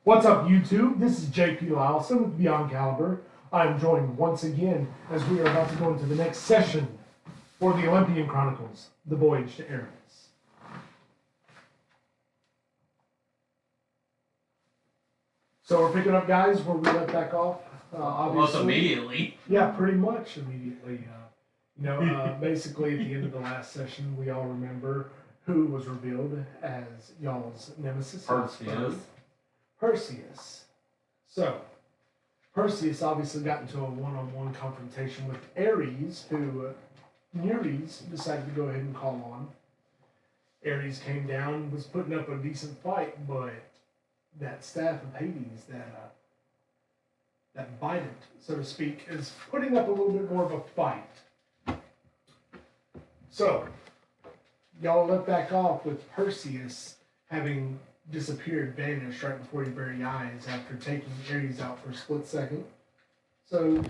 What's up, YouTube? This is JP Lylson with Beyond Caliber. I'm joined once again as we are about to go into the next session for the Olympian Chronicles, the voyage to Ares. So we're picking up, guys, where we left back off. Almost immediately. Yeah, pretty much immediately. Basically at the end of the last session, we all remember who was revealed as y'all's nemesis. Perseus. So, Perseus obviously got into a one-on-one confrontation with Ares, who Nereus decided to go ahead and call on. Ares came down, was putting up a decent fight, but that staff of Hades, that Bident, so to speak, is putting up a little bit more of a fight. So, y'all left back off with Perseus having disappeared, vanished right before your very eyes after taking Ares out for a split second. So,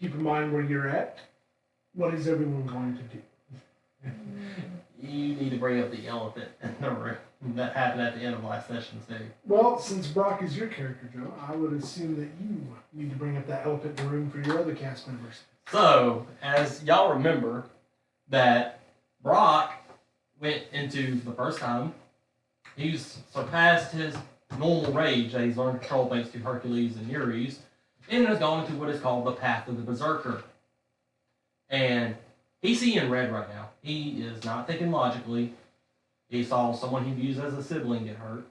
keep in mind where you're at. What is everyone going to do? You need to bring up the elephant in the room that happened at the end of last session, too. Well, since Brock is your character, Joe, I would assume that you need to bring up that elephant in the room for your other cast members. So, as y'all remember, that Brock went into the first time, he's surpassed his normal rage that he's learned to control thanks to Hercules and Nereus, and has gone into what is called the Path of the Berserker. And he's seeing red right now. He is not thinking logically. He saw someone he views as a sibling get hurt,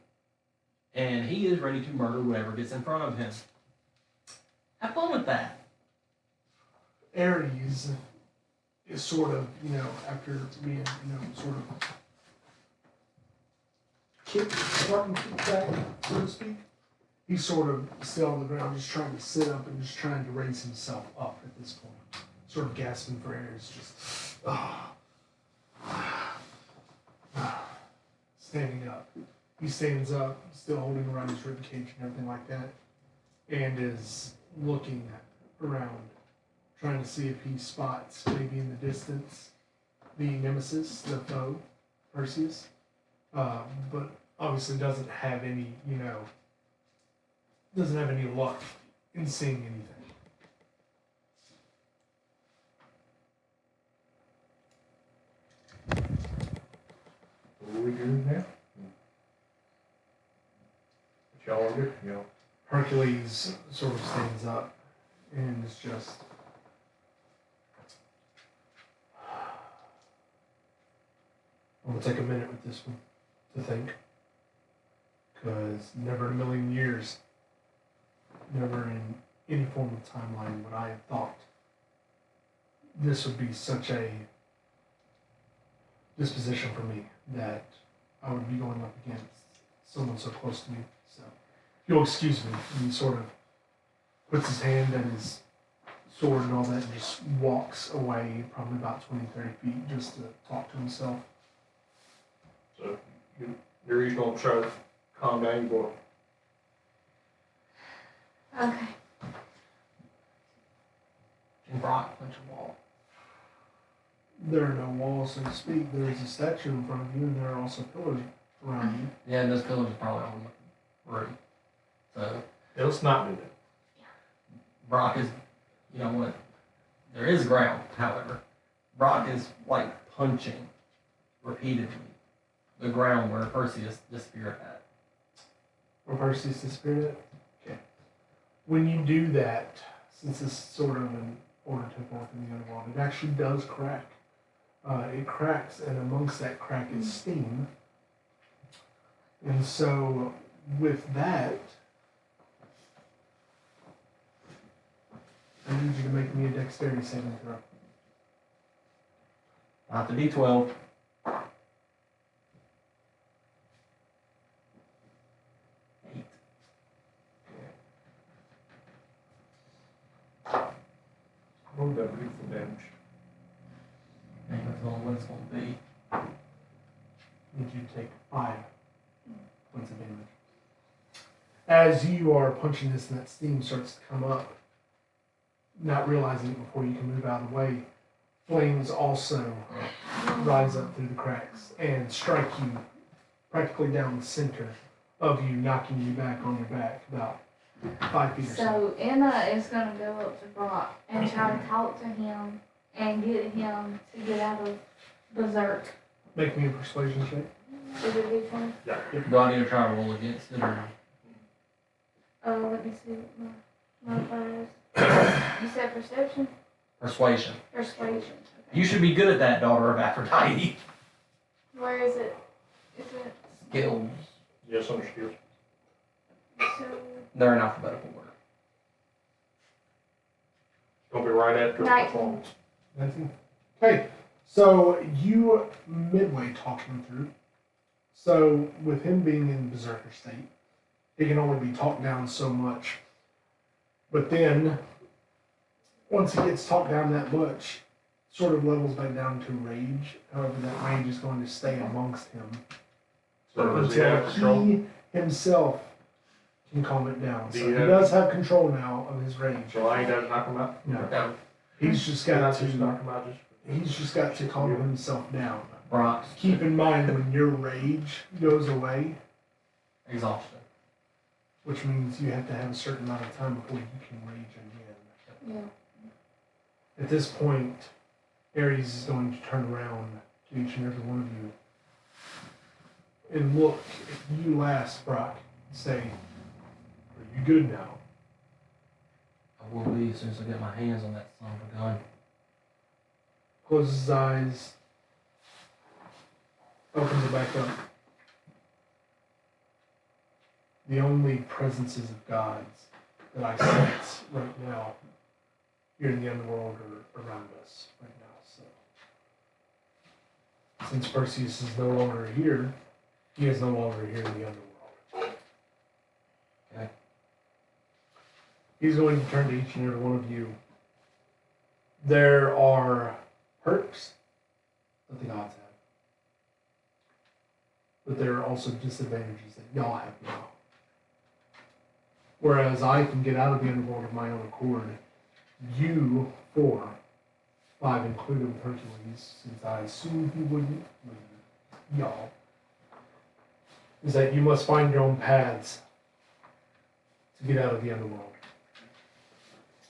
and he is ready to murder whoever gets in front of him. Have fun with that. Ares is sort of, after being, sort of starting to kick back, so to speak, he's sort of still on the ground, just trying to sit up and just trying to raise himself up at this point. Sort of gasping for air, just standing up. He stands up, still holding around his ribcage and everything like that, and is looking around, trying to see if he spots, maybe in the distance, the nemesis, the foe, Perseus, but obviously doesn't have any, luck in seeing anything. What are we doing now? What y'all are doing? Hercules sort of stands up and is just I'm going to take a minute with this one to think, because never in a million years, never in any form of timeline would I have thought this would be such a disposition for me that I would be going up against someone so close to me. So, if you'll excuse me, he sort of puts his hand at his sword and all that and just walks away probably about 20, 30 feet just to talk to himself. So you're gonna try to calm down your boy. Okay. And Brock punch a wall. There are no walls, so to speak. There is a statue in front of you, and there are also pillars around you. Yeah, and those pillars are probably on the roof. So Yeah, let's not do that. Brock is, what? There is ground, however. Brock is like punching repeatedly the ground where Perseus disappeared at. Where Perseus disappeared at? Okay. When you do that, since it's sort of an order to work in the underworld, it actually does crack. It cracks, and amongst that crack is steam. And so, with that, I need you to make me a dexterity saving throw. Not the D12. Roll that lethal damage. I think that's all what it's going to be. I need you to take 5 points of damage. As you are punching this and that steam starts to come up, not realizing it before you can move out of the way, flames also rise up through the cracks and strike you practically down the center of you knocking you back on your back about 5 feet or so. So Anna is gonna go up to Brock and try to talk to him and get him to get out of berserk. Make me a persuasion check. Is it good one? Do I need to try to roll against it, or? Let me see what my modifier is. You said perception? Persuasion. Persuasion. Okay. You should be good at that, daughter of Aphrodite. Where is it? Is it? Skills. Yes, under skills. So, They're in alphabetical order. Gonna be right after the 19. performance. 19. Okay, so you midway talk him through. So with him being in berserker state, he can only be talked down so much. But then, once he gets talked down that much, sort of levels back down to rage. However, that rage is going to stay amongst him So does he have until control? he himself can calm it down. Do So you he have- does have control now of his rage. So I ain't got to knock him out? No, No. he's just Can I got just to. knock him out just? He's just got to calm himself down. Brock. Keep in mind when your rage goes away, Exhaustion. which means you have to have a certain amount of time before you can rage again. yeah. At this point, Ares is going to turn around to each and every one of you and look at you last, Brock, and say, "Are you good now?" I will be as soon as I get my hands on that son of a gun. Closes his eyes, opens it back up. The only presences of gods that I sense right now here in the underworld are around us right now. So, since Perseus is no longer here, he is no longer here in the underworld. Okay. He's going to turn to each and every one of you. There are perks that the gods have, but there are also disadvantages that y'all have now. Whereas I can get out of the underworld of my own accord, you four, 5 included with Hercules, since I assumed he wouldn't, y'all, is that you must find your own paths to get out of the underworld.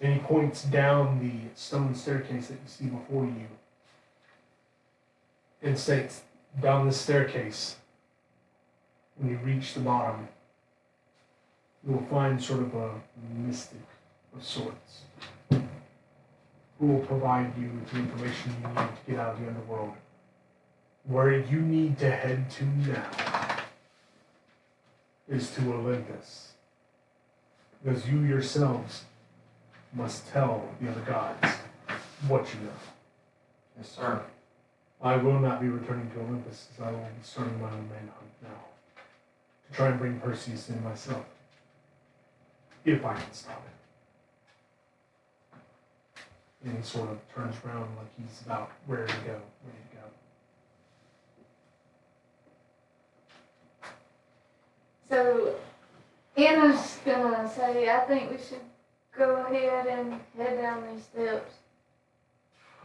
And he points down the stone staircase that you see before you and states, down this staircase, when you reach the bottom, you will find sort of a mystic of sorts who will provide you with the information you need to get out of the underworld. Where you need to head to now is to Olympus, because you yourselves must tell the other gods what you know. Yes, sir. I will not be returning to Olympus, as I will be starting my own manhunt now to try and bring Perseus in myself, if I can stop it. And he sort of turns around like he's about ready to go. So Anna's gonna say, I think we should go ahead and head down these steps.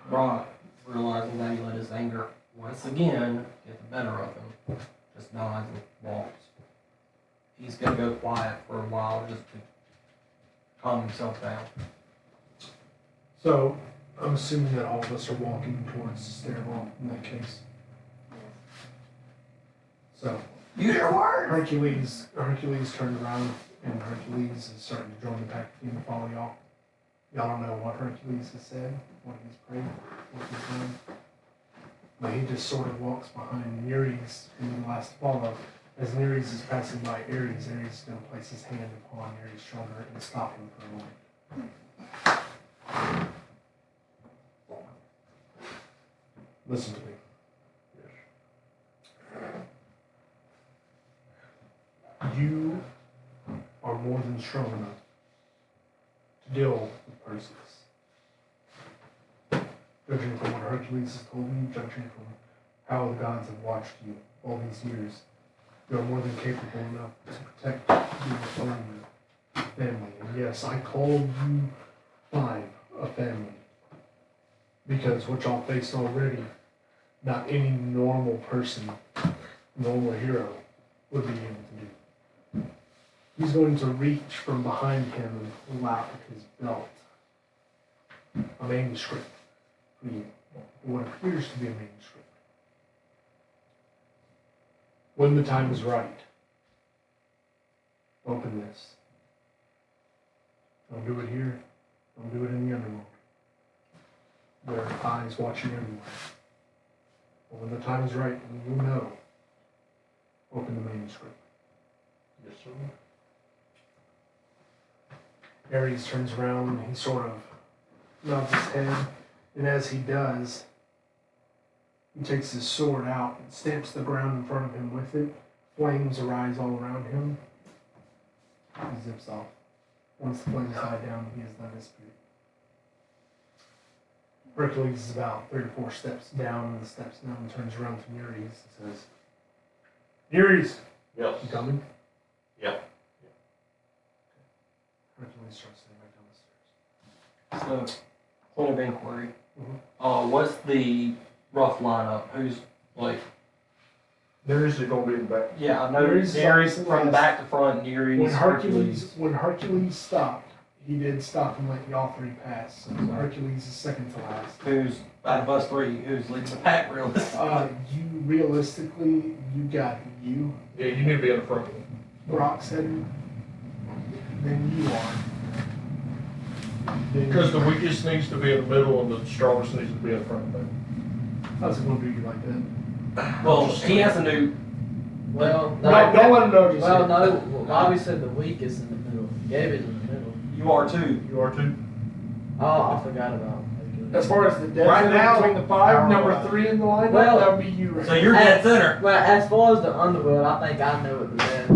Brock, realizing that he let his anger once again get the better of him, just nods and walks. He's gonna go quiet for a while just to calm himself down. So, I'm assuming that all of us are walking towards the stairwell in that case. So, Use your words! Hercules turned around, and Hercules is starting to join the pack team to follow y'all. Y'all don't know what Hercules has said, what he's prayed, what he's done. But he just sort of walks behind Nereus, who he last to follow. As Nereus is passing by Ares, Ares is going to place his hand upon Ares' shoulder and stop him for a moment. Listen to me. You are more than strong enough to deal with Perseus. Judging from what Hercules has told me, judging from how the gods have watched you all these years, you are more than capable enough to protect your own family. And yes, I call you 5 a family. Because what y'all faced already, not any normal person, normal hero, would be able to do. He's going to reach from behind him and pull out of his belt a manuscript for you, what appears to be a manuscript. When the time is right, open this. Don't do it here. Don't do it in the underworld. There are eyes watching everywhere. But when the time is right and you know, open the manuscript. Yes, sir. Ares turns around and he sort of nods his head, and as he does, he takes his sword out and stamps the ground in front of him with it. Flames arise all around him. He zips off. Once the flames die down, he has done his spirit. Hercules is about 3 or 4 steps down, and steps down and turns around to Nereus and says, Nereus, Yes. you coming? Yeah. Hercules starts to back down the stairs. So, point of inquiry. Mhm. What's the rough lineup? Who's like? There is gonna be in the back. Yeah, I know Nereus is Nereus obviously from last. back to front. Nereus, When Hercules stopped, he did stop and let y'all 3 pass. So Hercules is second to last. Who's out of us 3? Who's leading the pack? Really? You realistically, you got you, Yeah, you need to be in the front. Brock's heading, then you are. Then Because the weakest needs to be in the middle and the strongest needs to be in the front. how's it gonna do you like that? Well, he has a new. Well, No, no. don't let him know just Well, yet. no. Bobby said the weakest in the middle. Gabe is in the middle. You are too. You are too? Oh, I forgot about it. As far as the dead Right center now, between the 5, our number line. 3 in the lineup, Well- that would be you right So you're dead center. Well, as far as the underworld, I think I know it the best.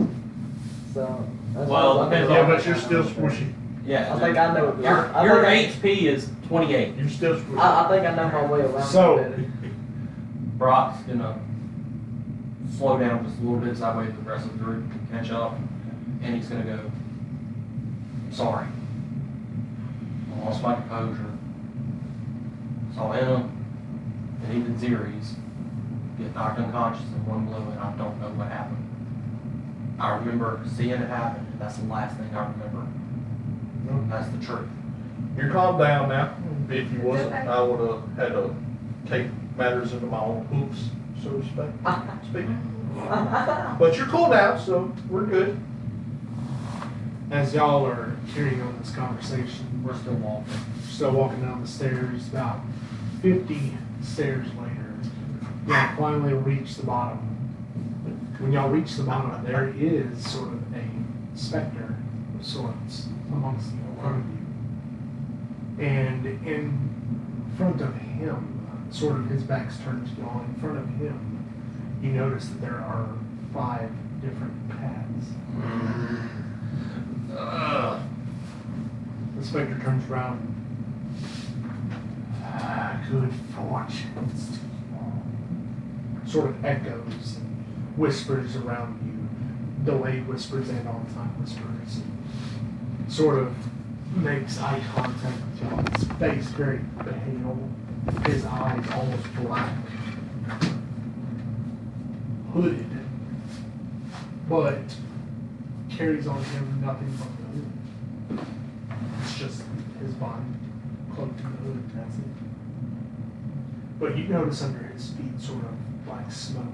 So. as Well, far as depends Yeah, underworld, but you're still squishy. Yeah. I think I know it the best. Your HP is 28. You're still squishy. I think I know my way around. So- it better. Brock's gonna slow down just a little bit so that way the rest of the group can catch up, and he's gonna go, I'm sorry. I lost my composure. Saw him and even Zeres get knocked unconscious in one blow, and I don't know what happened. I remember seeing it happen, and that's the last thing I remember. That's the truth. You're calmed down now. If you wasn't, I would have had to take matters into my own hooves, so to speak. But you're cool now, so we're good. As y'all are carrying on this conversation, We're still walking. still walking down the stairs, about 50 stairs later, y'all finally reach the bottom. When y'all reach the bottom, there is sort of a specter of sorts amongst you, in front of you. And in front of him, sort of his back's turned to y'all, in front of him, you notice that there are 5 different paths. The specter turns around. Good fortunes to you all. Sort of echoes and whispers around you. Delayed whispers and on-time whispers. Sort of makes eye contact with y'all. His face very pale. His eyes almost black. Hooded. But carries on him nothing but the hood. It's just his body cloaked in the hood, that's it. But you notice under his feet sort of black smoke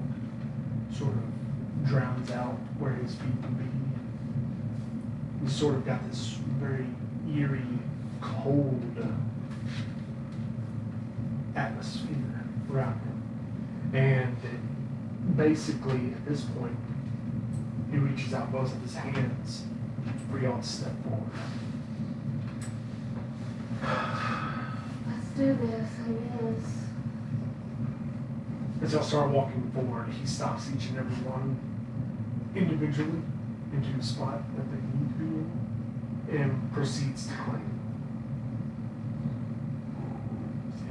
sort of drowns out where his feet would be. He's sort of got this very eerie, cold atmosphere around him. And basically at this point, he reaches out both of his hands for y'all to step forward. Let's do this, I guess. As y'all start walking forward, he stops each and every one individually into the spot that they need to be in and proceeds to claim.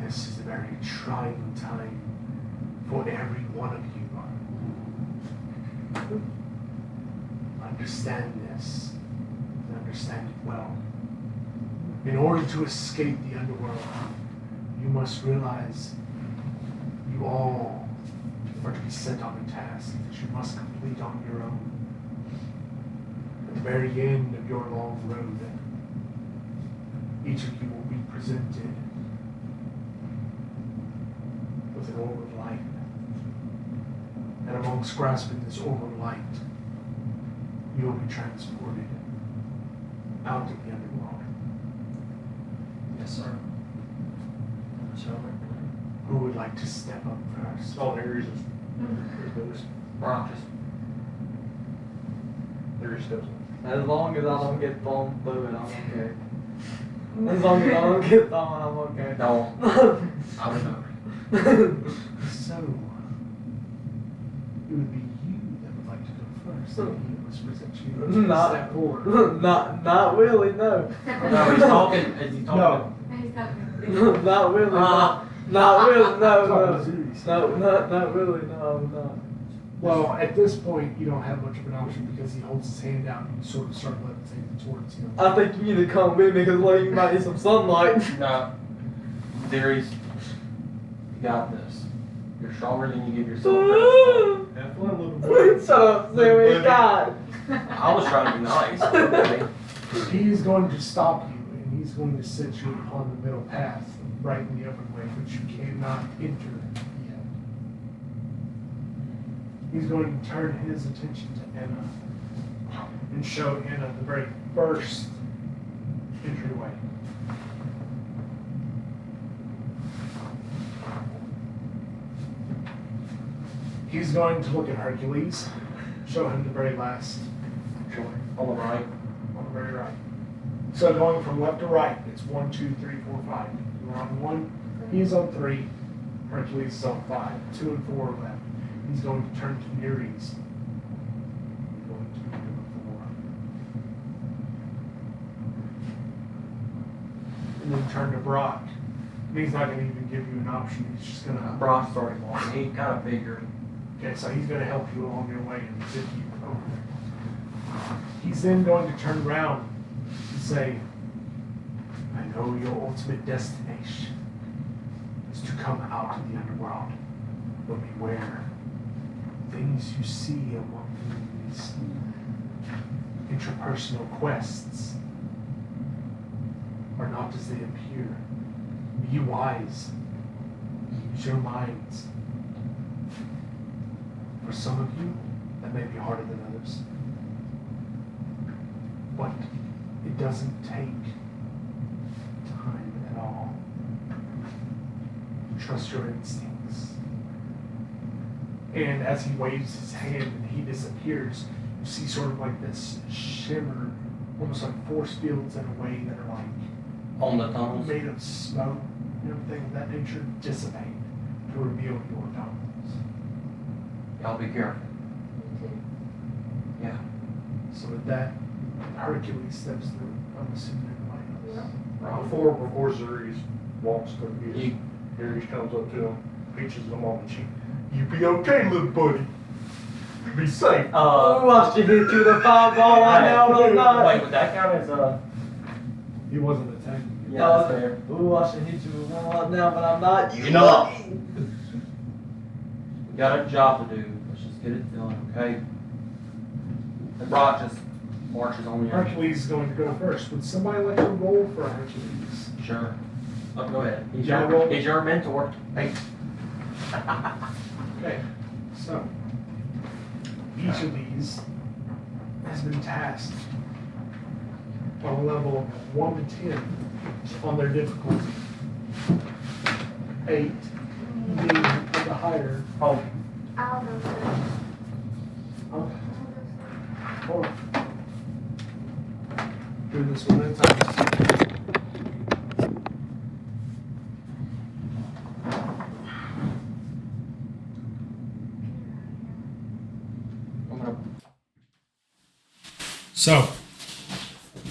This is a very trying time for every one of you. Understand this and understand it well. In order to escape the underworld, you must realize you all are to be sent on a task that you must complete on your own. very end of your long road, each of you will be presented with an orb of light. And amongst grasping this orb of light, you will be transported out to the underworld. Yes, sir. Who would like to step up first? All Aries is Brock, just Aries steps up. As long as I don't get thrown through it, I'm okay. As long as I don't get thrown, I'm okay. no. I would know. So, it would be you that would like to go first. And he must present you to Not- step forward. Not really, no. No, he's talking. Is he talking? No. He's talking. Not really, Uh, not really, Talking no. serious. No, not really, no, I'm not. Well, at this point, you don't have much of an option because he holds his hand out and you sort of start levitating towards him. I think you need to come with me because like, you might need some sunlight. No. Darius, you got this. You're stronger than you give yourself credit Have fun, little boy. Shut up, Sammy, God. for. I was trying to be nice. Okay. He is going to stop you and he's going to set you upon the middle path, right in the open way, which you cannot enter yet. He's going to turn his attention to Anna and show Anna the very first entryway. He's going to look at Hercules, show him the very last joint. On the right. On the very right. So going from left to right, it's 1, 2, 3, 4, 5. You're on 1, he's on 3, Hercules is on 5. 2 and 4 are left. He's going to turn to Nereus. He's going to be number 4. And then turn to Brock. And he's not going to even give you an option. He's just going to. Brock's already won. He kind of figured. Okay, so he's going to help you along your way and zip you over there. He's then going to turn around and say, I know your ultimate destination is to come out of the underworld, but beware. Things you see among these interpersonal quests are not as they appear. Be wise. Use your minds. For some of you, that may be harder than others. But it doesn't take time at all. Trust your instincts. And as he waves his hand and he disappears, you see sort of like this shimmer, almost like force fields in a way that are like On the tunnels. made of smoke and everything of that nature dissipate to reveal your tunnels. Y'all be careful. Yeah. So with that, Hercules steps through. I'm assuming everybody else. Before Zeres walks to his, You- Aries comes up to him, pinches him on the cheek. You be okay, little buddy. You be safe. Oh, I should hit you with a fireball right now, but I'm not. Wait, would that count as He wasn't attacking you. Yeah, that's fair. Ooh, I should hit you with one right now, but I'm not. You know. We got a job to do. Let's just get it done, okay? And Brock just marches on you. Hercules is going to go first. Would somebody like to roll for Hercules? Sure. Oh, go ahead. Yeah, He's your mentor. Hey. Okay, so each of these has been tasked on a level of 1 to 10 on their difficulty. 8 being the higher. Oh, I'll go first. Oh, hold on. Do this one at a time. I'm gonna. So,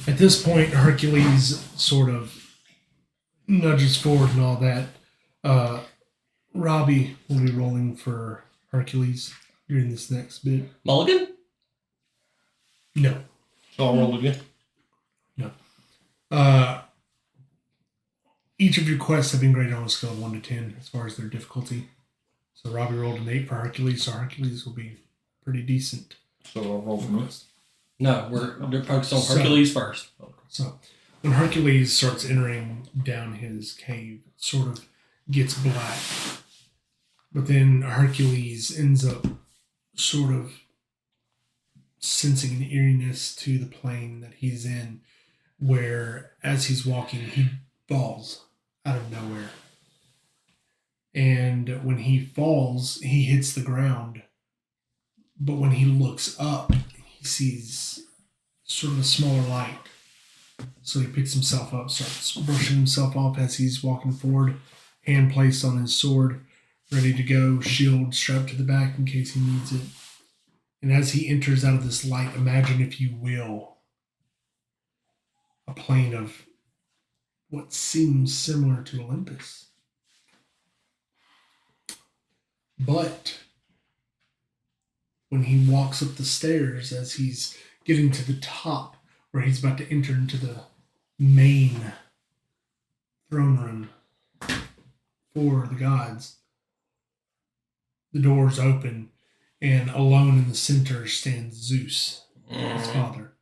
at this point, Hercules sort of nudges forward and all that. Robbie will be rolling for Hercules during this next bit. Mulligan? No. I'll roll again. Each of your quests have been graded on a scale of 1 to 10 as far as their difficulty. So Robbie rolled an 8 for Hercules, so Hercules will be pretty decent. So I'll roll for this. No, we're focused on So- Hercules first. So when Hercules starts entering down his cave, it sort of gets black. But then Hercules ends up sort of sensing an eeriness to the plane that he's in, where as he's walking, he falls out of nowhere. And when he falls, he hits the ground. But when he looks up, he sees sort of a smaller light. So he picks himself up, starts brushing himself off as he's walking forward, hand placed on his sword, ready to go, shield strapped to the back in case he needs it. And as he enters out of this light, imagine, if you will, a plane of what seems similar to Olympus. But when he walks up the stairs, as he's getting to the top, where he's about to enter into the main throne room for the gods, the doors open, and alone in the center stands Zeus, his father.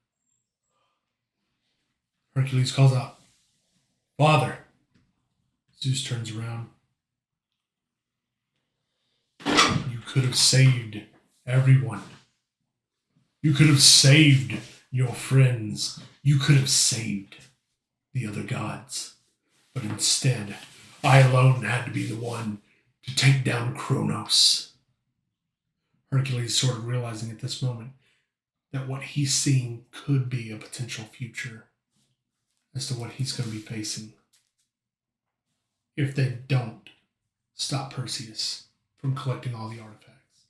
Hercules calls out, "Father!" Zeus turns around. "You could have saved everyone. You could have saved your friends. You could have saved the other gods. But instead, I alone had to be the one to take down Kronos." Hercules sort of realizing at this moment that what he's seeing could be a potential future as to what he's going to be facing if they don't stop Perseus from collecting all the artifacts.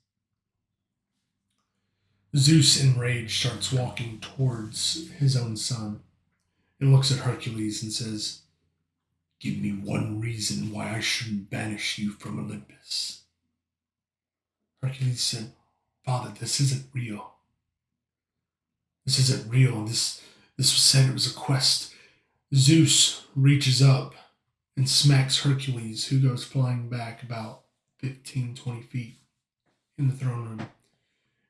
Zeus, enraged, starts walking towards his own son and looks at Hercules and says, "Give me one reason why I shouldn't banish you from Olympus." Hercules said, "Father, this isn't real. This isn't real. This was said it was a quest." Zeus reaches up and smacks Hercules, who goes flying back about 15-20 feet in the throne room,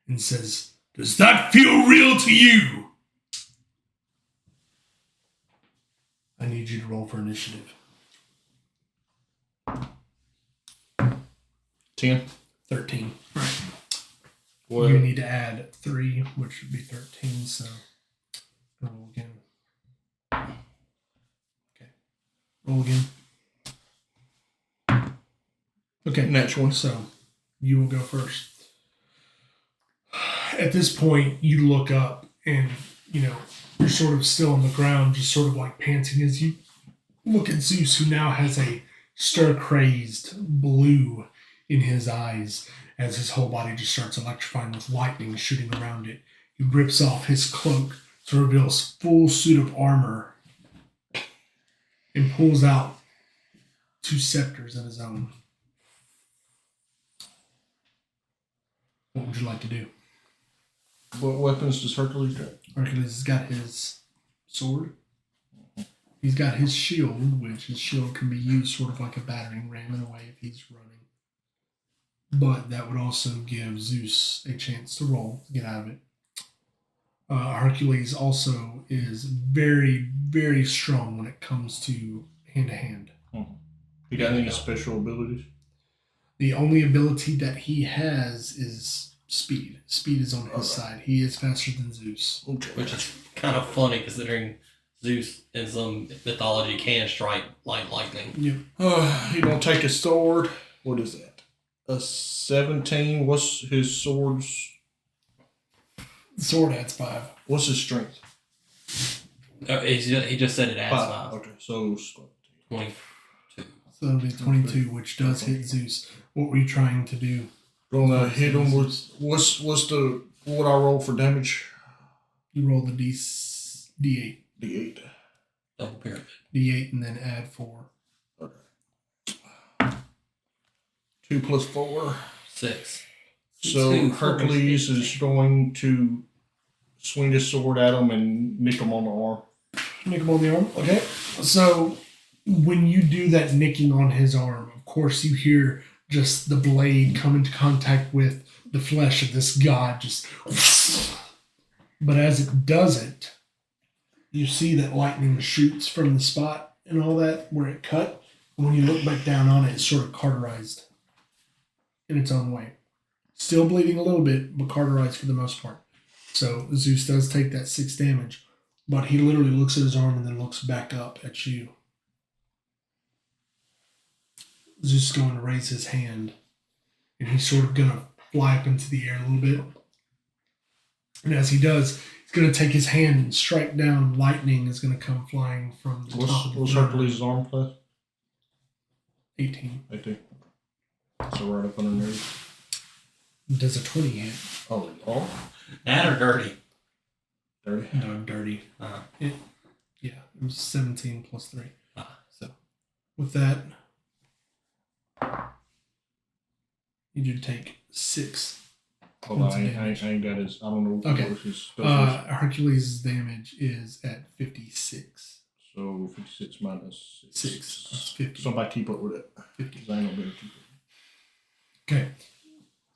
and says, "Does that feel real to you?" I need you to roll for initiative. 10. 13. What? You need to add 3, which would be 13, so roll again. Okay. Roll again. Okay. Next one. So you will go first. At this point, you look up and, you're sort of still on the ground, just sort of like panting as you look at Zeus, who now has a stir-crazed blue in his eyes as his whole body just starts electrifying with lightning shooting around it. He rips off his cloak to reveal a full suit of armor and pulls out 2 scepters of his own. What would you like to do? What weapons does Hercules got? Hercules has got his sword. He's got his shield, which his shield can be used sort of like a battering ram in a way if he's running. But that would also give Zeus a chance to roll to get out of it. Hercules also is very, very strong when it comes to hand-to-hand. He got any special abilities? The only ability that he has is speed. Speed is on his side. He is faster than Zeus. Which is kind of funny considering Zeus in some mythology can strike like lightning. Yep. He gonna take his sword. What is that? A 17. What's his sword's? The sword adds 5. What's his strength? He just said it adds 5. Okay, so 22. So it'll be 22, which does hit Zeus. What were you trying to do? gonna hit him with what I roll for damage? You roll the D8. D8. Double pyramid. D8 and then add 4. Okay. 2 plus 4. 6. So 2, Hercules is going to swing his sword at him and nick him on the arm. Nick him on the arm. Okay. So when you do that nicking on his arm, of course you hear just the blade come into contact with the flesh of this god, just But as it does it, you see that lightning shoots from the spot and all that where it cut. And when you look back down on it, it's sort of cauterized in its own way. Still bleeding a little bit, but cauterized for the most part. So Zeus does take that 6 damage, but he literally looks at his arm and then looks back up at you. Zeus is going to raise his hand, and he's sort of going to fly up into the air a little bit. And as he does, he's going to take his hand and strike down. Lightning is going to come flying from the top of the What's throne. Hercules' arm class? 18. 18. So right up underneath. Does a 20 hit? Oh, oh. That or dirty? 30. No, dirty. Yeah, it was 17 plus 3. So, with that, you do take 6. Hold on, I ain't got his. I don't know. Okay. What his Hercules' damage is at 56. So 56 minus 6. 6. That's 50. Somebody keep up with it. 50. 'Cause I ain't gonna be able to keep up. Okay.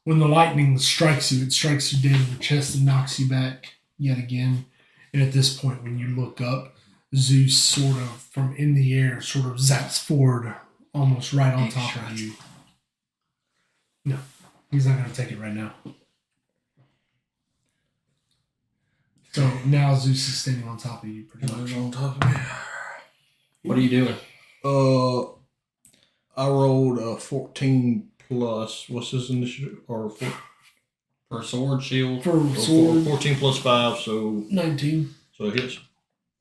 When the lightning strikes you, it strikes you dead in the chest and knocks you back yet again. And at this point, when you look up, Zeus sort of from in the air sort of zaps forward almost right on top of you. No, he's not going to take it right now. So now Zeus is standing on top of you pretty much. On top of me. What are you doing? I rolled a 14 plus. What's his initiative? Or For sword, shield? For sword, 14 plus 5, so 19. So it hits.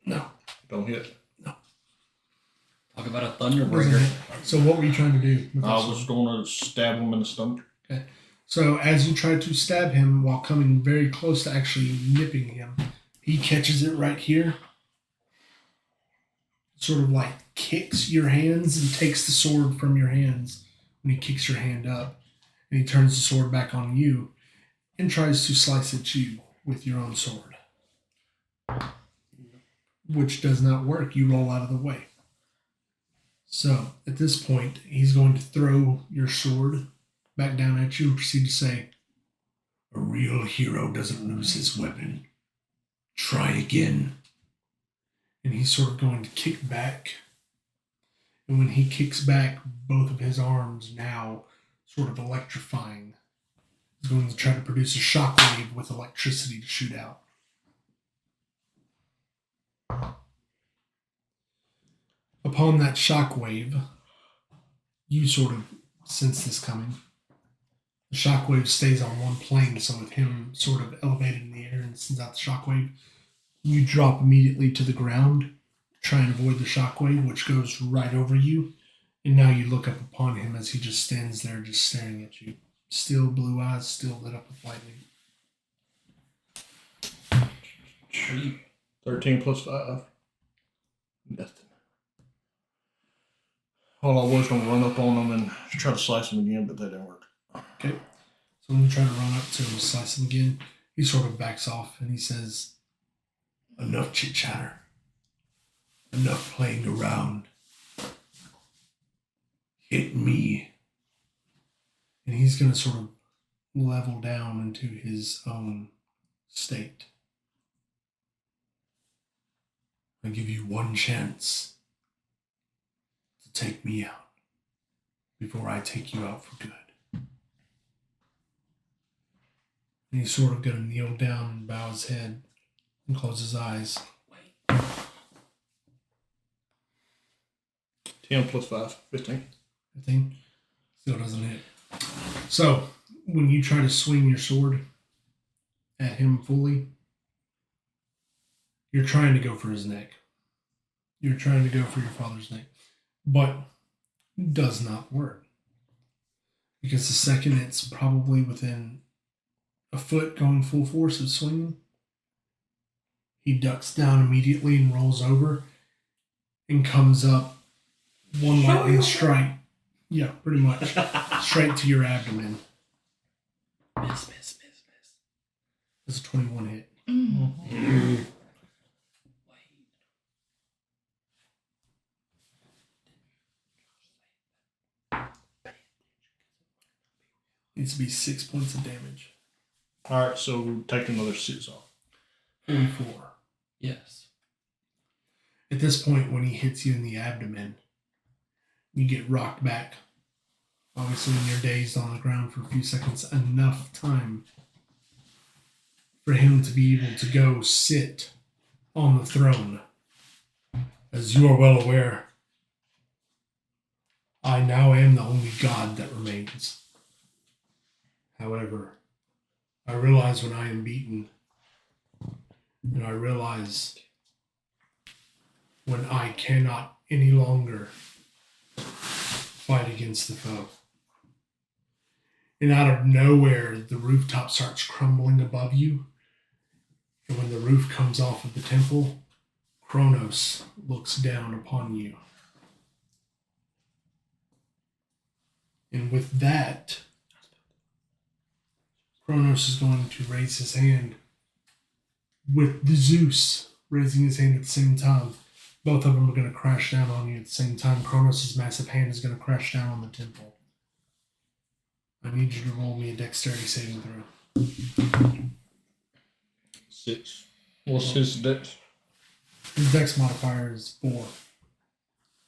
No. Don't hit. Talk about a Doesn't thunderbreaker. hit. So what were you trying to do? With I that was sword? going to stab him in the stomach. Okay. So as you try to stab him while coming very close to actually nipping him, he catches it right here. Sort of like kicks your hands and takes the sword from your hands when he kicks your hand up. And he turns the sword back on you and tries to slice at you with your own sword. Which does not work. You roll out of the way. So at this point, he's going to throw your sword back down at you and proceed to say, "A real hero doesn't lose his weapon. Try again." And he's sort of going to kick back. And when he kicks back, both of his arms now sort of electrifying. He's going to try to produce a shockwave with electricity to shoot out. Upon that shockwave, you sort of sense this coming. The shockwave stays on one plane, so with him sort of elevated in the air and sends out the shockwave, you drop immediately to the ground, try and avoid the shockwave, which goes right over you. And now you look up upon him as he just stands there, just staring at you. Still blue eyes, still lit up with lightning. 13 plus 5. Nothing. Well, I was going to run up on him and try to slice him again, but that didn't work. Okay. So when you try to run up to him, slice him again, he sort of backs off and he says, "Enough chit-chatter. Enough playing around. Hit me." And he's going to sort of level down into his own state. I give you one chance to take me out before I take you out for good. And he's sort of going to kneel down and bow his head and close his eyes. 10 plus 5, 15. 15. Still doesn't hit. So, when you try to swing your sword at him fully, you're trying to go for his neck. You're trying to go for your father's neck. But it does not work. Because the second it's probably within a foot going full force of swinging, he ducks down immediately and rolls over and comes up one lightning strike. Yeah, pretty much. Straight to your abdomen. Miss. It's a 21 hit. Needs to be 6 points of damage. Alright, so take another 6 off. 44. Yes. At this point, when he hits you in the abdomen, you get rocked back. Obviously, when you're dazed on the ground for a few seconds, enough time for him to be able to go sit on the throne. As you are well aware, I now am the only god that remains. However, I realize when I am beaten, and I realize when I cannot any longer fight against the foe. And out of nowhere, the rooftop starts crumbling above you. And when the roof comes off of the temple, Kronos looks down upon you. And with that, Kronos is going to raise his hand with the Zeus raising his hand at the same time. Both of them are going to crash down on you at the same time. Kronos' massive hand is going to crash down on the temple. I need you to roll me a dexterity saving throw. 6. What's his dex? His dex modifier is 4.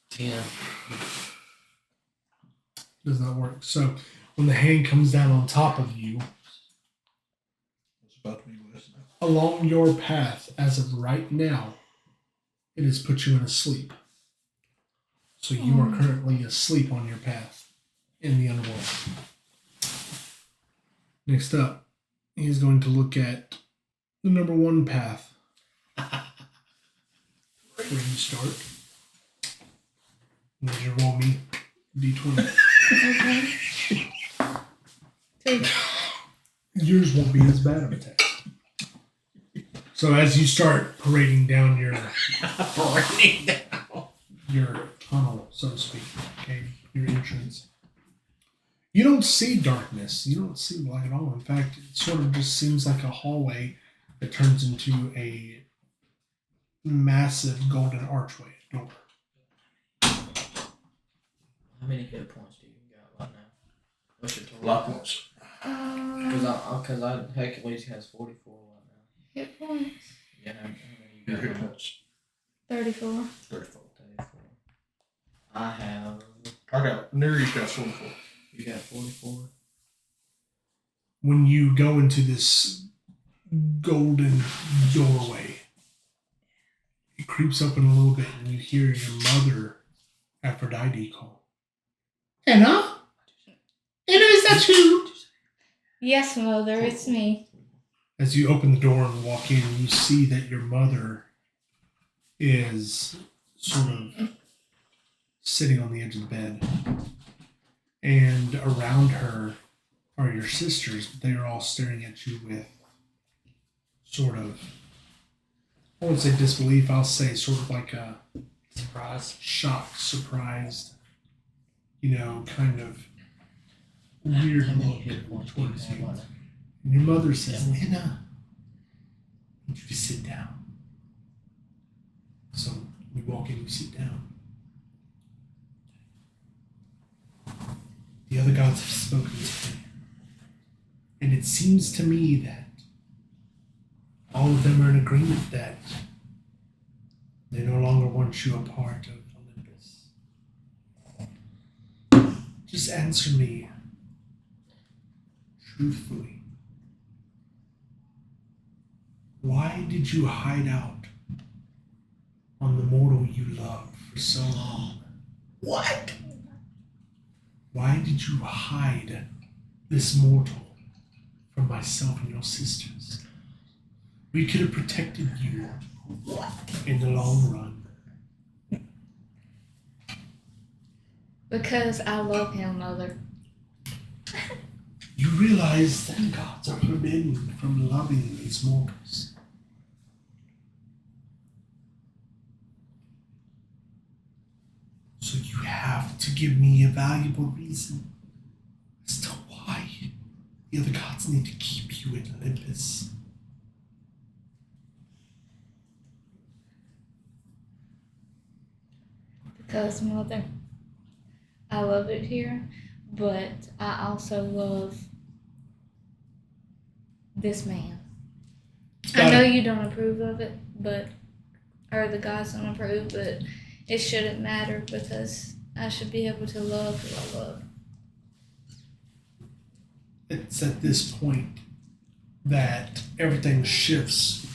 10. Does not work. So when the hand comes down on top of you, It's about to be listening. along your path, as of right now, it has put you in a sleep. So you are currently asleep on your path in the underworld. Next up, he's going to look at the number 1 path. Where you start. I need you to roll me d20. Okay. 2. Yours won't be as bad of a test. So as you start parading down your tunnel, so to speak, okay, your entrance, you don't see darkness. You don't see light at all. In fact, it sort of just seems like a hallway that turns into a massive golden archway door. How many hit points do you got right now? What's your total? Lot points. Because Hercules has 44 right now. Hit points. Yeah, how many you Your got hit now? points. 34. 34. 34. I have. I got, Neri's got 44. You got 44. When you go into this golden doorway, it creeps open a little bit and you hear your mother, Aphrodite, call. Anna? Anna, is that you? Yes, Mother, it's me. As you open the door and walk in, you see that your mother is sort of sitting on the edge of the bed. And around her are your sisters, but they are all staring at you with sort of, I wouldn't say disbelief, I'll say sort of like a Surprise. shocked, surprised, kind of weird How many look hit points do you towards have you. right now? And your mother says, Lena, I need you to sit down. So you walk in, you sit down. The other gods have spoken to me. And it seems to me that all of them are in agreement that they no longer want you a part of Olympus. Just answer me truthfully. Why did you hide out on the mortal you loved for so long? What? Why did you hide this mortal from myself and your sisters? We could have protected you in the long run. Because I love him, Mother. You realize that gods are forbidden from loving these mortals. So you have to give me a valuable reason as to why the other gods need to keep you in Olympus. Because, Mother, I love it here, but I also love this man. I know you don't approve of it, or the guys don't approve, but it shouldn't matter because I should be able to love who I love. It's at this point that everything shifts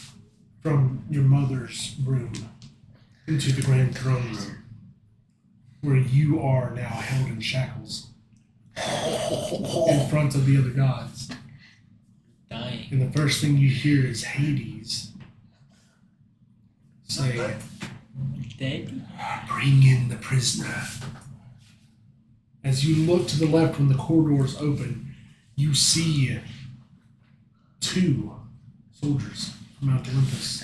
from your mother's room into the grand throne room, where you are now held in shackles in front of the other gods. Dying. And the first thing you hear is Hades say, Dead? "Bring in the prisoner." As you look to the left when the corridors open, you see 2 soldiers from Mount Olympus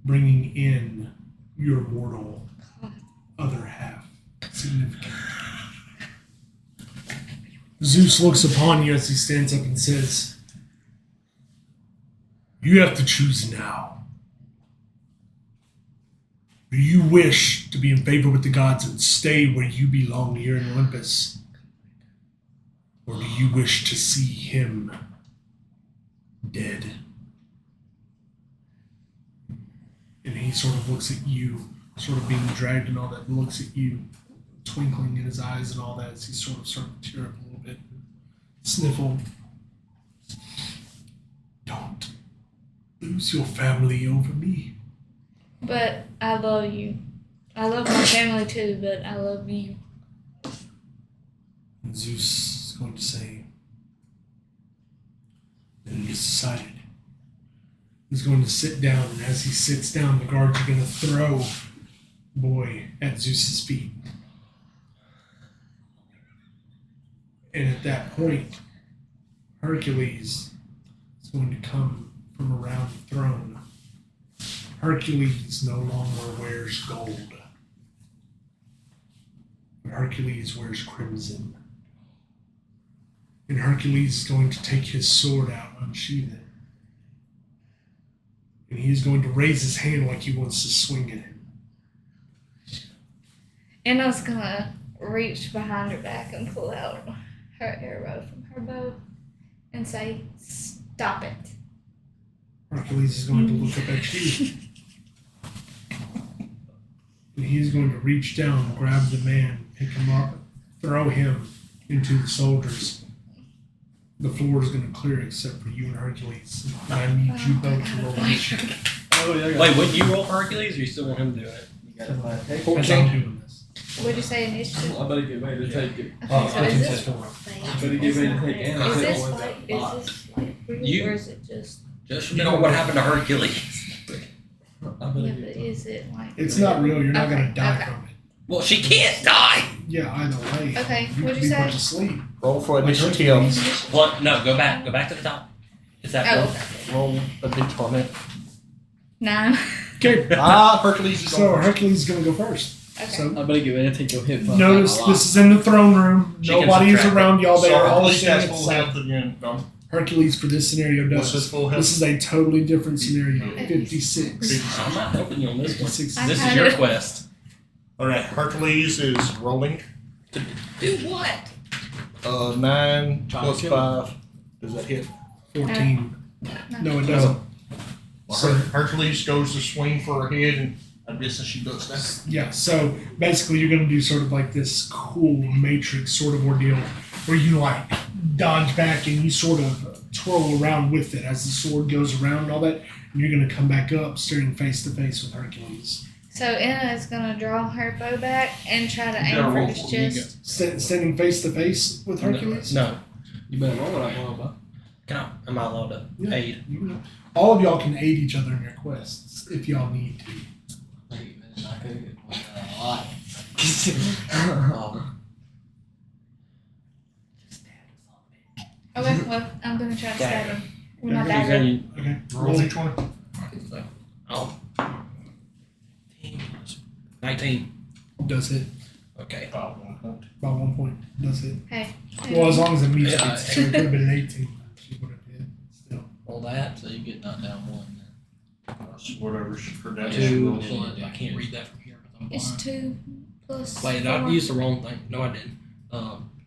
bringing in your mortal other half. Significant. Zeus looks upon you as he stands up and says, "You have to choose now. Do you wish to be in favor with the gods and stay where you belong here in Olympus? Or do you wish to see him dead?" And he sort of looks at you, sort of being dragged and all that, and looks at you, twinkling in his eyes and all that, as he sort of starts to tear up a little bit, sniffle. "Don't lose your family over me." But I love you. I love my family too, but I love you. And Zeus is going to say, "Then it is decided." He's going to sit down, and as he sits down, the guards are going to throw Boy at Zeus's feet. And at that point, Hercules is going to come from around the throne. Hercules no longer wears gold. But Hercules wears crimson. And Hercules is going to take his sword out, unsheath it. And he is going to raise his hand like he wants to swing at him. And I was gonna reach behind her back and pull out her arrow from her bow and say, "Stop it." Hercules is going to look up at you. And he is going to reach down, grab the man, pick him up, throw him into the soldiers. The floor is going to clear except for you and Hercules. And I need you both to roll initiative. Oh, yeah. Wait, would you roll for Hercules or you still want him to do it? As I'm doing this. What'd you say, initiative? I better get ready to take it. Okay, so is this I better get ready to take it. Is this like for you, You- or is it just? Just remember what happened to Hercules. I better Yeah, but get is it like? It's not real. You're not going Okay, to die okay. from it. Well, she can't die. Yeah, either way. Okay, You what'd could you be say? put to sleep. Roll for Like initiative. Hercules. What? No, go back. Go back to the top. Is that Oh, roll? okay. Roll a d20. 9. Okay. Hercules is So going first. Hercules is going to go first. Okay. So I better get ready to take your hit. notice this is in the throne room. She can Nobody is subtract around y'all. They So are all Hercules standing has at the full side. health again. Done. Hercules for this scenario What's his does. full health? This is a totally different scenario. 56. I'm not helping you on this one. 56. I This is kinda- your quest. All right, Hercules is rolling. Do what? 9 Try plus to kill 5. Does that hit? 14. No, it doesn't. Well, So- Hercules goes to swing for her head, and I guess she does that. Yeah, so basically you're going to do sort of like this cool Matrix sort of ordeal where you like dodge back and you sort of twirl around with it as the sword goes around and all that. And you're going to come back up staring face to face with Hercules. So Anna is gonna draw her bow back and try to You aim gotta for roll his for me, chest. Standing face to face with Hercules? No. You better roll it out, boy. Can I? Am I allowed to Yeah. aid? All of y'all can aid each other in your quests if y'all need to. Wait, man, I could get one a lot. Okay, well, I'm gonna try to stab him. With my Okay. dagger. Okay, Roll roll. d20. Oh. 19. Does hit. Okay. About 1 point. About 1 point. Does hit. Hey. Well, as long as it meets Yeah. it, so it could have been an 18. She would have hit. Still. All that. So you get knocked down 1. Whatever her damage 2. rolls. I can't read that from here because I'm It's blind. 2 plus Wait, 4. I used the wrong thing. No, I didn't.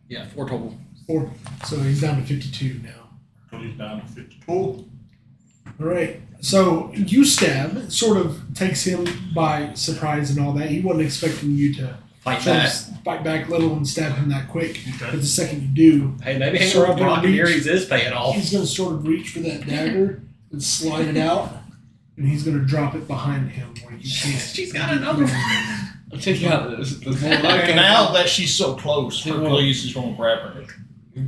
Yeah, 4 total. 4. So he's down to 52 now. Hercules down to 52. All right. So you stab. It sort of takes him by surprise and all that. He wasn't expecting you to Fight sort of back. fight back little and stab him that quick. Okay. But the second you do, Hey, maybe hanging So around I'm gonna Brock and reach- Aries is paying off. he's going to sort of reach for that dagger and slide it out, and he's going to drop it behind him where you can't. She's got another one. Check out this. There's more And now that she's so close, Hercules is going to grab her.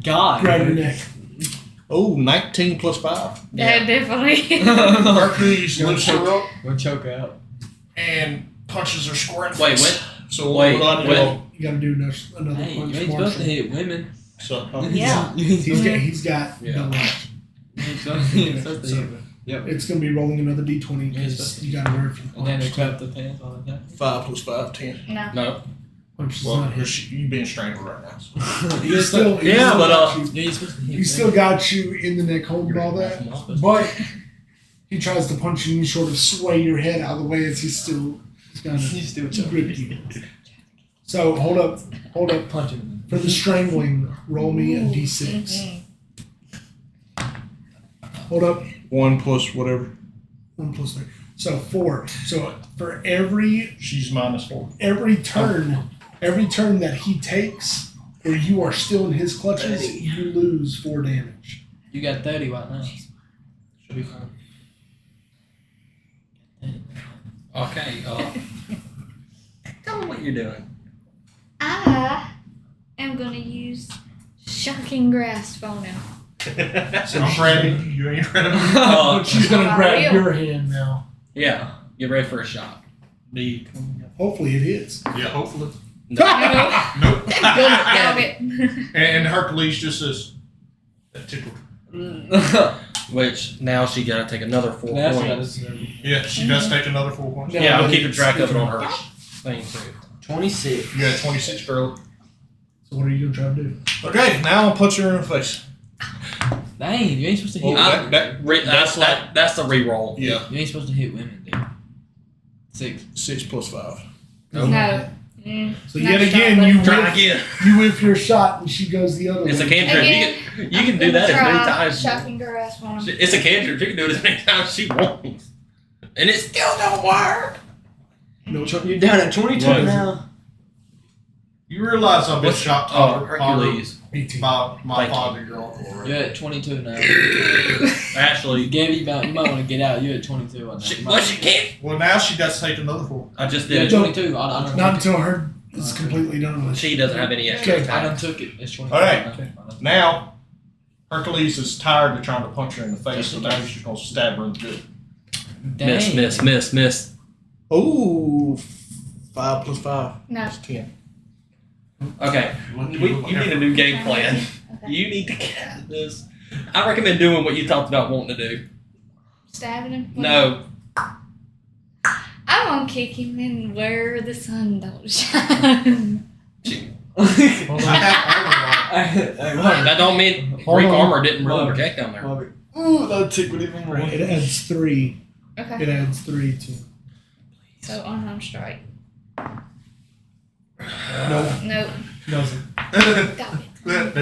God. Grab your neck. Oh, 19 plus 5. Yeah, definitely. Hercules lifts her up We'll choke out. and punches her square in the Wait, face. So wait, what do I do? wait. You got to do another Hey, you punch. ain't supposed to Marshall. hit women. So, Yeah. He's got Yeah. double action. You ain't supposed to hit So women. Yep. it's going to be rolling another d20 because you got to work for the And then they punch. clap the pants on the 5 plus 5, 10. No. No. Punch is Well, not hit. you being strangled right now. So. He's still, he's Yeah, still but, got you. You ain't supposed to hit He's still got you in the neck hold and all that. But he tries to punch you and you sort of sway your head out of the way as he's got You still to choke. grip you. So hold up. Punch him. For the strangling, roll me a d6. Hold up. 1 plus whatever. 1 plus 3. So 4. So for every She's minus 4. every turn that he takes where you are still in his clutches, you lose 4 damage. You got 30 right now. Should be fine. Okay. Tell me what you're doing. I am going to use Shocking Grasp on him. So I'm grabbing you. You ain't grabbing me. But she's gonna I grab will. your hand now. Yeah. Get ready for a shot. Hopefully it hits. Yeah, hopefully. No. Nope. Dog it. And Hercules just says, that tickled. Which now she gotta take another 4 That's what I points. was Yeah, she does take another 4 points. Yeah. Yeah, I'm keeping track of it on her thing too. 26. You got 26, girl. So what are you gonna try to do? Okay, now I'll punch her in the face. Dang, you ain't supposed to hit Well, women. That's the re-roll. Yeah, You ain't supposed to hit women, dude. 6. 6 plus 5. No. Mm, So not yet shot, again, but- you Try whiff, again. you whiff your shot and she goes the other It's a way. cantrip. Again, You can do that as many times. Shocking Grasp on him. It's a cantrip. She can do it as many times as she wants, and it still don't work. No, You're down at 22 What? now. You realize I've been What's- shot Oh, Hercules. 18. by my Thank you. father-in-law. You're at 22 now. Actually, Gabby, you might want to get out. You're at 22 right now. she, You well, might- she can't. Well, now she got to take another 4. I just You're did at it. 22. I don't Not until her is completely done with. She doesn't have any extra Okay. I done attacks. took it. It's 22 All right. right Now, Hercules is tired of trying to punch her in the face, so now he's just going to stab her in the gut. Miss. Miss. Oh, 5 plus 5. No. That's 10. Okay, you need a new game plan. Okay. You need to get this. I recommend doing what you talked about wanting to do. Stabbing him? No, I'm gonna kick him in where the sun don't shine. Well, I have that don't mean Hold Greek on. armor didn't really Hold on. protect down there. Ooh, that tickled even more. It adds 3. Okay. It adds 3 to. So unarmed strike. No, Nope. doesn't. Got it.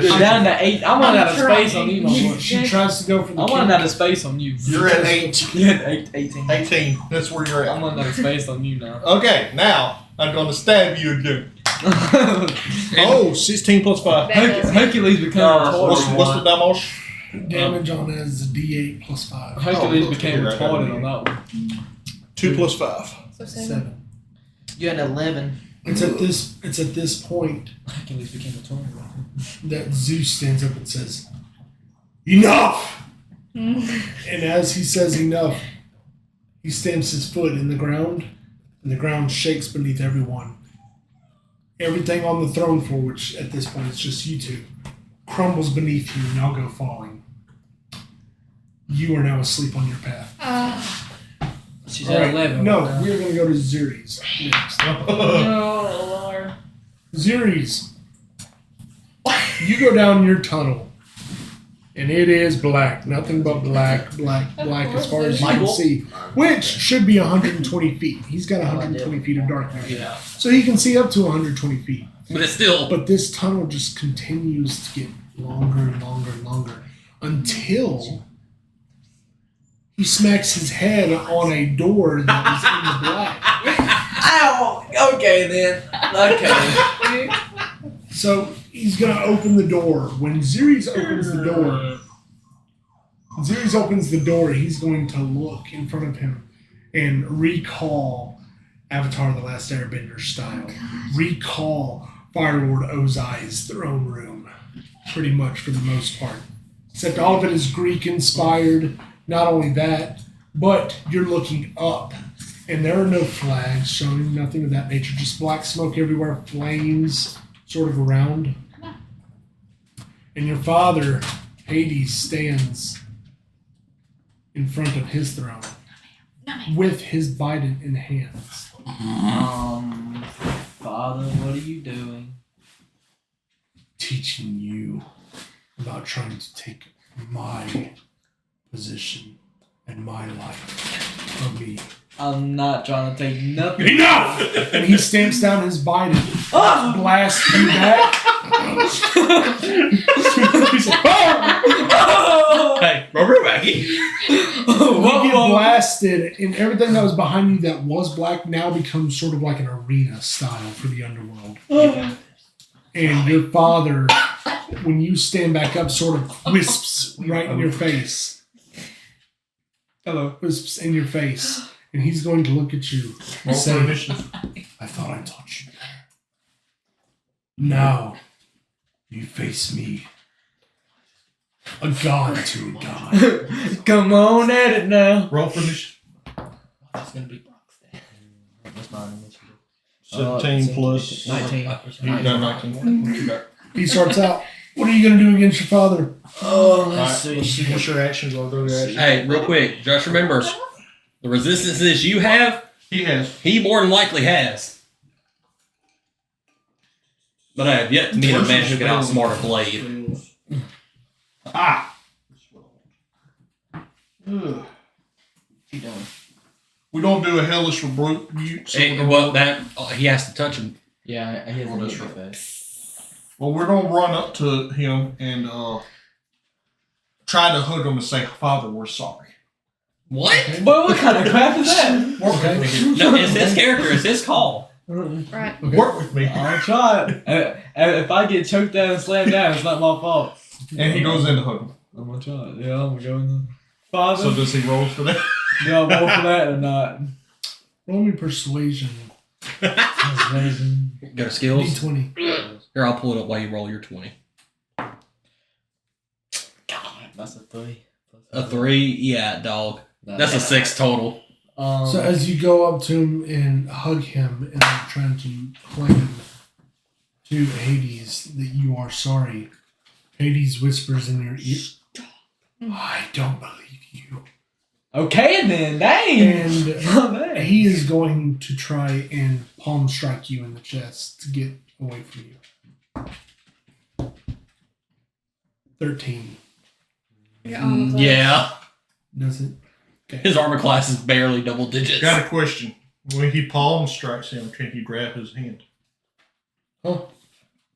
You're down to 8. I'm running out of space on you, my boy. She tries to go for the I'm kick. running out of space on you. You're at 8. You're at 18. 18. That's where you're I'm at. running out of space on you now. Okay, now I'm going to stab you again. Oh, 16 plus 5. That does it. Hercules became What's retarded. the damage? Damage on it is a D8 plus 5. Hercules Oh, became okay, retarded on that one. 2 plus 5. So 7. 7. You had 11. It's at this point Hercules became retarded. that Zeus stands up and says, "Enough!" Mm. And as he says enough, he stamps his foot in the ground, and the ground shakes beneath everyone. Everything on the throne floor, which at this point is just you two, crumbles beneath you and y'all go falling. You are now asleep on your path. She's All at right, 11. No, right now. we're going to go to Zuri's next. Oh, Lord. Zuri's, you go down your tunnel, and it is black. Nothing but black as far as you can Michael? see, which should be 120 feet. He's got 120 feet of darkness. Yeah, So he can see up to 120 feet. but it's still. But this tunnel just continues to get longer and longer and longer until he smacks his head on a door that was in the black. Ow! Okay then. Okay. So he's gonna open the door. When Xeres opens the door, he's going to look in front of him and recall Avatar: The Last Airbender style. Recall Firelord Ozai's throne room, pretty much for the most part. Except all of it is Greek inspired. Not only that, but you're looking up, and there are no flags showing, nothing of that nature. Just black smoke everywhere, flames sort of around. And your father, Hades, stands in front of his throne with his bident in hands. Father, what are you doing? Teaching you about trying to take my position and my life from me. I'm not trying to take nothing. Enough! And he stamps down his bident, blasts you back. He's like, oh! Hey, Robert Wacky. You get blasted, and everything that was behind you that was black now becomes sort of like an arena style for the underworld. And your father, when you stand back up, sort of wisps right in your face. Hello. Wisps in your face. And he's going to look at you and say, I thought I taught you better. Now, you face me. A god to a god. Come on at it now. Roll for initiative. That's gonna be Brock's day. That's not an initiative. 17 plus. 19. You got 19. He starts out. What are you going to do against your father? Oh, let's see. What's your actions? I'll go to your actions. Hey, real quick, just remember, the resistances you have, He has. he more than likely has. But I have yet to meet a man who can outsmart a blade. Ah! Ugh. You doing? We don't do a hellish rebuke. So Well, that he has to touch him. Yeah, he has Well, a that's little right. bit. Well, we're gonna run up to him and try to hug him and say, "Father, we're sorry." What? Boy, what kind of crap is that? Work with me. No, it's his character. It's his call. Right. Okay. Work with me. I'll try it. If I get choked down and slammed down, it's not my fault. And he goes in to hug him. I'm gonna try it. Yeah, I'm gonna go in there. Father, So does he roll for that? do I roll for that or not? Roll me persuasion. That's amazing. Go to skills. D20. Here, I'll pull it up while you roll your 20. God, that's a 3. A 3? Yeah, dog. That's a 6 total. So as you go up to him and hug him and are trying to claim to Hades that you are sorry, Hades whispers in your ear, I don't believe you. Okay then, dang. And Oh, man. he is going to try and palm strike you in the chest to get away from you. 13. Your armor class. Yeah. Does it? Okay. His armor class is barely double digits. Got a question. When he palm strikes him, can he grab his hand? Huh?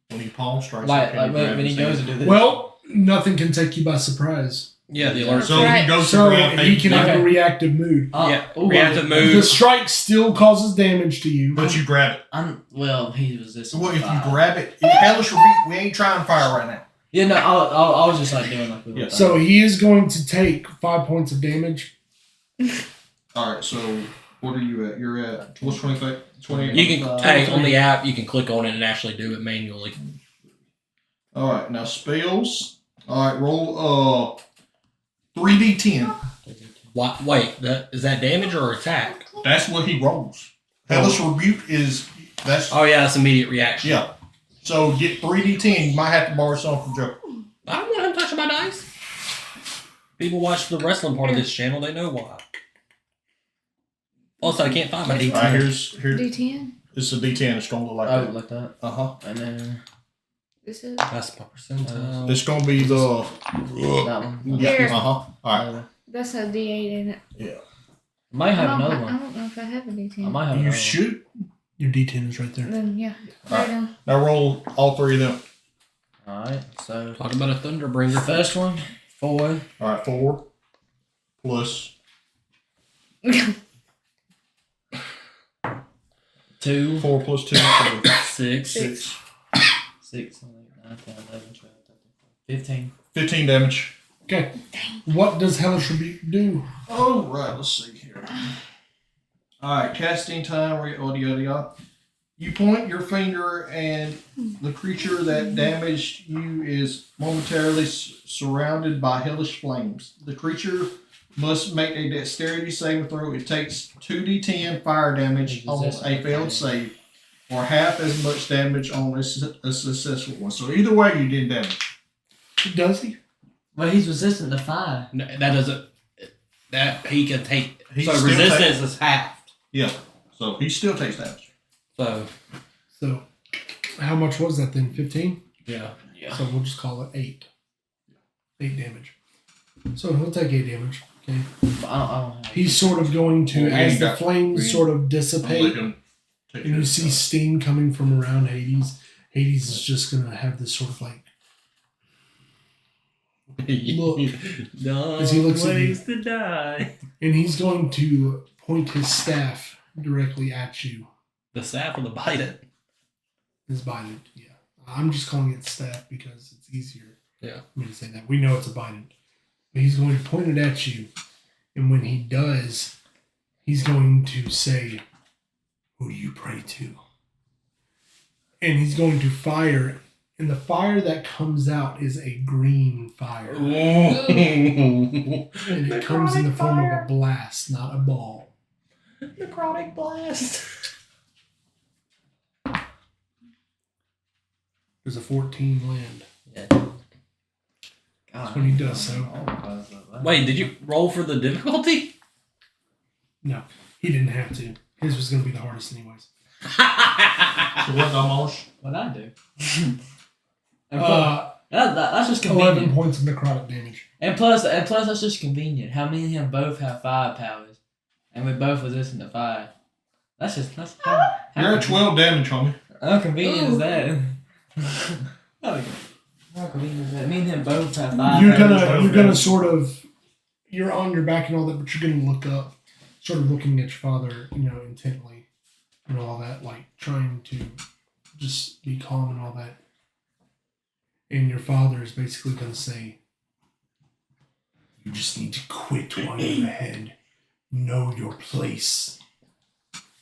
When he palm strikes Like him, can he grab when his he goes hand? to do this. Well, nothing can take you by surprise. Yeah, the alert. So Right. he goes So to grab he can have a Okay. reactive mood. Yeah, ooh, reactive The move. strike still causes damage to you. but you grab it. Well, he was this. So what if you grab it? Hellish rebuke. We ain't trying fire right now. Yeah, no, I was just like doing like. Yeah. So he is going to take 5 points of damage. All right. So what are you at? You're at what's 25? 28. You can, hey, on the app, you can click on it and actually do it manually. All right. Now spells. All right. Roll 3d10. What? Wait, is that damage or attack? That's what he rolls. Hellish rebuke is that's Oh yeah, that's immediate reaction. yeah. So get 3d10. You might have to borrow some from Joe. I don't want him touching my dice. People watch the wrestling part of this channel, they know why. Also, I can't find my All right. D10. Here. D10. It's a d10. It's gonna look like Oh, that. like that. And then This is. That's my percentile. it's gonna be the that one. Here. All right. That's a D8 in it. Might have I another don't, I one. don't know if I have a D10. I might have You another shoot. Your D10 is right there. Then yeah. All right. Right on. Now roll all three of them. one. Alright, so Talk about a the Thunderbringer. first one, 4. All right. 4 plus 2, 4 plus 2. 6. 6. 6, 9, 10, 11, 12, 13, 15. 15 damage. Okay. What does Hellish Rebuke do? Oh, right. Let's see here. All right. Casting time. Yada, yada, yada. You point your finger, and the creature that damaged you is momentarily surrounded by hellish flames. The creature must make a dexterity saving throw. It takes 2d10 fire damage on a failed save, or half as much damage on a successful one. So either way, you did damage. Does he? Well, he's resistant to fire. No, that doesn't. That he can take. He so still resistance is halved. Yeah. So he still takes damage. So, how much was that then? 15? Yeah. So we'll just call it 8. 8 damage. So he'll take 8 damage. Okay. I don't have He's sort of going to, Well, as the got flames green. sort of I'll let dissipate, him take and you his see stuff. steam coming from around Hades. Hades is just going to have this sort of like look No as he looks at you. ways to die. And he's going to point his staff directly at you. The staff or the bite it. His bident, yeah. I'm just calling it staff because it's easier Yeah. for me to say that. We know it's a bident. But he's going to point it at you. And when he does, he's going to say, "Who do you pray to?" And he's going to fire. And the fire that comes out is a green fire. And it comes in the form of a blast, not a ball. Necrotic blast. There's a 14 land. Yeah. That's when he does so. Wait, did you roll for the difficulty? No, he didn't have to. His was going to be the hardest anyways. So what, Almost? What'd I do? That's just 11 convenient. points of necrotic damage. And plus, that's just convenient. How me and him both have fire powers, and we both resistant to fire. That's You're at 12 damage, homie. How convenient is that? How convenient is that? Me and him both have fire You're powers. gonna sort of, you're on your back and all that, but you're gonna look up, sort of looking at your father, intently, and all that, like trying to just be calm and all that. And your father is basically gonna say, "You just need to quit while you're ahead. Know your place.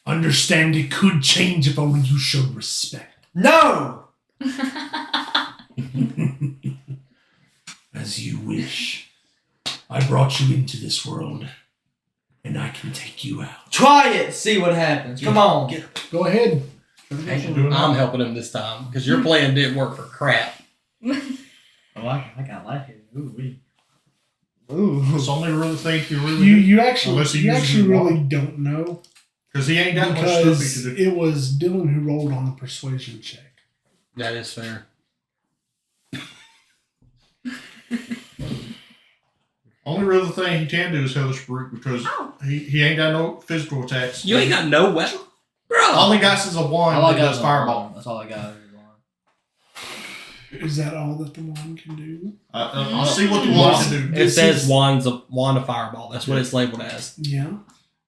Understand it could change if only you showed respect." No. As you wish. I brought you into this world, and I can take you out. Try it. See what happens. Come on. Go ahead. I'm helping him this time because your plan didn't work for crap. Oh, I got like it. Ooh, Ooh. It's the only real thing you really You Unless he you uses actually your really wand. don't know Because he ain't that much stuff because he could do. it was Dylan who rolled on the persuasion check. That is fair. Only real thing he can do is Hellish Brute because he ain't got no physical attacks. You ain't got no weapon, bro. All he got is a wand All I that got does is fireball. That's all I got. Is that all that the wand can do? I'll see what the wand can do. It This says is- wand of fireball. That's what it's labeled as. Yeah,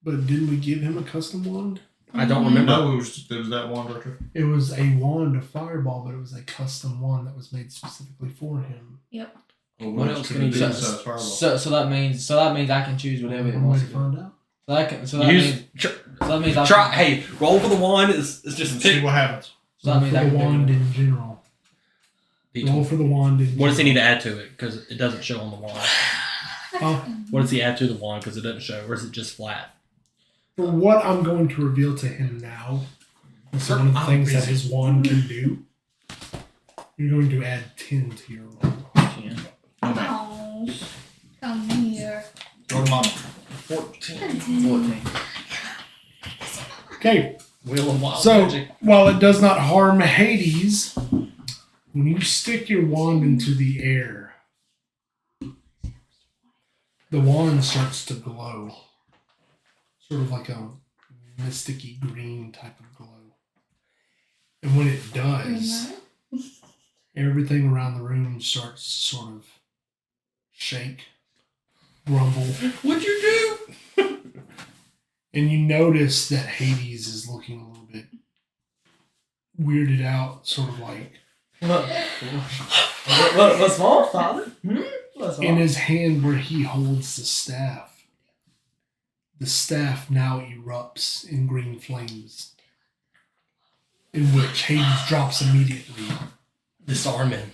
but didn't we give him a custom wand? I don't remember. No, it was that wand right there. It was a wand of fireball, but it was a custom wand that was made specifically for him. Well, What else can he do? besides fireball? So that means I can choose whatever it One way wants to to do. find out. So that Use, means I try. can, Hey, roll for the wand. Is just And see pick. what happens. so that Roll means for I the can wand pick it. in general. Roll for the wand in What does he general. need to add to it? Because it doesn't show on the wand. What does he add to the wand? Because it doesn't show. Or is it just flat? For what I'm going to reveal to him now, it's one of the things that his wand can do. You're going to add 10 to your roll. Oh, come here. Go to mama. 14. Okay, Wheel of Wild so Magic. while it does not harm Hades, when you stick your wand into the air, the wand starts to glow. Sort of like a mysticky green type of glow. And when it does, everything around the room starts to sort of shake, grumble, What'd you do? And you notice that Hades is looking a little bit weirded out, sort of like What's wrong, Father? What's in his hand where he holds the staff. The staff now erupts in green flames, in which Hades drops immediately. Disarming.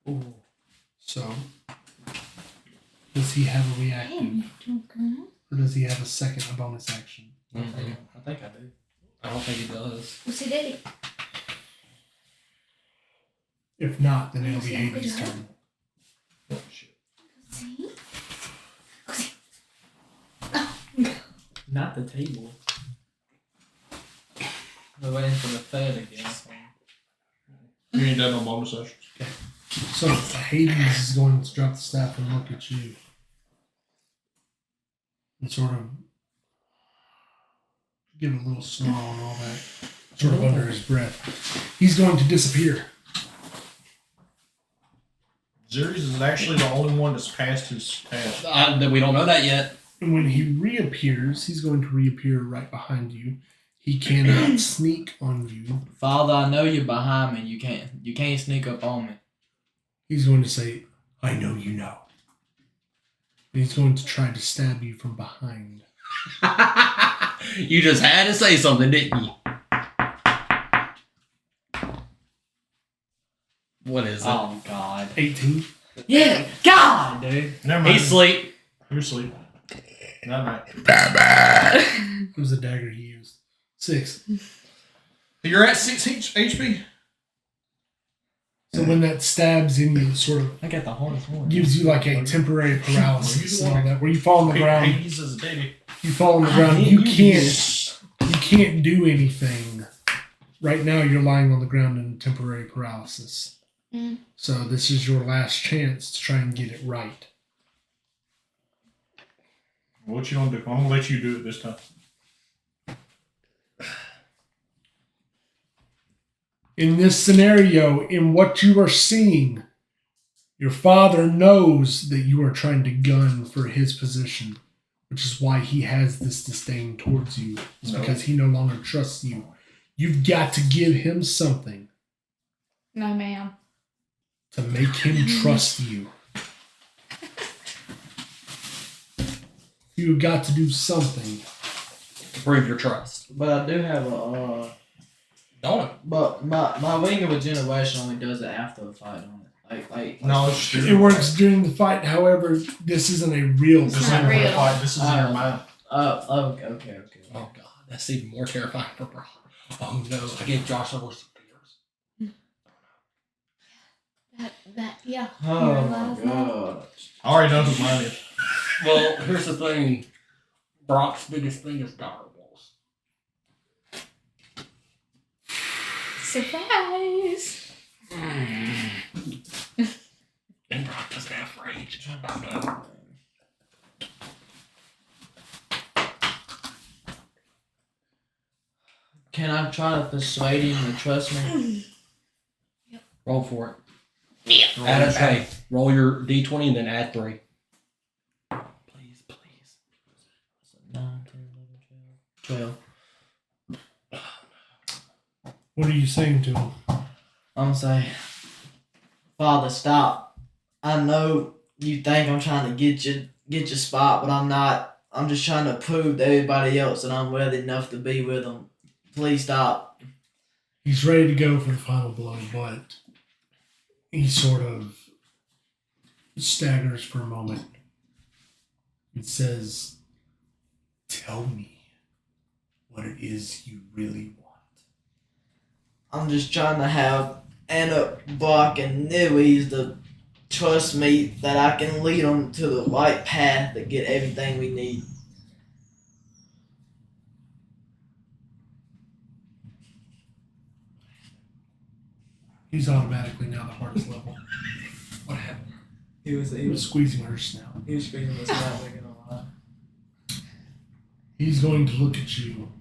Ooh. So, does he have a reactive? Or does he have a bonus action? I think I do. I don't think he does. What's he did? If not, then it'll be Hades' turn. Oh, shit. See? Not the table. We're waiting for the third again. You ain't done no bonus sessions. So Hades is going to drop the staff and look at you. And sort of give a little snarl and all that. Sort of under his breath. He's going to disappear. Xeres is actually the only one that's passed his task. We don't know that yet. And when he reappears, he's going to reappear right behind you. He cannot sneak on you. Father, I know you're behind me. You can't sneak up on me. He's going to say, I know you know. And he's going to try to stab you from behind. You just had to say something, didn't you? What is it? Oh God. 18. Yeah, God, dude. Never mind. He's asleep. You're asleep. Night. It was a dagger he used. 6. You're at 6 HP. So when that stabs in you, it sort of I got the hardest one. gives you like a temporary paralysis and all that, where you fall on the ground. Hades is a baby. You fall on the ground. You can't do anything. Right now, you're lying on the ground in temporary paralysis. Mm. So this is your last chance to try and get it right. What you gonna do? I'm gonna let you do it this time. In this scenario, in what you are seeing, your father knows that you are trying to gun for his position, which is why he has this disdain towards you. It's because he no longer trusts you. You've got to give him something No, ma'am. to make him trust you. You've got to do something. To prove your trust. But I do have a. Don't it? But my Wing of Regeneration only does it after the fight on it. Like No, it's true. It works during the fight. However, this isn't a real This not isn't fight. a real. fight. This is in your mind. Okay. Oh god, that's even more terrifying for Brock. Oh no, I gave Josh a list of fears. Yeah. Oh Your my last name. God. I already know who mine is. Well, here's the thing. Brock's biggest thing is dire wolves. Surprise! And Brock doesn't have rage. Oh no. Can I try to persuade him to trust me? Roll for it. Hey, roll your d20 and then add 3. Please. 9, 10, 11, 12. What are you saying to him? I'm gonna say, Father, stop. I know you think I'm trying to get your spot, but I'm not. I'm just trying to prove to everybody else that I'm worthy enough to be with them. Please stop. He's ready to go for the final blow, but he sort of staggers for a moment and says, tell me what it is you really want. I'm just trying to have Anna, Brock, and Newies to trust me that I can lead them to the right path to get everything we need. He's automatically now the hardest level. What happened? He was He was squeezing her snout. he was speaking this now, making a lie. He's going to look at you,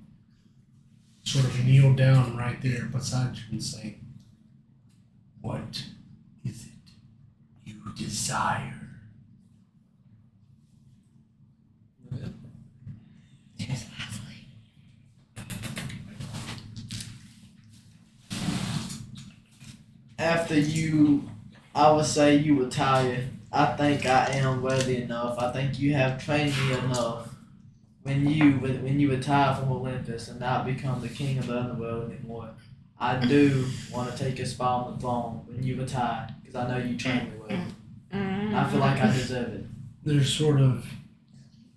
sort of kneel down right there beside you and say, what is it you desire? after you, I would say you retire, I think I am worthy enough. I think you have trained me enough. When you retire from Olympus and not become the king of the underworld anymore, I do want to take a spot on the throne when you retire, because I know you trained me well. I feel like I deserve it. There's sort of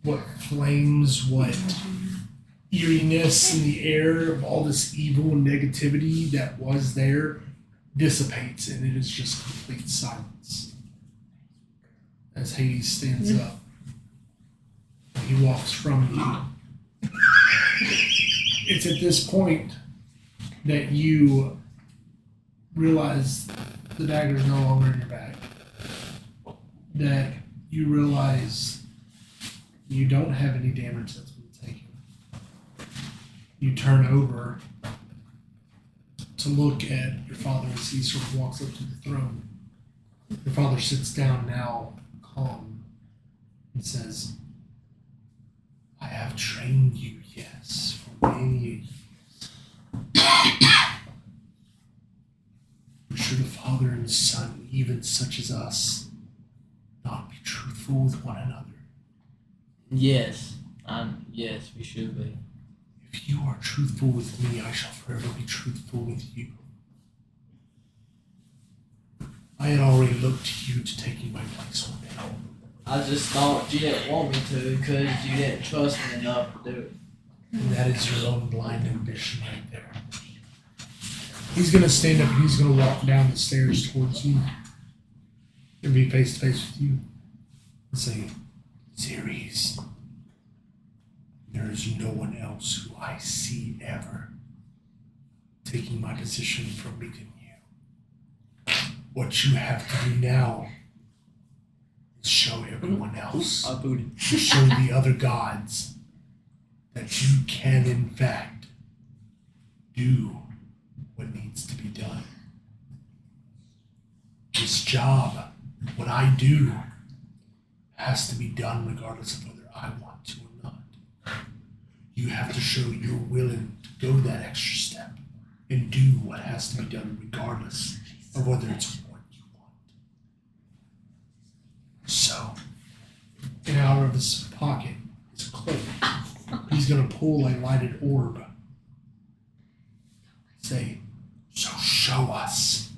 what flames, what eeriness in the air of all this evil and negativity that was there dissipates, and it is just complete silence. As Hades stands up, and he walks from you. It's at this point that you realize the dagger is no longer in your bag. That you realize you don't have any damage that's been taken. You turn over to look at your father as he sort of walks up to the throne. Your father sits down now, calm, and says, I have trained you, yes, for many years. Should a father and son, even such as us, not be truthful with one another? Yes, yes, we should be. If you are truthful with me, I shall forever be truthful with you. I had already looked to you to taking my place one day. I just thought you didn't want me to because you didn't trust me enough to do it. And that is your own blind ambition right there. He's going to stand up and he's going to walk down the stairs towards you and be face to face with you and say, Ceres, there is no one else who I see ever taking my position from me than you. What you have to do now is show everyone else, I booted. show the other gods that you can in fact do what needs to be done. This job, what I do, has to be done regardless of whether I want to or not. You have to show you're willing to go that extra step and do what has to be done regardless of whether it's what you want. So, and out of his pocket is a cloak. He's going to pull a lighted orb. Say, so show us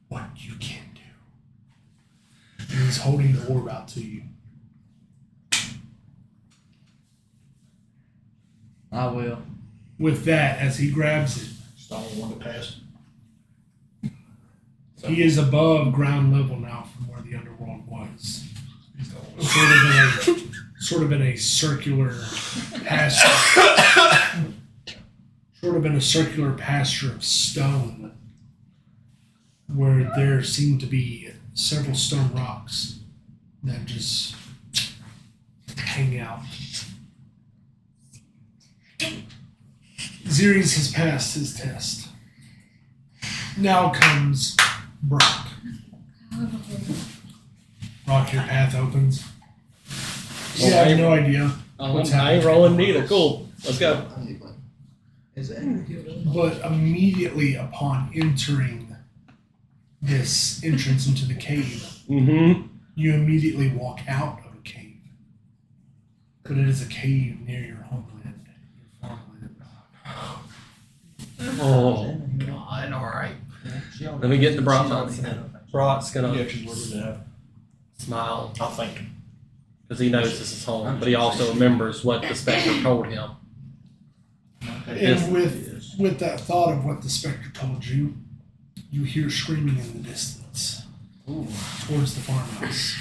what you can do. And he's holding the orb out to you. I will. With that, as he grabs it, Just all one to pass. he is above ground level now from where the underworld was. Sort of in a circular pasture. Sort of in a circular pasture of stone, where there seem to be several stone rocks that just hang out. Ceres has passed his test. Now comes Brock. Brock, your path opens. You have no idea what's I happening. ain't rolling neither. Cool. Let's go. But immediately upon entering this entrance into the cave, Mm-hmm. you immediately walk out of a cave. But it is a cave near your homeland, your farmland. Oh, God. All right. Let me get to Brock. Brock's going Yeah, to she's working it out. smile I think. because he knows this is home, but he also remembers what the Spectre told him. And with that thought of what the spectre told you, you hear screaming in the distance towards the farmhouse.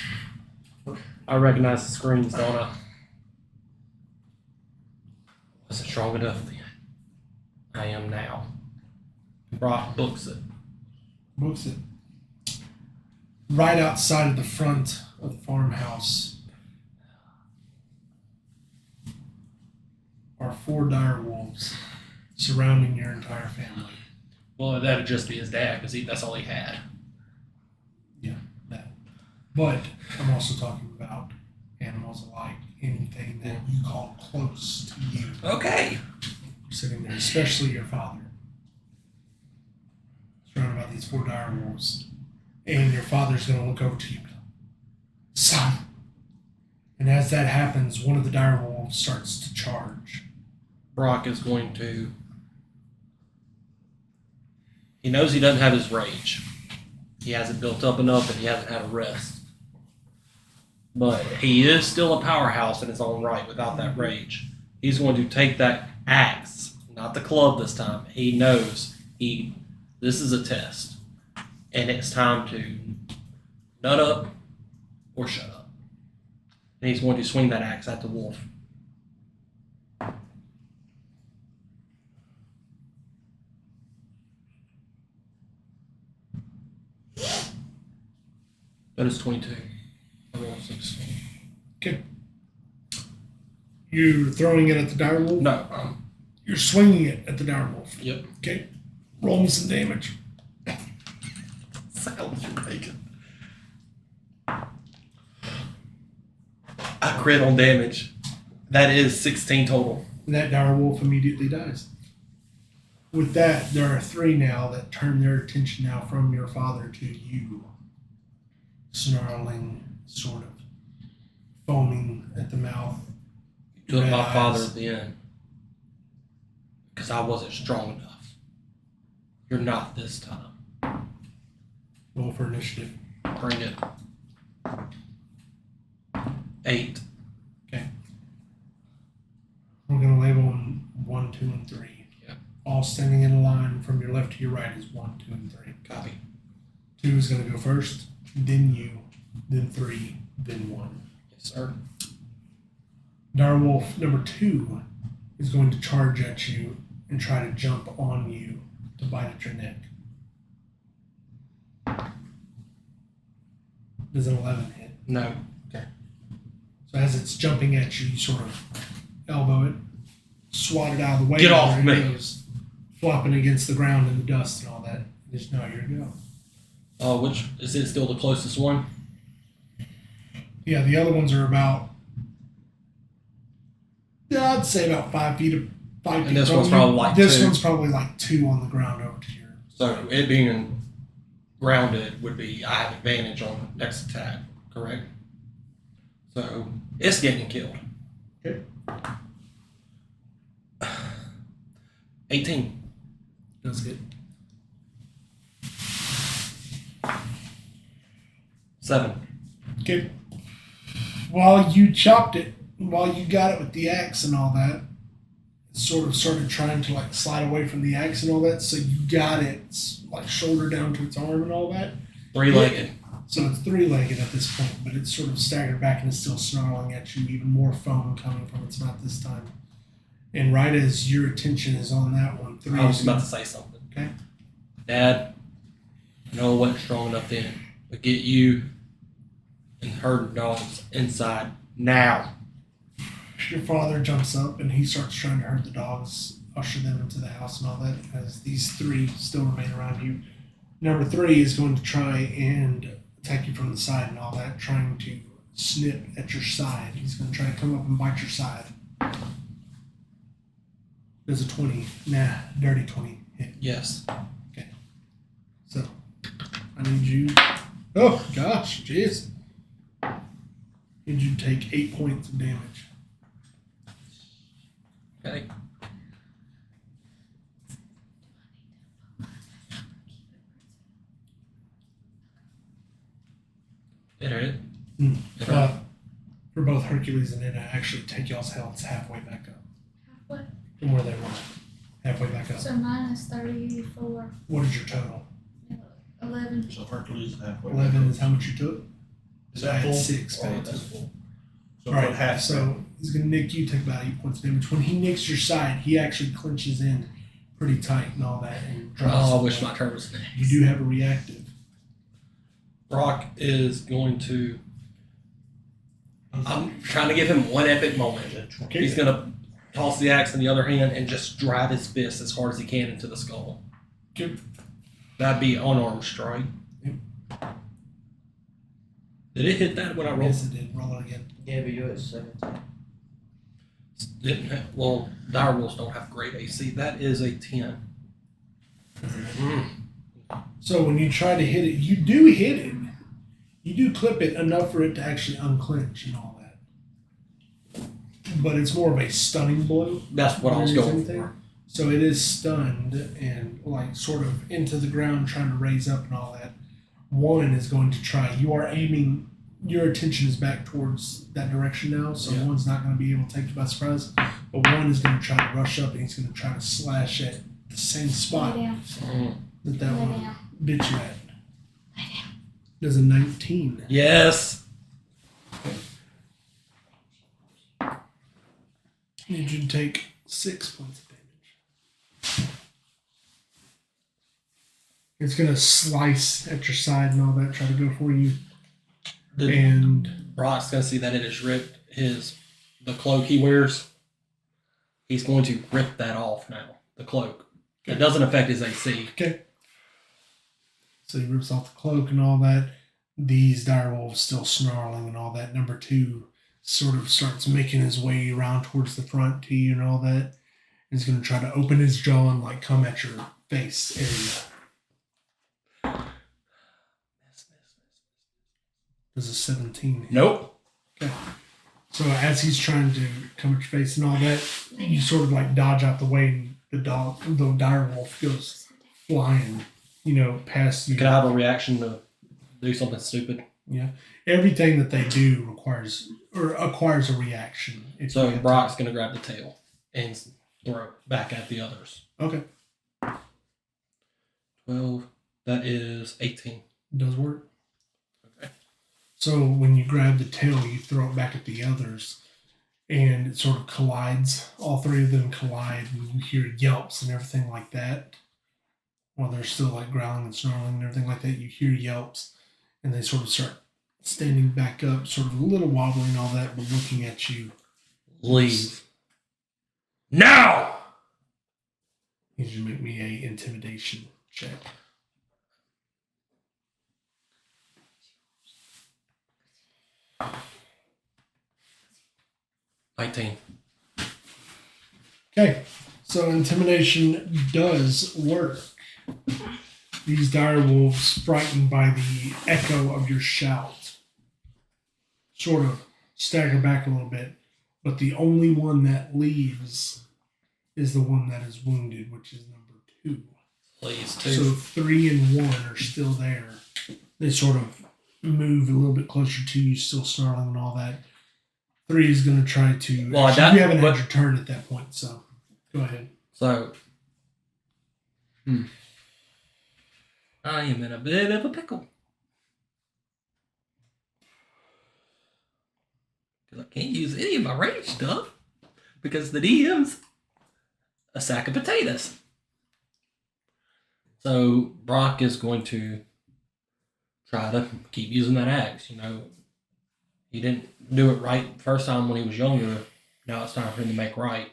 I recognize the screams, don't I? Wasn't strong enough then. I am now. Brock books it. Books it. Right outside of the front of the farmhouse are 4 dire wolves surrounding your entire family. Well, that'd just be his dad because that's all he had. That. But I'm also talking about animals alike, anything that you call close to you. Okay. Sitting there, especially your father. these 4 dire wolves. And your father's going to look over to you. Son. And as that happens, one of the dire wolves starts to charge. Brock is going to. He knows he doesn't have his rage. He hasn't built up enough and he hasn't had a rest. But he is still a powerhouse in his own right without that rage. He's going to take that axe, not the club this time. He knows this is a test. And it's time to nut up or shut up. And he's going to swing that axe at the wolf. That is 22. I rolled 16. Okay. You're throwing it at the dire wolf? No. You're swinging it at the dire wolf. Yep. Okay. Roll me some damage. Sounds you're making. I crit on damage. That is 16 total. And that dire wolf immediately dies. With that, there are 3 now that turn their attention now from your father to you. Snarling, sort of foaming at the mouth. Took Red my eyes. father at the end. Because I wasn't strong enough. You're not this time. Roll for initiative. Bring it. 8. We're going to label them 1, 2, and 3. Yeah. All standing in a line from your left to your right is 1, 2, and 3. Copy. 2 is going to go first, then you, then 3, then 1. Yes, sir. Direwolf number 2 is going to charge at you and try to jump on you to bite at your neck. Does an 11 hit? No. So as it's jumping at you, you sort of elbow it, swat it out of the way. Get off and me. it goes flopping against the ground in the dust and all that. Just know you're to go. Which is it still the closest one? Yeah, the other ones are about, I'd say about 5 feet. 5 feet. And this one's probably like This 2. one's probably like 2 on the ground over to your. So it being grounded would be I have advantage on next attack, correct? So it's getting killed. Okay. 18. That's good. 7. Okay. While you chopped it, while you got it with the axe and all that, it sort of started trying to like slide away from the axe and all that. So you got it like shoulder down to its arm and all that. 3-legged. So it's 3-legged at this point, but it's sort of staggered back and is still snarling at you, even more foam coming from its mouth this time. And right as your attention is on that one, 3 I was about to say something. Okay. Dad, I know I wasn't strong enough then, but get you and herd dogs inside now. Your father jumps up and he starts trying to herd the dogs, usher them into the house and all that, as these 3 still remain around you. Number 3 is going to try and attack you from the side and all that, trying to snip at your side. He's going to try to come up and bite your side. There's a 20. Nah, dirty 20 hit. Yes. So, I need you. Oh, gosh, jeez. Need you to take 8 points of damage. Okay. It hurt. It hurt. For both Hercules and Anna, actually take y'all's health halfway back up Halfway. from where they were. Halfway back up. So minus 34, What is your total? 11. So Hercules is halfway. 11 is how much you took? Is I that had full? 6 Oh, paid. that's full. So All put right, half. so he's going to nick you, take about 8 points of damage. When he nicks your side, he actually clenches in pretty tight and all that and drops. Oh, I wish my turn was next. You do have a reactive. Brock is going to. I'm trying to give him one epic moment. Okay. He's going to toss the axe in the other hand and just drive his fist as hard as he can into the skull. Okay. That'd be unarmed strike. Yep. Did it hit that when I rolled? Yes, it did. Roll it again. Yeah, but you're at 17. Didn't have, well, dire wolves don't have great AC. That is a 10. So when you try to hit it, you do hit it. You do clip it enough for it to actually unclench and all that. But it's more of a stunning blow. That's what I was going for. So it is stunned and like sort of into the ground trying to raise up and all that. One is going to try. You are aiming, your attention is back towards that direction now, so one's not going to be able to take you by surprise. But one is going to try to rush up and he's going to try to slash at the same spot that one bit you at. Does a 19. Yes. Need you to take 6 points of damage. It's gonna slice at your side and all that, try to go for you. And Brock's gonna see that it has ripped the cloak he wears. He's going to rip that off now. The cloak. It doesn't affect his AC. Okay. So he rips off the cloak and all that. These direwolves still snarling and all that. Number 2 sort of starts making his way around towards the front to you and all that. He's going to try to open his jaw and like come at your face area. Does a 17 hit? Nope. Okay. So as he's trying to come at your face and all that, you sort of like dodge out the way and the direwolf goes flying, past you. Could I have a reaction to do something stupid? Yeah. Everything that they do acquires a reaction. So Brock's going to grab the tail and throw it back at the others. Okay. 12. That is 18. Does work. Okay. So when you grab the tail, you throw it back at the others, and it sort of collides. All 3 of them collide, and you hear yelps and everything like that. While they're still like growling and snarling and everything like that, you hear yelps, and they sort of start standing back up, sort of a little wobbly and all that, but looking at you. Leave. Now! Need you to make me a intimidation check. $19. Okay, so intimidation does work. These direwolves, frightened by the echo of your shout, sort of stagger back a little bit, but the only one that leaves is the one that is wounded, which is number 2. Please, So 2. 3 and 1 are still there. They sort of move a little bit closer to you, still snarling and all that. 3 is going to try to. Well, actually, you haven't had your turn at that point, so go ahead. So, I am in a bit of a pickle. Because I can't use any of my range stuff. Because the DM's a sack of potatoes. So, Brock is going to try to keep using that axe. He didn't do it right the first time when he was younger. Now it's time for him to make right.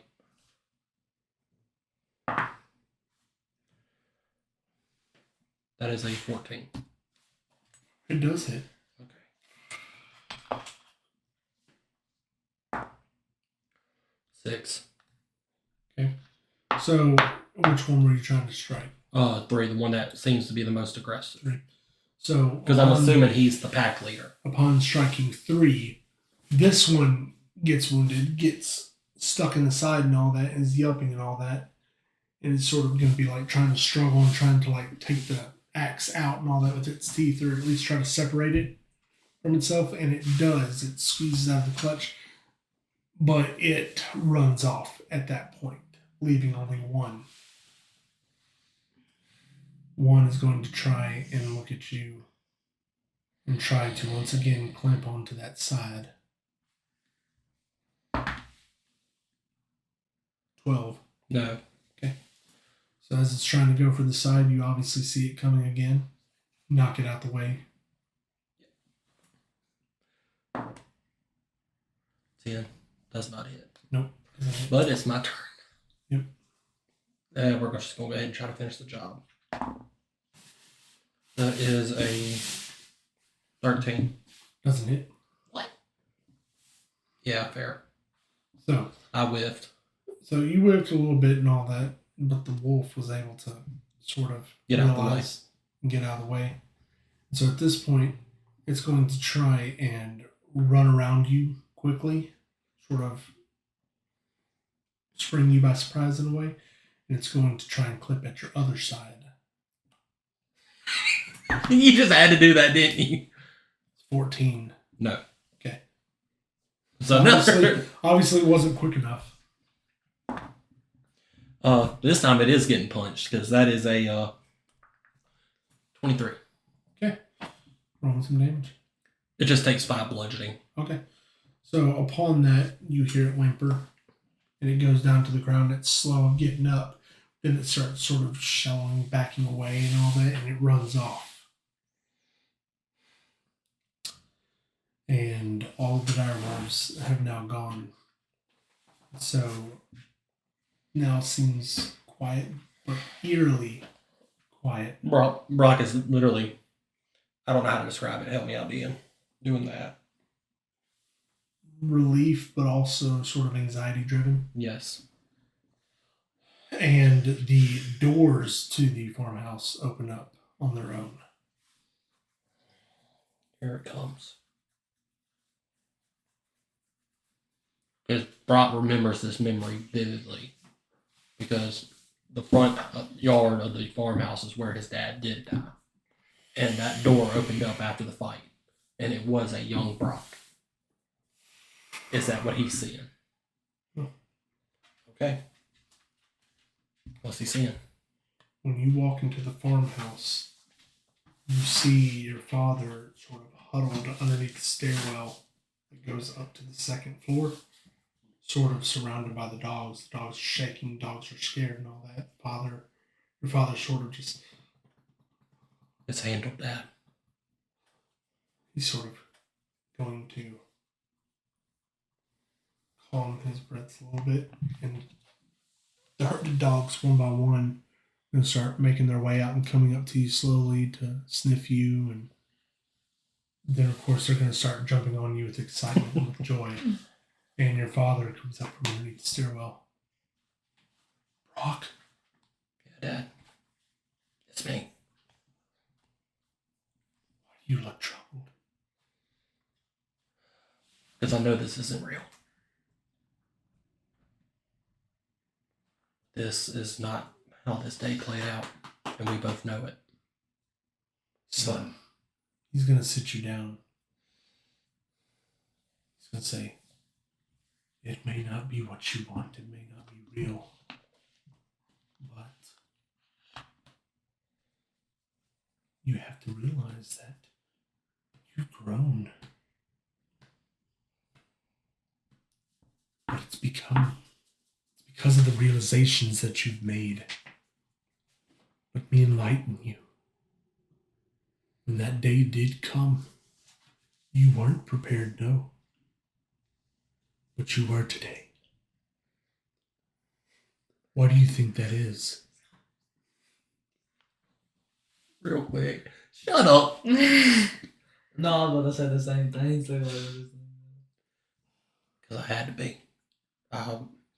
That is a 14. It does hit. Okay. 6. So, which one were you trying to strike? 3, the one that seems to be the most aggressive. 3. So, Because I'm assuming he's the pack leader. upon striking 3, this one gets wounded, gets stuck in the side and all that, and is yelping and all that. And it's sort of going to be like trying to struggle and trying to like take the axe out and all that with its teeth, or at least try to separate it from itself. And it does. It squeezes out of the clutch. But it runs off at that point, leaving only 1. 1 is going to try and look at you and try to once again clamp onto that side. 12. No. So as it's trying to go for the side, you obviously see it coming again. Knock it out the way. 10. Does not hit. Nope. But it's my turn. Yep. We're just going to go ahead and try to finish the job. That is a 13. Doesn't hit. What? Yeah, fair. So I whiffed. you whipped a little bit and all that, but the wolf was able to sort of Get out the way. and get out of the way. And so at this point, it's going to try and run around you quickly, sort of spring you by surprise in a way, and it's going to try and clip at your other side. You just had to do that, didn't you? 14. No. Okay. So Obviously it wasn't quick enough. This time it is getting punched because that is a 23. Roll some damage. It just takes 5 bludgeoning. Okay. So upon that, you hear it whimper, and it goes down to the ground. It's slow getting up. Then it starts sort of showing, backing away and all that, and it runs off. And all of the dire wolves have now gone. So now it seems quiet, but eerily quiet. Brock is literally, I don't know how to describe it. Help me out, Ian. Doing that. Relief, but also sort of anxiety driven. Yes. And the doors to the farmhouse open up on their own. Here it comes. Because Brock remembers this memory vividly. Because the front yard of the farmhouse is where his dad did die. And that door opened up after the fight. And it was a young Brock. Is that what he's seeing? Okay. What's he seeing? When you walk into the farmhouse, you see your father sort of huddled underneath the stairwell that goes up to the second floor, sort of surrounded by the dogs. The dogs are shaking, dogs are scared and all that. Your father sort of just... It's handled, Dad. He's sort of going to calm his breath a little bit, and the dogs, one by one, going to start making their way out and coming up to you slowly to sniff you, and then of course they're going to start jumping on you with excitement and with joy. And your father comes up from underneath the stairwell. Brock? Yeah, Dad. It's me. Why do you look troubled? Because I know this isn't real. This is not how this day played out, and we both know it. Son, he's going to sit you down. He's going to say, it may not be what you want, it may not be real, but you have to realize that you've grown. But it's because of the realizations that you've made. Let me enlighten you. When that day did come, you weren't prepared, no. But you were today. Why do you think that is? Real quick. Shut up. No, I was about to say the same thing. So Because I had to be.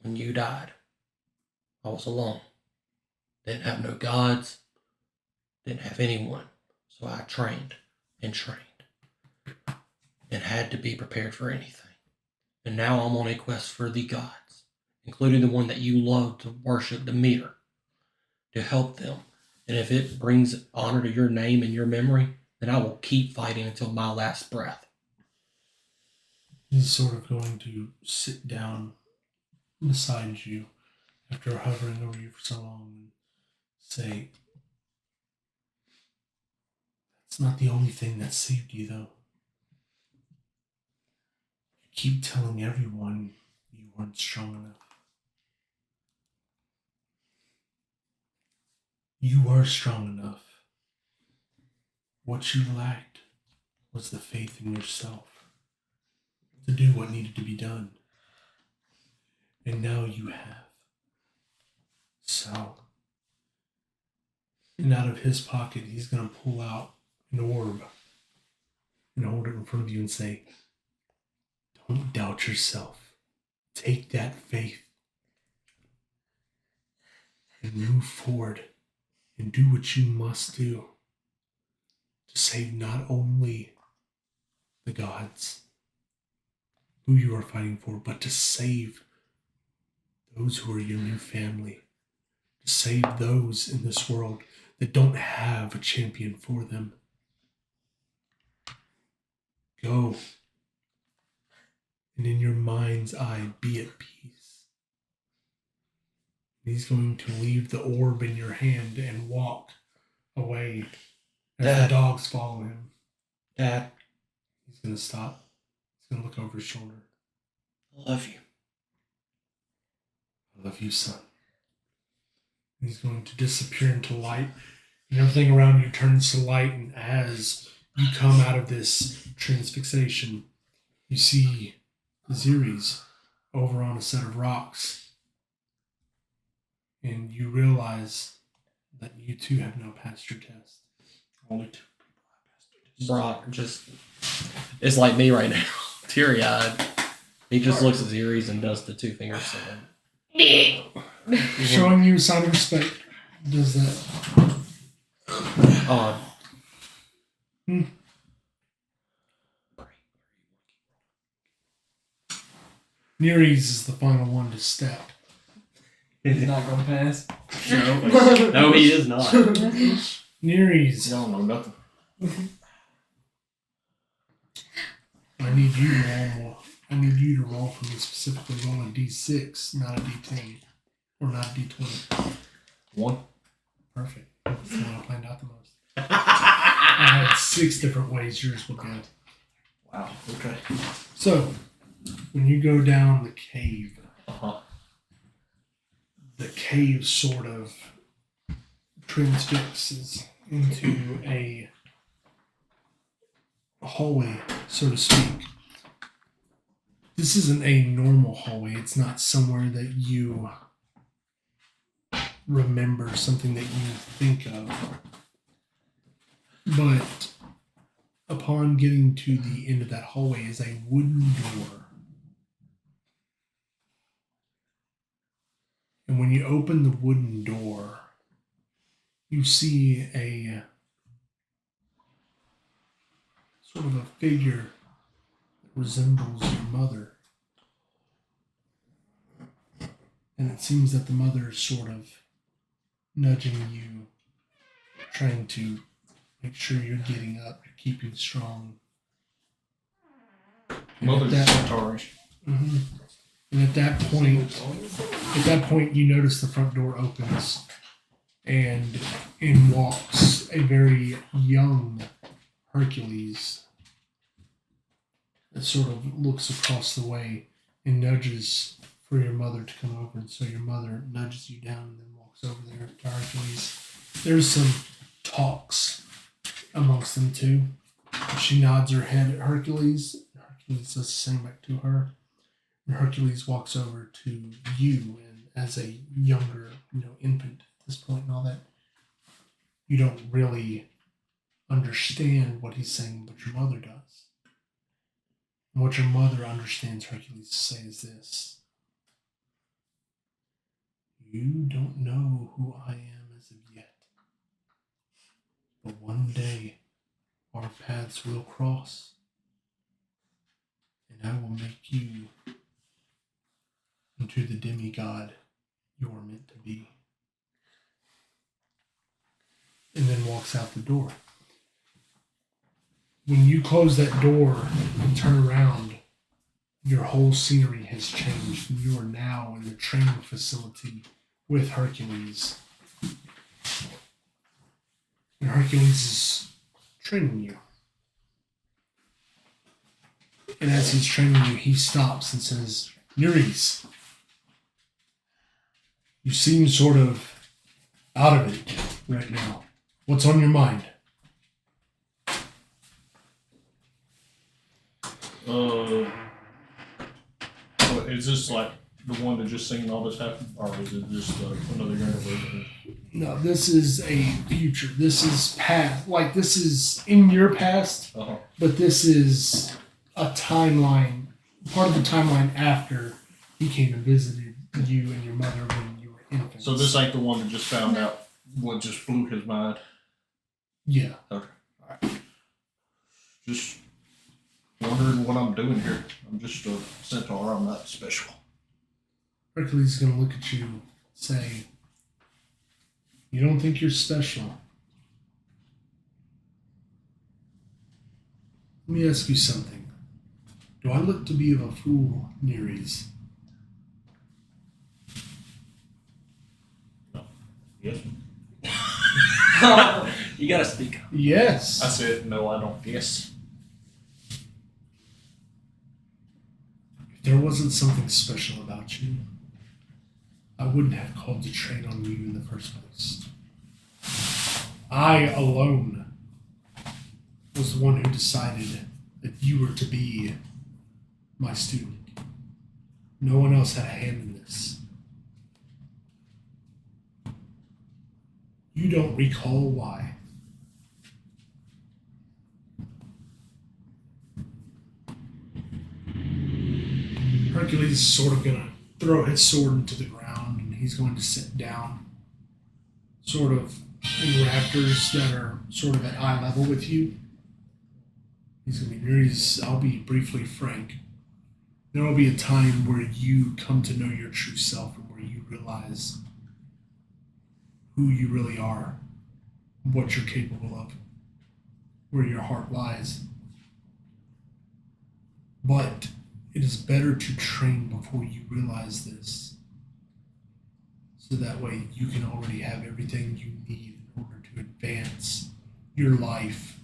When you died, I was alone. Didn't have no gods. Didn't have anyone. So I trained and trained. And had to be prepared for anything. And now I'm on a quest for the gods, including the one that you love to worship, Demeter, to help them. And if it brings honor to your name and your memory, then I will keep fighting until my last breath. He's sort of going to sit down beside you after hovering over you for so long and say, that's not the only thing that saved you, though. You keep telling everyone you weren't strong enough. You were strong enough. What you lacked was the faith in yourself to do what needed to be done. And now you have. So, and out of his pocket, he's going to pull out an orb and hold it in front of you and say, don't doubt yourself. Take that faith and move forward and do what you must do to save not only the gods who you are fighting for, but to save those who are your new family, to save those in this world that don't have a champion for them. Go, and in your mind's eye, be at peace. And he's going to leave the orb in your hand and walk away as Dad. the dogs follow him. Dad, He's going to stop. He's going to look over his shoulder. I love you. I love you, son. And he's going to disappear into light, and everything around you turns to light, and as you come out of this transfixation, you see Zeres over on a set of rocks, and you realize that you too have now passed your test. Only 2 people have passed their test. Brock just is like me right now, teary-eyed. He just looks at Zeres and does the 2-finger sign. Showing you a sign of respect does that. Odd. Neres is the final one to step. He's not gonna pass. No, he is not. Neres, Y'all know nothing. I need you to roll for me specifically. Roll a d6, not a d10. Or not a d20. 1. Perfect. That's the one I planned out the most. I had 6 different ways yours would go. Wow. Okay. So, when you go down the cave, the cave sort of transfixes into a hallway, so to speak. This isn't a normal hallway. It's not somewhere that you remember, something that you think of. But upon getting to the end of that hallway is a wooden door. And when you open the wooden door, you see a sort of a figure that resembles your mother. And it seems that the mother is sort of nudging you, trying to make sure you're getting up, you're keeping strong. Mother's that- Centaurish. Mhm. And at that point, you notice the front door opens, and in walks a very young Hercules that sort of looks across the way and nudges for your mother to come over. And so your mother nudges you down and then walks over there to Hercules. There's some talks amongst them two. She nods her head at Hercules. Hercules does the same back to her. And Hercules walks over to you, and as a younger, infant at this point and all that, you don't really understand what he's saying, but your mother does. And what your mother understands Hercules to say is this: you don't know who I am as of yet, but one day our paths will cross, and I will make you into the demigod you are meant to be. And then walks out the door. When you close that door and turn around, your whole scenery has changed, and you are now in the training facility with Hercules. And Hercules is training you. And as he's training you, he stops and says, Neres, you seem sort of out of it right now. What's on your mind? Is this like the one that just seen all this happen, or is it just another universe? No, this is a future. This is past. Like, this is in your past, but this is a timeline, part of the timeline after he came and visited you and your mother when you were infants. So this ain't the one that just found out what just blew his mind. Yeah. Okay. All right. Just wondering what I'm doing here. I'm just a centaur. I'm not special. Hercules is going to look at you and say, "You don't think you're special? Let me ask you something. Do I look to be of a fool, Nereis?" Yes. You gotta speak up. Yes. I said no. I don't. Yes. If there wasn't something special about you, I wouldn't have called to train on you in the first place. I alone was the one who decided that you were to be my student. No one else had a hand in this. You don't recall why. Hercules is sort of gonna throw his sword into the ground and he's going to sit down, sort of in rafters that are sort of at eye level with you. He's gonna be Nereis, I'll be briefly frank. There will be a time where you come to know your true self and where you realize who you really are, what you're capable of, where your heart lies. But it is better to train before you realize this, so that way you can already have everything you need in order to advance your life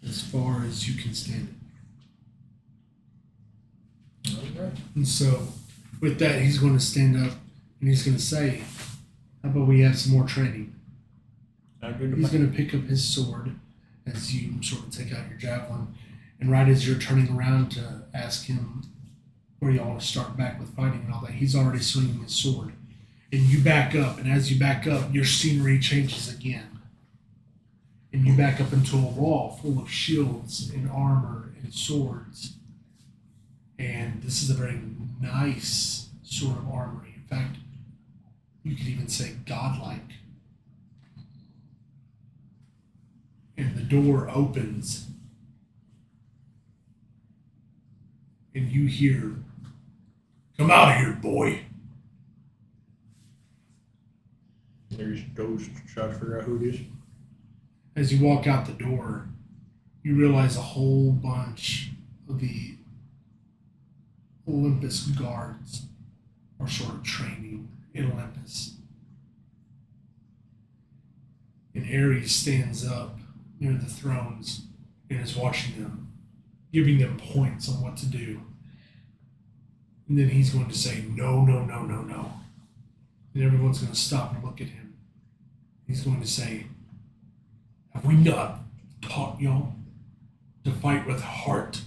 as far as you can stand it. And so, with that, he's going to stand up and he's going to say, "How about we have some more training?" He's going to pick up his sword as you sort of take out your javelin, and right as you're turning around to ask him where y'all want to start back with fighting and all that, he's already swinging his sword. And you back up, and as you back up, your scenery changes again. And you back up into a wall full of shields and armor and swords. And this is a very nice sort of armory. In fact, you could even say godlike. And the door opens, and you hear, "Come out of here, boy." There's goes to try to figure out who it is. As you walk out the door, you realize a whole bunch of the Olympus guards are sort of training in Olympus. And Ares stands up near the thrones and is watching them, giving them points on what to do. And then he's going to say, "No, no, no, no, no." And everyone's going to stop and look at him. He's going to say, "Have we not taught y'all to fight with heart?"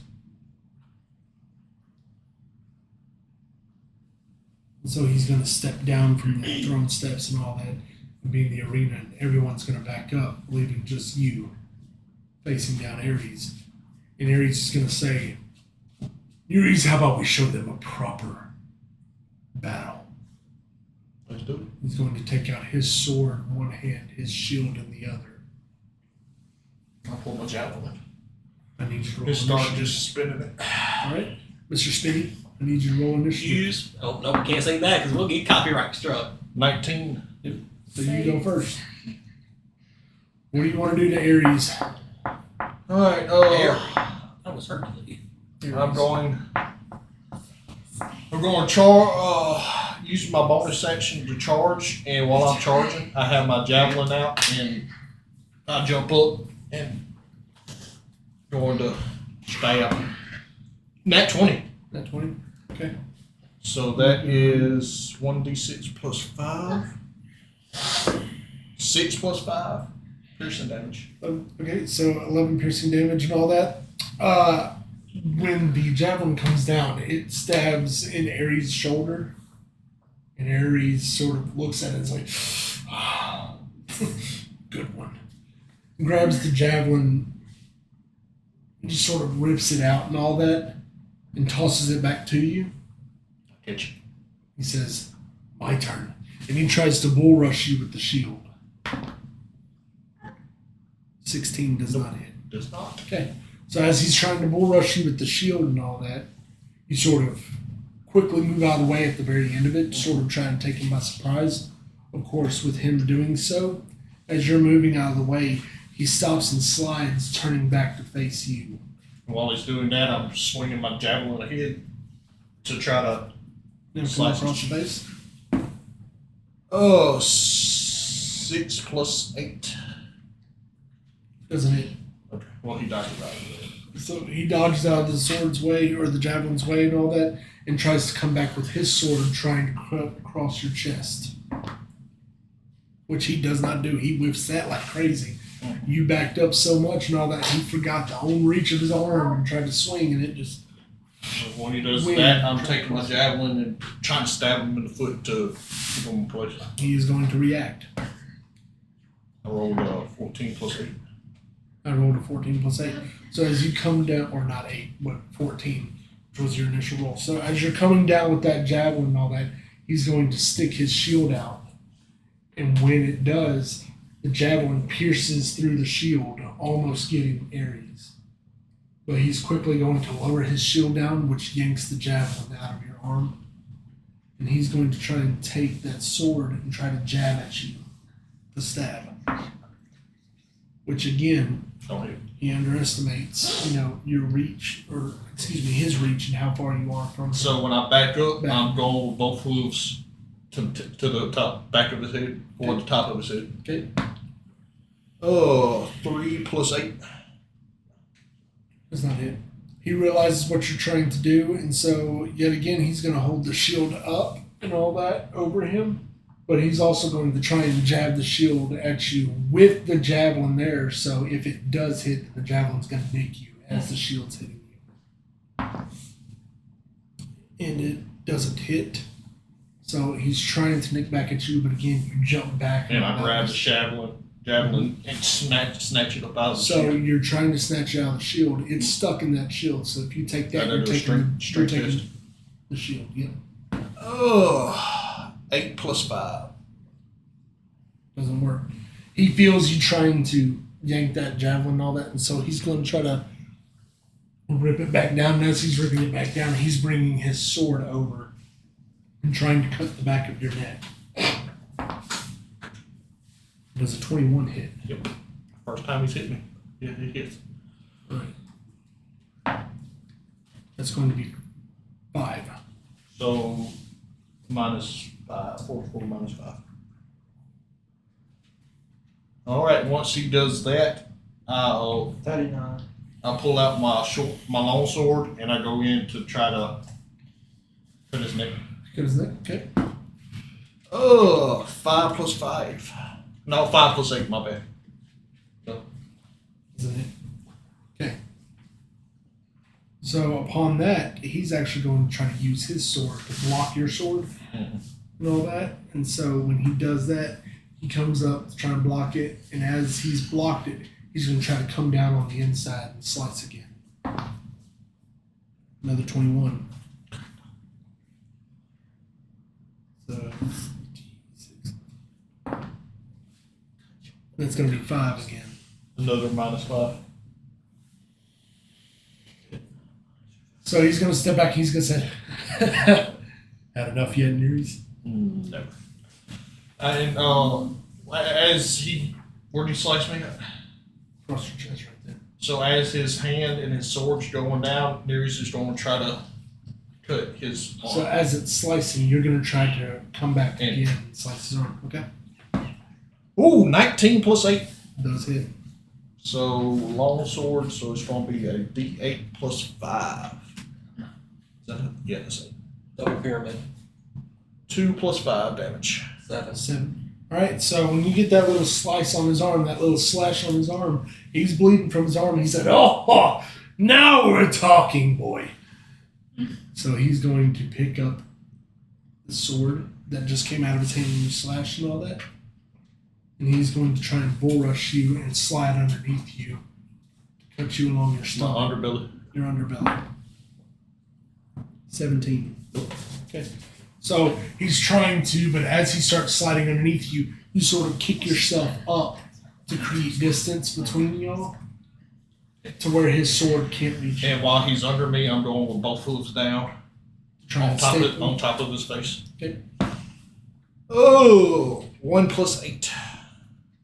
And so he's going to step down from the throne steps and all that and be in the arena, and everyone's going to back up, leaving just you facing down Ares. And Ares is going to say, "Ares, how about we show them a proper battle?" Let's do it. He's going to take out his sword in one hand, his shield in the other. I'll pull my javelin. I need you to roll Just start initiative. just spinning it. All right, Mr. Spinny, I need you to roll initiative. Use. Oh no, we can't say that because we'll get copyright struck. 19. So you go first. What do you want to do to Ares? All right. That was Hercules. I'm going to use my bonus action to charge, and while I'm charging, I have my javelin out, and I jump up and going to stab. Nat 20. Nat 20. Okay. So that is 1d6 plus 5. 6 plus 5. Piercing damage. Okay, so 11 piercing damage and all that. When the javelin comes down, it stabs in Ares' shoulder. And Ares sort of looks at it and is like, "Ah, good one." Grabs the javelin and just sort of rips it out and all that and tosses it back to you. Catch. He says, "My turn." And he tries to bull rush you with the shield. 16 does not hit. does not. So as he's trying to bull rush you with the shield and all that, you sort of quickly move out of the way at the very end of it, sort of trying to take him by surprise. Of course, with him doing so, as you're moving out of the way, he stops and slides, turning back to face you. While he's doing that, I'm swinging my javelin ahead to try to Never come slice across his the face. Oh, 6 plus 8. Doesn't it? Okay. Well, he died right. So he dodges out of the sword's way or the javelin's way and all that, and tries to come back with his sword, trying to cross your chest. Which he does not do. He whips that like crazy. You backed up so much and all that, he forgot the own reach of his arm and tried to swing, and it just. So when he does that, I'm taking my javelin and trying to stab him in the foot to keep him in place. He is going to react. I rolled 14 plus 8. I rolled a 14 plus 8. So as you come down, or not 8, but 14, which was your initial roll. So as you're coming down with that javelin and all that, he's going to stick his shield out. And when it does, the javelin pierces through the shield, almost getting Ares. But he's quickly going to lower his shield down, which yanks the javelin out of your arm. And he's going to try and take that sword and try to jab at you, to stab. Which again, he underestimates, your reach, or excuse me, his reach and how far you are from him. So when I back up, I'm going with both hooves to the top, back of his head, or the top of his head. Okay. Oh, 3 plus 8. That's not it. He realizes what you're trying to do, and so yet again he's going to hold the shield up and all that over him, but he's also going to try and jab the shield at you with the javelin there, so if it does hit, the javelin's going to nick you as the shield's hitting you. And it doesn't hit, so he's trying to nick back at you, but again, you jump back. And I grab the javelin and snatch it up out of the So shield. you're trying to snatch it out of the shield. It's stuck in that shield, so if you take that, you're taking the shield. Yep. Oh, 8 plus 5. Doesn't work. He feels you trying to yank that javelin and all that, and so he's going to try to rip it back down. And as he's ripping it back down, he's bringing his sword over and trying to cut the back of your neck. Does a 21 hit? Yep. First time he's hit me. Yeah, he hits. Right. That's going to be 5. So minus 5. 4 minus 5. All right. Once he does that, I'll 39. pull out my long sword and I go in to try to cut his neck. Cut his neck. Okay. Oh, 5 plus 5. No, 5 plus 8. My bad. Is that it? Okay. So upon that, he's actually going to try to use his sword to block your sword and all that. And so when he does that, he comes up to try and block it. And as he's blocked it, he's going to try to come down on the inside and slice again. Another 21. So that's going to be 5 again. Another minus 5. So he's going to step back. He's going to say, "Had enough yet, Neres?" No. And where did he slice me? Across your chest right there. So as his hand and his sword's going down, Nereus is going to try to cut his arm. So as it's slicing, you're going to try to come back And- again and slice his arm. Okay. Ooh, 19 plus 8. Those hit. So long sword, so it's going to be a D8 plus 5. Is that it? Yeah, that's it. Double pyramid. 2 plus 5 damage. 7. 7. All right. So when you get that little slice on his arm, that little slash on his arm, he's bleeding from his arm. And he said, "Oh, now we're talking, boy." So he's going to pick up the sword that just came out of his hand and you slashed and all that. And he's going to try and bull rush you and slide underneath you to cut you along your My stomach. underbelly. Your underbelly. 17. Okay. So he's trying to, but as he starts sliding underneath you, you sort of kick yourself up to create distance between y'all. to where his sword can't reach you. And while he's under me, I'm going with both hooves down Try to stay. on top of his face. Okay. Oh, 1 + 8.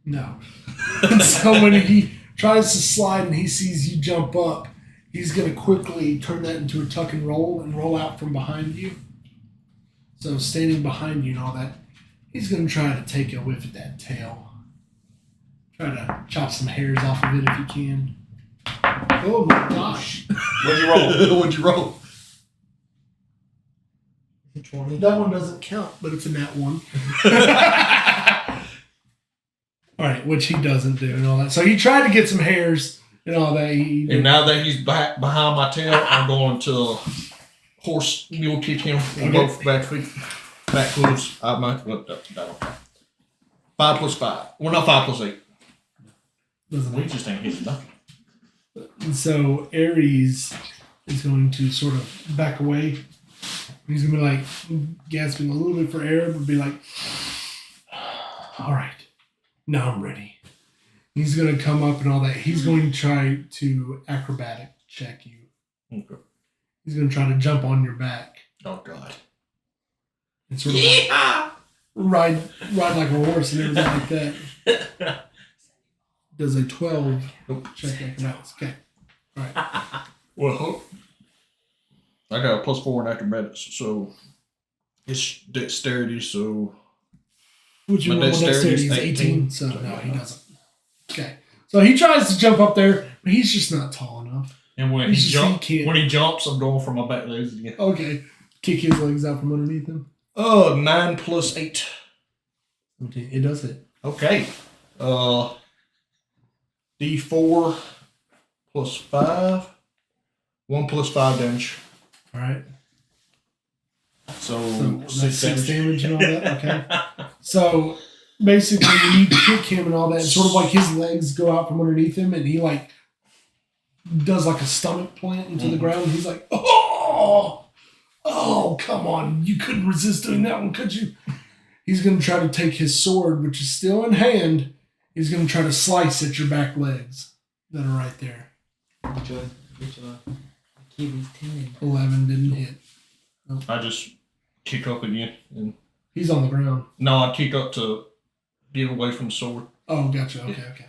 No. And so when he tries to slide and he sees you jump up, he's going to quickly turn that into a tuck and roll out from behind you. So standing behind you and all that, he's going to try to take a whiff at that tail. Try to chop some hairs off of it if you can. Oh my gosh. What'd you roll? What'd you roll? 20. That one doesn't count, but it's a nat 1. All right, which he doesn't do and all that. So he tried to get some hairs and all that. And now that he's back behind my tail, I'm going to horse mule kick him with both back feet, back hooves. I might look up that one. 5 + 5. Well, not 5 + 8. Doesn't We matter. just ain't hitting nothing. And so Ares is going to sort of back away. He's going to be like gasping a little bit for air, but be like, all right, now I'm ready. He's going to come up and all that. He's going to try to acrobatic check you. Okay. He's going to try to jump on your back Oh, God. and sort of like ride like a horse and everything like that. Does a 12 check acrobatics. Okay. All right. Well, I got a +4 in acrobatics, so it's dexterity, so Would you My roll dexterity? dexterity He's is 18, 18. so no, he doesn't. Okay. So he tries to jump up there, but he's just not tall enough. and when He's just- he can't. when he jumps, I'm going for my back legs again. Okay. Kick his legs out from underneath him. Oh, 9 + 8. Okay, it does it. Okay. D4 + 5. 1 + 5 damage. All right. So, So 6 that's 6 damage. damage and all that. Okay. So basically, when you kick him and all that, it's sort of like his legs go out from underneath him, and he like does like a stomach plant into the ground. He's like, oh, come on, you couldn't resist doing that one, could you? He's gonna try to take his sword, which is still in hand. He's gonna try to slice at your back legs that are right there. Which one? Kiwi's 10. 11 didn't hit. I just kick up again. And He's on the ground. no, I kick up to get away from the sword. Oh, gotcha. Okay, okay.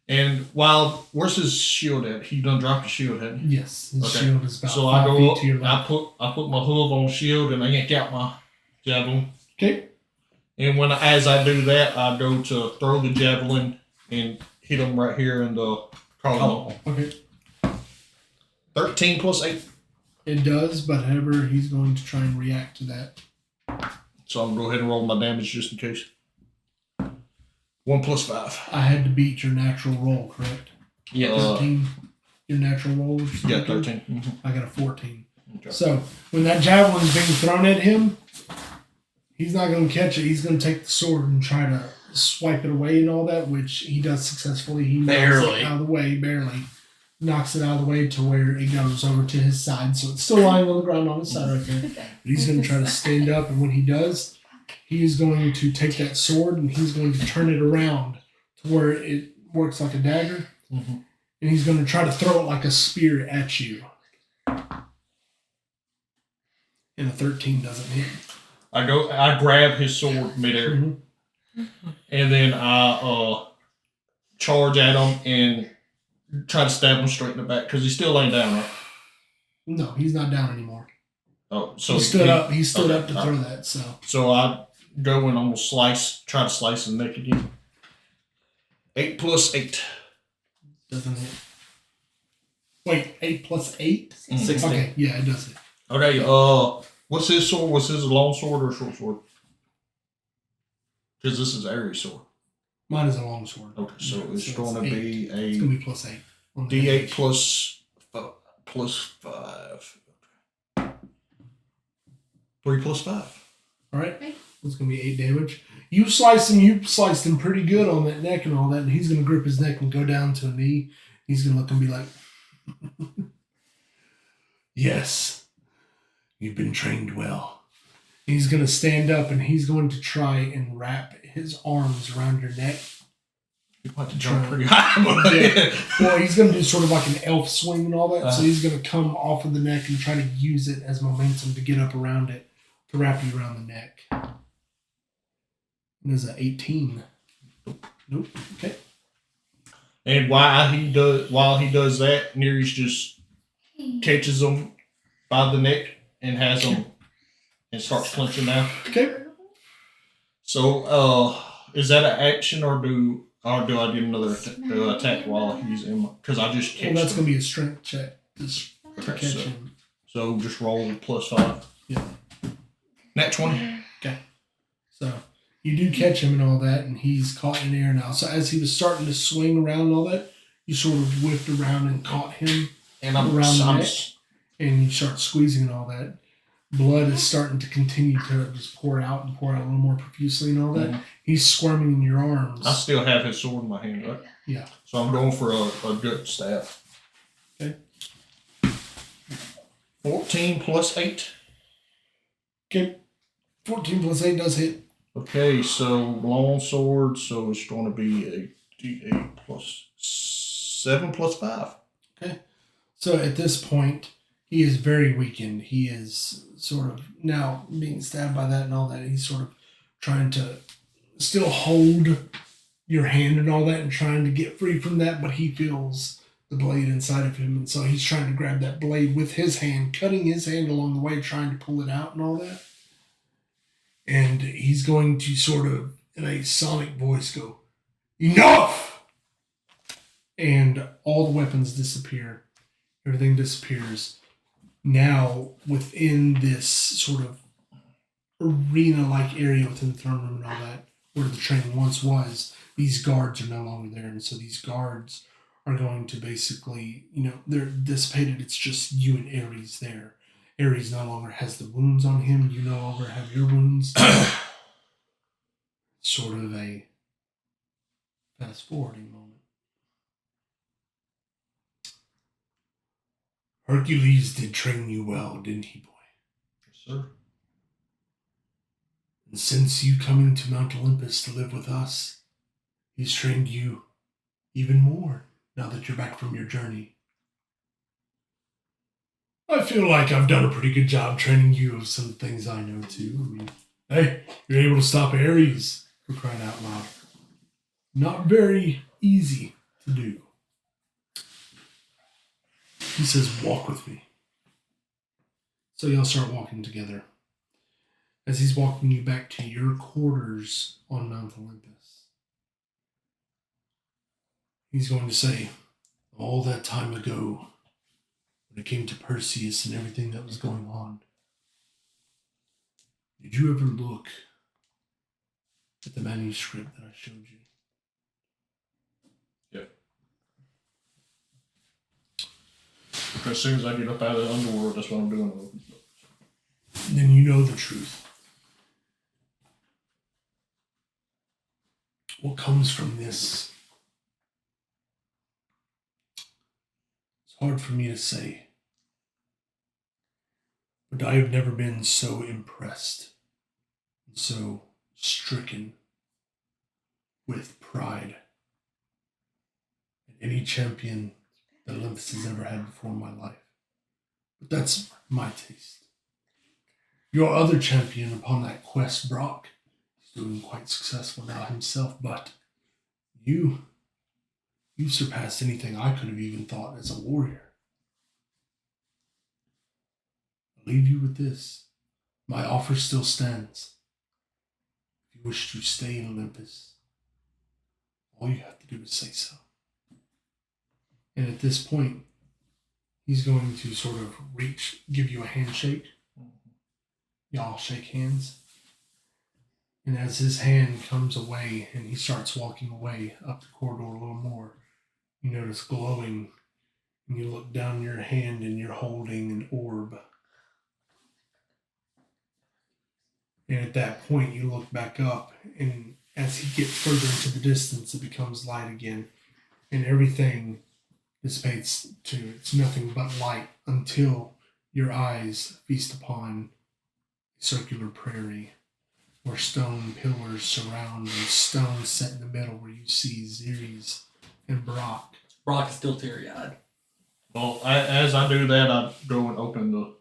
And where's his shield at? He done dropped the shield, hadn't he? Yes, his Okay. shield is about So 5 I go feet up, to your I left. put my hoof on the shield, and I yank out my javelin. Okay. And as I do that, I go to throw the javelin and hit him right here in the collarbone. Okay. 13 + 8. It does, but however, he's going to try and react to that. So I'm going to go ahead and roll my damage just in case. 1 + 5. I had to beat your natural roll, correct? Yes. 13. Your natural roll was Yeah, 13? 13. Mhm. I got a 14. Okay. So when that javelin's being thrown at him, he's not going to catch it. He's going to take the sword and try to swipe it away and all that, which he does successfully. He knocks Barely. it out of the way, barely. Knocks it out of the way to where it goes over to his side. So it's still lying on the ground on his side right there. But he's going to try to stand up, and when he does, he is going to take that sword and he's going to turn it around to where it works like a dagger. Mhm. And he's going to try to throw it like a spear at you. And a 13 doesn't hit. I grab his sword midair, Mhm. and then I charge at him and try to stab him straight in the back because he's still laying down, right? No, he's not down anymore. Oh, so He stood up. He stood okay, up to throw that. So So I go and almost try to slice his neck again. 8 + 8. doesn't hit. Wait, 8 + 8? 16. Okay, yeah, it does hit. Okay, what's his sword? Was his a long sword or a short sword? Because this is Ares' sword. Mine is a long sword. Okay, so it's So going to it's be It's a gonna be +8. on the D8 damage. plus 5. 3 + 5. All right, it's gonna be 8 damage. You sliced him. You sliced him pretty good on that neck and all that. And he's gonna grip his neck and go down to a knee. He's gonna look and be like, "Yes, you've been trained well." He's gonna stand up and he's going to try and wrap his arms around your neck You want to jump pretty high, but Yeah. Well, he's going to do sort of like an elf swing and all that. So Uh. he's going to come off of the neck and try to use it as momentum to get up around it, to wrap you around the neck. And there's an 18. Nope. Okay. And while he does that, Nereus just catches him by the neck and has him and starts clenching now. Okay. So, is that an action or do I do another attack while he's in? Because I just Well, catch that's him. going to be a strength check to Okay, catch so- him. So just roll +5. Yeah. Nat 20. So you do catch him and all that, and he's caught in air now. So as he was starting to swing around and all that, you sort of whipped around and caught him, And I'm Around the I'm neck? and you start squeezing and all that. Blood is starting to continue to just pour out a little more profusely and all that. Mhm. He's squirming in your arms. I still have his sword in my hand, right? Yeah. So I'm going for a good staff. Okay. 14 plus 8. Okay. 14 plus 8 does hit. Okay, so long sword, so it's going to be a D8 plus 7 plus 5. So at this point, he is very weakened. He is sort of now being stabbed by that and all that. He's sort of trying to still hold your hand and all that and trying to get free from that, but he feels the blade inside of him. And so he's trying to grab that blade with his hand, cutting his hand along the way, trying to pull it out and all that. And he's going to sort of, in a sonic voice, go, "Enough!" And all the weapons disappear. Everything disappears. Now, within this sort of arena-like area within the throne room and all that, where the training once was, these guards are no longer there. And so these guards are going to basically, they're dissipated. It's just you and Ares there. Ares no longer has the wounds on him. You no longer have your wounds. Sort of a fast-forwarding moment. Hercules did train you well, didn't he, boy? Yes, sir. And since you coming to Mount Olympus to live with us, he's trained you even more now that you're back from your journey. I feel like I've done a pretty good job training you of some things I know too. I mean, hey, you're able to stop Ares, for crying out loud. Not very easy to do. He says, "Walk with me." So y'all start walking together. As he's walking you back to your quarters on Mount Olympus, he's going to say, all that time ago, when it came to Perseus and everything that was going on, did you ever look at the manuscript that I showed you? As soon as I get up out of the underworld, that's what I'm doing. Then you know the truth. What comes from this? It's hard for me to say. But I have never been so impressed and so stricken with pride in any champion that Olympus has ever had before in my life. But that's my taste. Your other champion upon that quest, Brock, is doing quite successful now himself, but you surpassed anything I could have even thought as a warrior. I'll leave you with this. My offer still stands. If you wish to stay in Olympus, all you have to do is say so. And at this point, he's going to sort of give you a handshake. Y'all shake hands. And as his hand comes away and he starts walking away up the corridor a little more, you notice glowing, and you look down your hand and you're holding an orb. And at that point, you look back up, and as he gets further into the distance, it becomes light again, and everything dissipates to it's nothing but light until your eyes feast upon a circular prairie where stone pillars surround and stone set in the middle where you see Xeres and Brock. Brock is still teary-eyed. Well, as I do that, I go and open the.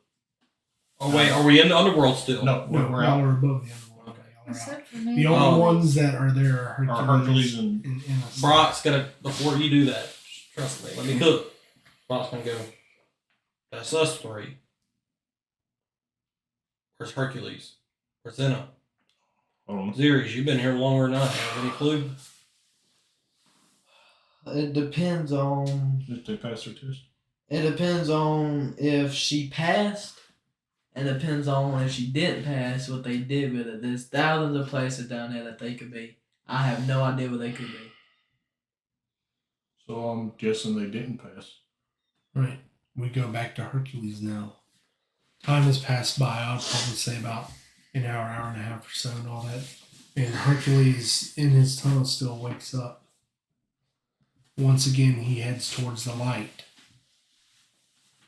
Oh wait, are we in the underworld still? No, No, we're y'all out. are above the underworld. Okay. Y'all are out. Except for me. The only Oh. ones that are there are Hercules, Hercules and and Ennis. Brock's gonna, before you do that, trust me, let me cook. Brock's gonna go, that's us three. Where's Hercules? Where's Zena? Xeres, you've been here longer than I have. Any clue? It depends on. If they pass their test. It depends on if she passed, and depends on if she didn't pass, what they did with it. There's thousands of places down there that they could be. I have no idea what they could be. So I'm guessing they didn't pass. Right. We go back to Hercules now. Time has passed by. I'll probably say about an hour, hour and a half or so, and all that. And Hercules, in his tunnel, still wakes up. Once again, he heads towards the light.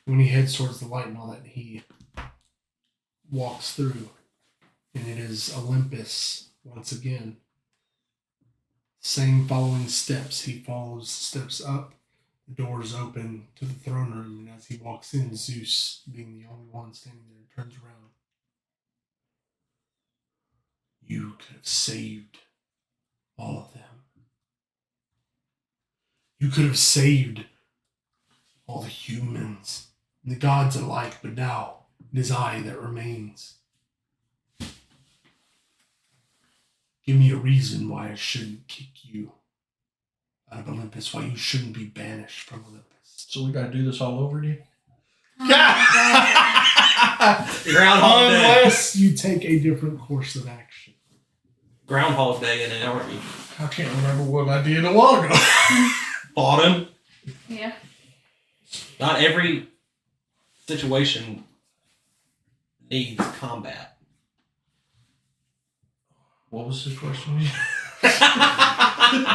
When he heads towards the light and all that, he walks through. And it is Olympus once again. Same following steps. He follows steps up. The doors open to the throne room. And as he walks in, Zeus, being the only one standing there, turns around. You could have saved all of them. You could have saved all the humans and the gods alike, but now it is I that remains. Give me a reason why I shouldn't kick you out of Olympus, why you shouldn't be banished from Olympus. So we gotta do this all over again? Groundhog Day. Unless you take a different course of action. Groundhog Day in it, aren't you? I can't remember what I did a while ago. Fought him. Yeah. Not every situation needs combat. What was the question?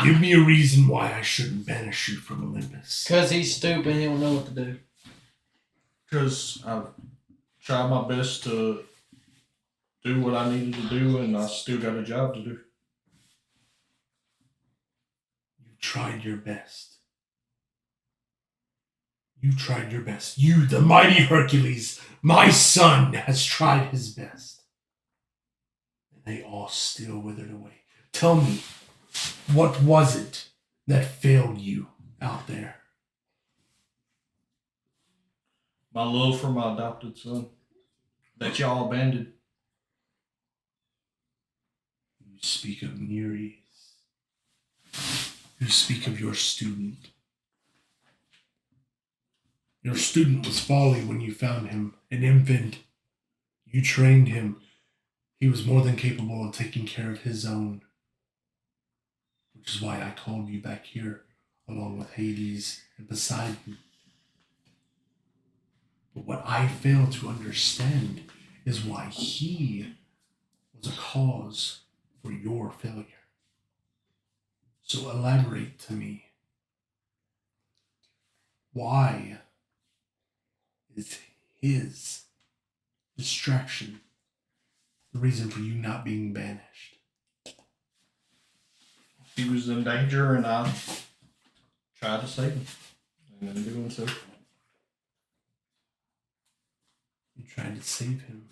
Give me a reason why I shouldn't banish you from Olympus. Because he's stupid, he don't know what to do. Because I've tried my best to do what I needed to do, and I still got a job to do. You tried your best. You tried your best. You, the mighty Hercules, my son, has tried his best. And they all still withered away. Tell me, what was it that failed you out there? My love for my adopted son that y'all abandoned. You speak of Nereus. You speak of your student. Your student was folly when you found him, an infant. You trained him. He was more than capable of taking care of his own. Which is why I called you back here, along with Hades and Poseidon. But what I fail to understand is why he was a cause for your failure. So elaborate to me. Why is his distraction the reason for you not being banished? He was in danger, and I tried to save him. And in doing so, You tried to save him.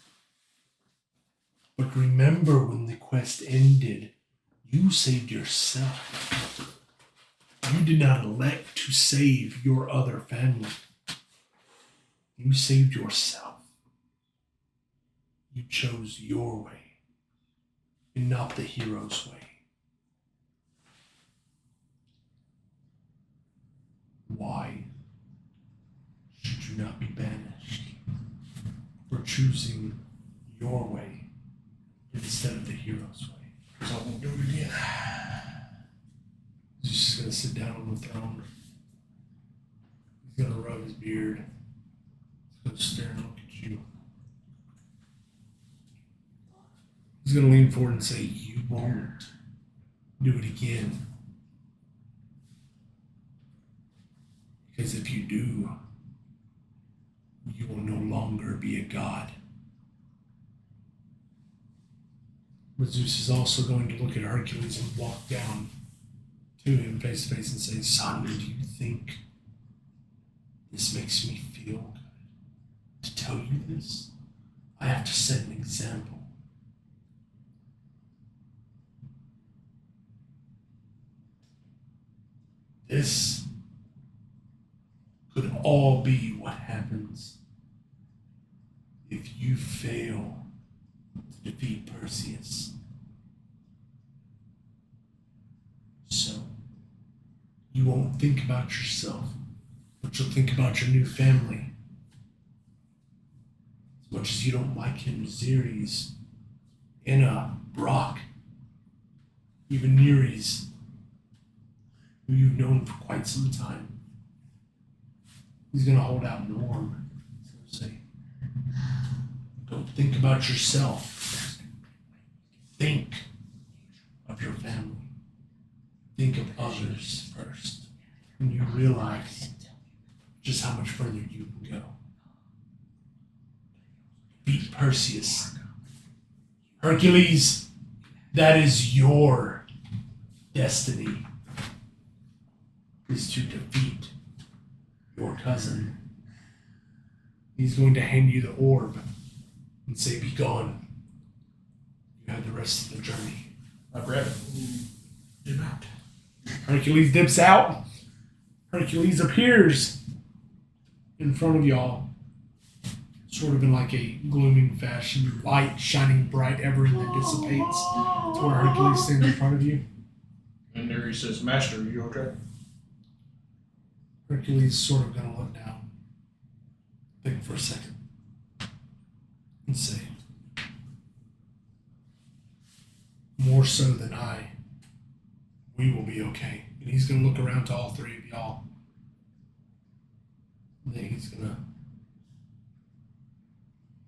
But remember, when the quest ended, you saved yourself. You did not elect to save your other family. You saved yourself. You chose your way, and not the hero's way. Why should you not be banished for choosing your way instead of the hero's way? so I'm gonna do it again. He's just gonna sit down on the throne. He's gonna rub his beard. He's gonna stare and look at you. He's gonna lean forward and say, "You won't do it again. Because if you do, you will no longer be a god. But Zeus is also going to look at Hercules and walk down to him face to face and say, "Son, do you think this makes me feel good to tell you this? I have to set an example." This could all be what happens if you fail to defeat Perseus. So, you won't think about yourself, but you'll think about your new family. As much as you don't like him, Xeres, Enna, Brock, even Nereus, who you've known for quite some time. He's going to hold out an arm. He's going to say, don't think about yourself. Think of your family. Think of others first. And you realize just how much further you can go. Beat Perseus. Hercules, that is your destiny, is to defeat your cousin. He's going to hand you the orb and say, "Be gone." You have the rest of the journey. I grab it. Dip out. Hercules dips out. Hercules appears in front of y'all, sort of in like a glooming fashion, light shining bright ever and then dissipates to where Hercules stands in front of you. And there he says, "Master, are you okay?" Hercules sort of gonna look down, think for a second, and say, "More so than I, we will be okay." And he's gonna look around to all three of y'all. And then he's gonna,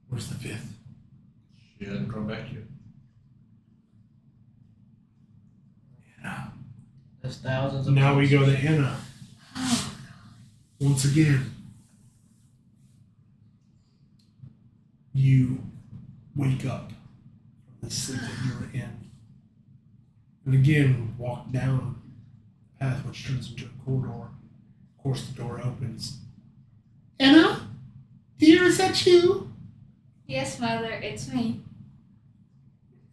"Where's the fifth?" She hasn't come back yet. Anna. There's thousands of Now we go to Anna. Once again, you wake up from the sleep that you were in. And again, walk down the path which turns into a corridor. Of course, the door opens. "Anna? Dear, is that you?" Yes, Mother, it's me.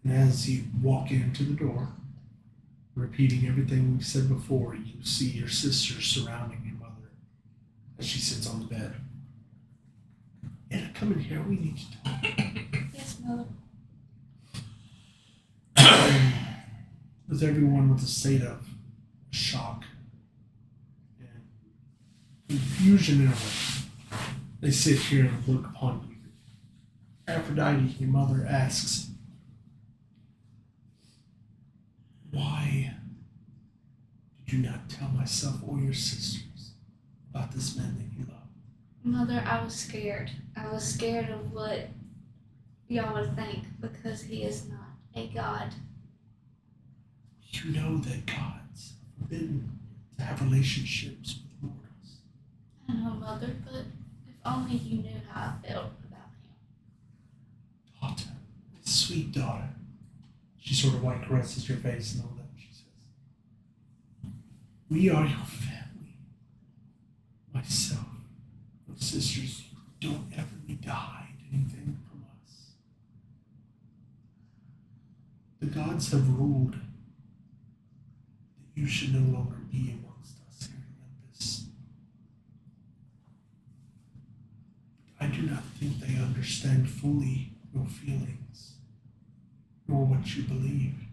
And as you walk into the door, repeating everything we've said before, you see your sister surrounding your mother as she sits on the bed. "Anna, come in here. We need to talk." Yes, Mother. With everyone with a state of shock and confusion in a way, they sit here and look upon you. Aphrodite, your mother, asks, "Why did you not tell myself or your sisters about this man that you love?" Mother, I was scared. I was scared of what y'all would think because he is not a god. You know that gods are forbidden to have relationships with mortals. I know, Mother, but if only you knew how I felt about him. "Daughter, sweet daughter." She sort of like caresses your face and all that. She says, "We are your family. Myself, my sisters, you don't ever need to hide anything from us. The gods have ruled that you should no longer be amongst us here in Olympus. I do not think they understand fully your feelings, nor what you believe.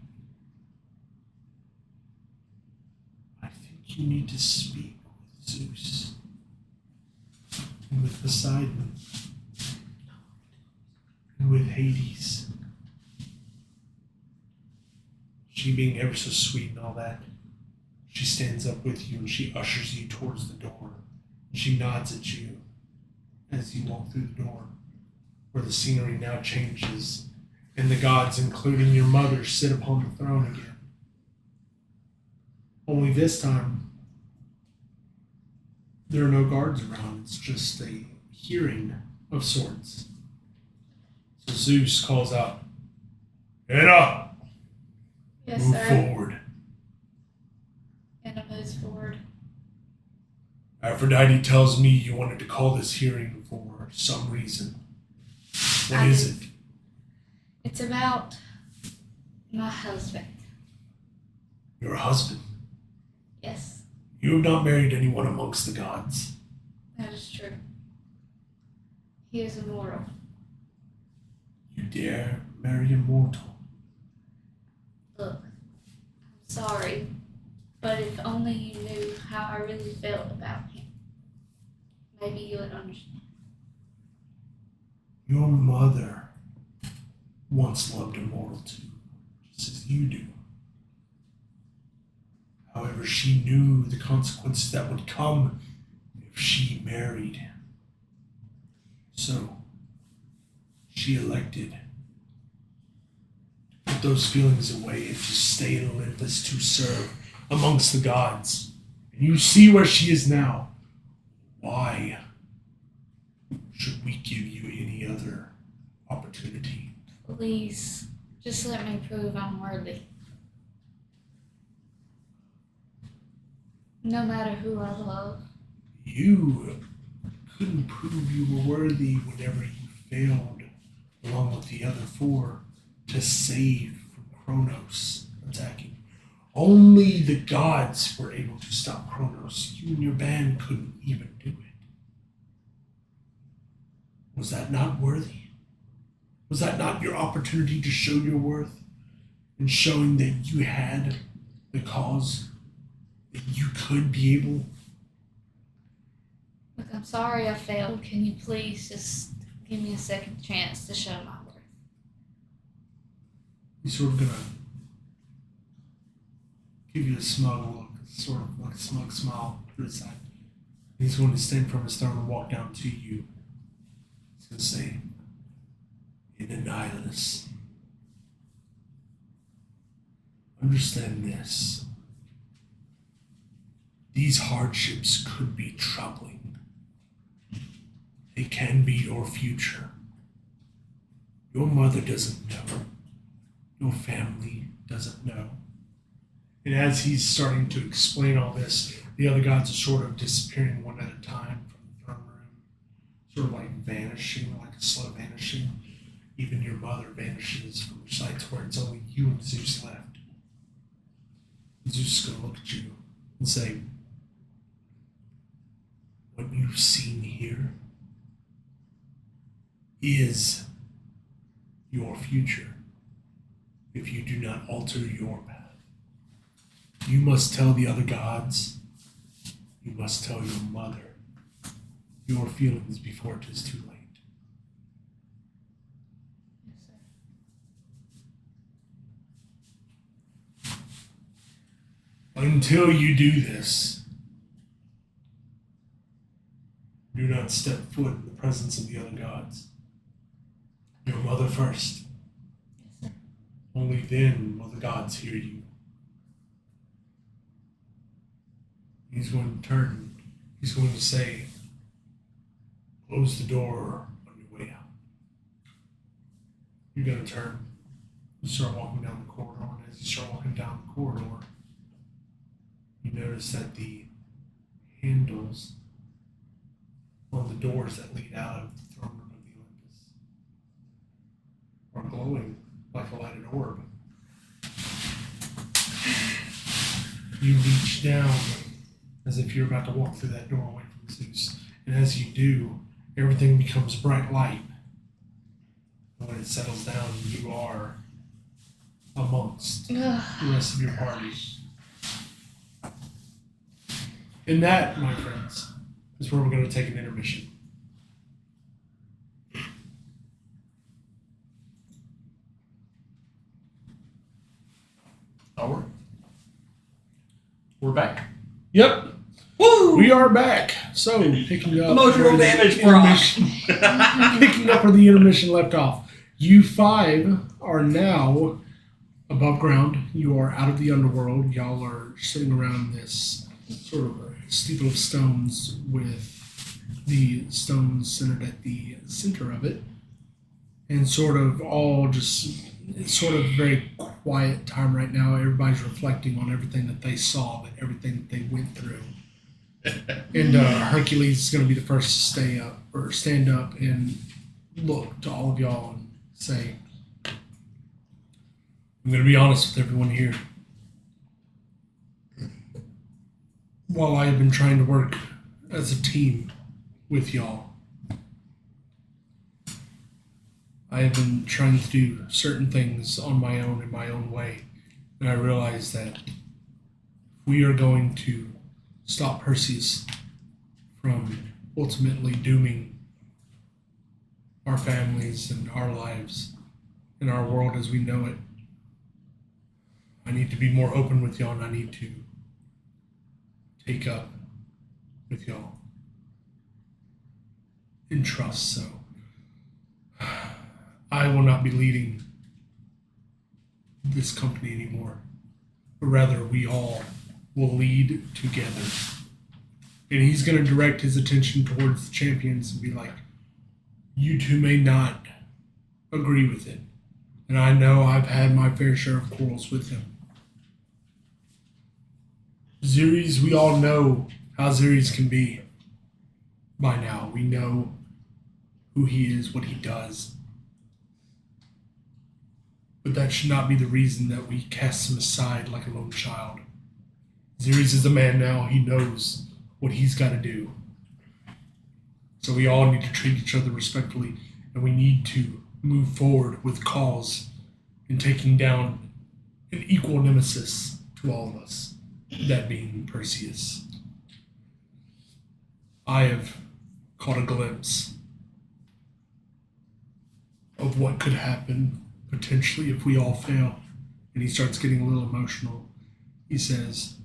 I think you need to speak with Zeus and with Poseidon and with Hades." She being ever so sweet and all that, she stands up with you and she ushers you towards the door. She nods at you as you walk through the door, where the scenery now changes and the gods, including your mother, sit upon the throne again. Only this time, there are no guards around. It's just a hearing of sorts. So Zeus calls out, "Anna, Yes, Move sir. forward. And it moves forward. Aphrodite tells me you wanted to call this hearing for some reason. What is it? It's about my husband. Your husband. Yes, You have not married anyone amongst the gods. that is true. He is immortal. You dare marry a mortal. Look, I'm sorry, but if only you knew how I really felt about him, maybe you would understand. Your mother once loved a mortal too, just as you do. However, she knew the consequences that would come if she married him. So, she elected to put those feelings away and to stay in Olympus to serve amongst the gods. And you see where she is now. Why should we give you any other opportunity? Please, just let me prove I'm worthy. No matter who I love. You couldn't prove you were worthy whenever you failed, along with the other four, to save from Kronos attacking. Only the gods were able to stop Kronos. You and your band couldn't even do it. Was that not worthy? Was that not your opportunity to show your worth and showing that you had the cause, that you could be able? Look, I'm sorry I failed. Can you please just give me a second chance to show my worth? He's sort of gonna give you a smug look, sort of like a smug smile to the side. He's going to stand from his throne and walk down to you. He's going to say, "In Annihilus, understand this. These hardships could be troubling. They can be your future. Your mother doesn't know. Your family doesn't know." And as he's starting to explain all this, the other gods are sort of disappearing one at a time from the throne room, sort of like vanishing, like a slow vanishing. Even your mother vanishes from your sight to where it's only you and Zeus left. Zeus is going to look at you and say, "What you've seen here is your future if you do not alter your path. You must tell the other gods, you must tell your mother your feelings before it is too late." Yes, sir. Until you do this, do not step foot in the presence of the other gods. Your mother first. Yes, sir. Only then will the gods hear you. He's going to turn. He's going to say, "Close the door on your way out." You're going to turn. You start walking down the corridor, and as you start walking down the corridor, you notice that the handles on the doors that lead out of the throne room of the Olympus are glowing like a lighted orb. You reach down as if you're about to walk through that door away from Zeus. And as you do, everything becomes bright light. And when it settles down, you are amongst the rest of your party. And that, my friends, is where we're going to take an intermission. Oh, we're back. Yep, Woo! we are back. So, picking up Emotional where the damage, Brock. intermission- picking up where the intermission left off. You five are now above ground. You are out of the underworld. Y'all are sitting around this sort of steeple of stones with the stones centered at the center of it, and sort of all just it's sort of a very quiet time right now. Everybody's reflecting on everything that they saw, but everything that they went through. And Hercules is going to be the first to stay up or stand up and look to all of y'all and say, I'm going to be honest with everyone here. While I have been trying to work as a team with y'all, I have been trying to do certain things on my own in my own way. And I realize that if we are going to stop Perseus from ultimately dooming our families and our lives and our world as we know it, I need to be more open with y'all, and I need to take up with y'all in trust. So I will not be leading this company anymore, but rather we all will lead together. And he's going to direct his attention towards the champions and be like, you two may not agree with it. And I know I've had my fair share of quarrels with him. Xeres, we all know how Xeres can be by now. We know who he is, what he does. But that should not be the reason that we cast him aside like a lone child. Xeres is a man now. He knows what he's got to do. So we all need to treat each other respectfully, and we need to move forward with cause in taking down an equal nemesis to all of us, that being Perseus. I have caught a glimpse of what could happen potentially if we all fail. And he starts getting a little emotional. He says,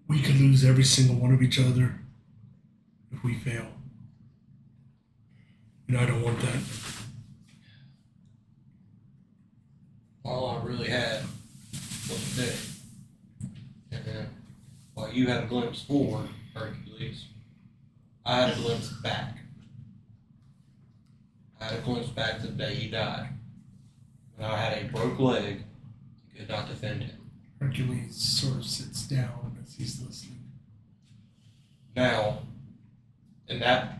we could lose every single one of each other if we fail. And I don't want that. All I really had was a day. And then, while you had a glimpse forward, Hercules, I had a glimpse back. I had a glimpse back to the day he died. When I had a broke leg and could not defend him. Hercules sort of sits down as he's listening. Now, and that,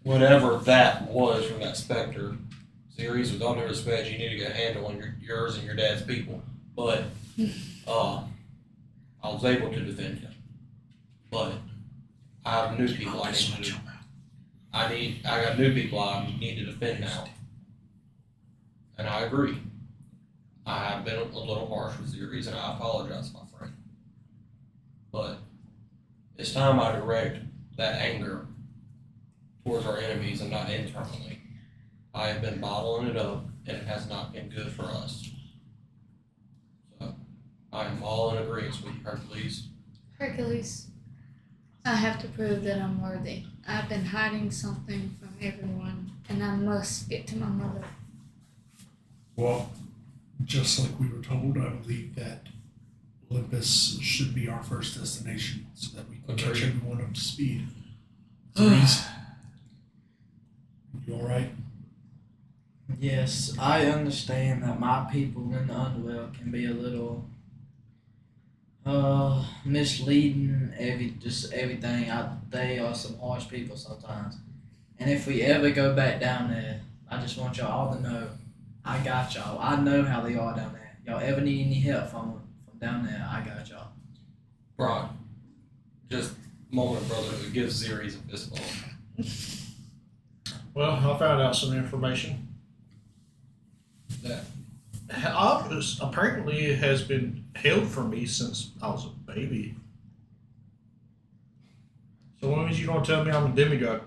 whatever that was from that specter, series, with all due respect, you need to get a handle on yours and your dad's people. But I was able to defend him. But I have new people I need to. I got new people I need to defend now. And I agree. I have been a little harsh with Xeres, and I apologize, my friend. But it's time I direct that anger towards our enemies and not internally. I have been bottling it up, and it has not been good for us. So I am all in agreement with you, Hercules. Hercules, I have to prove that I'm worthy. I've been hiding something from everyone, and I must get to my mother. Well, just like we were told, I believe that Olympus should be our first destination so that we can catch everyone up to speed. Xeres, you alright? Yes, I understand that my people in the underworld can be a little misleading. Everything. They are some harsh people sometimes. And if we ever go back down there, I just want y'all all to know, I got y'all. I know how they are down there. Y'all ever need any help from down there, I got y'all. Brock, just moment of brotherhood, give Xeres a fist bump. Well, I found out some information that apparently it has been held from me since I was a baby. So when was you gonna tell me I'm a demigod?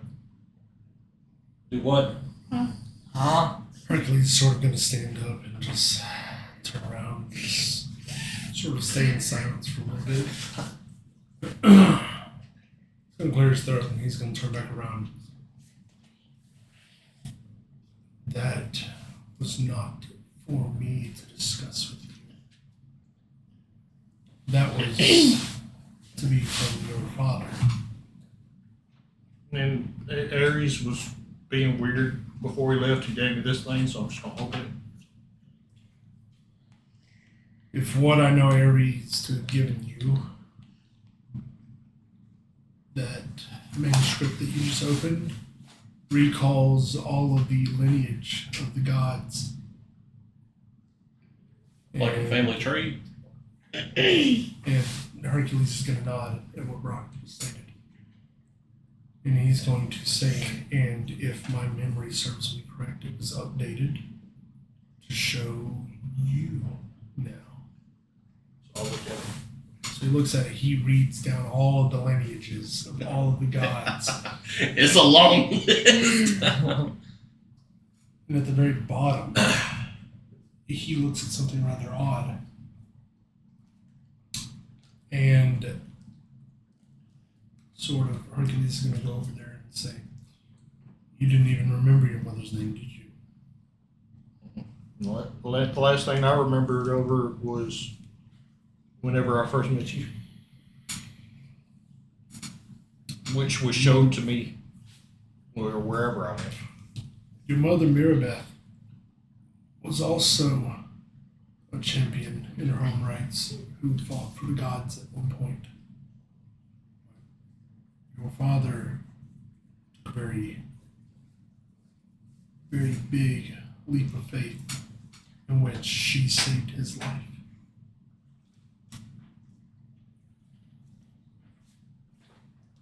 Do what? Huh? Hercules is sort of going to stand up and just turn around, just sort of stay in silence for a little bit. He's going to clear his throat and he's going to turn back around. That was not for me to discuss with you. That was to be from your father. And Ares was being weird before he left. He gave me this thing, so I'm just gonna open it. If what I know Ares to have given you, that manuscript that you just opened, recalls all of the lineage of the gods. Like a And- family tree. And Hercules is going to nod at what Brock stated. And he's going to say, and if my memory serves me correct, it was updated to show you now. So I'll look at it. So he looks at it, he reads down all of the lineages of all of the gods. It's a long list. And at the very bottom, he looks at something rather odd. And sort of Hercules is going to go over there and say, you didn't even remember your mother's name, did you? What? The last thing I remembered over was whenever I first met you, which was showed to me wherever I went. Your mother, Mirabeth, was also a champion in her own rights who fought for the gods at one point. Your father took a very, very big leap of faith in which she saved his life.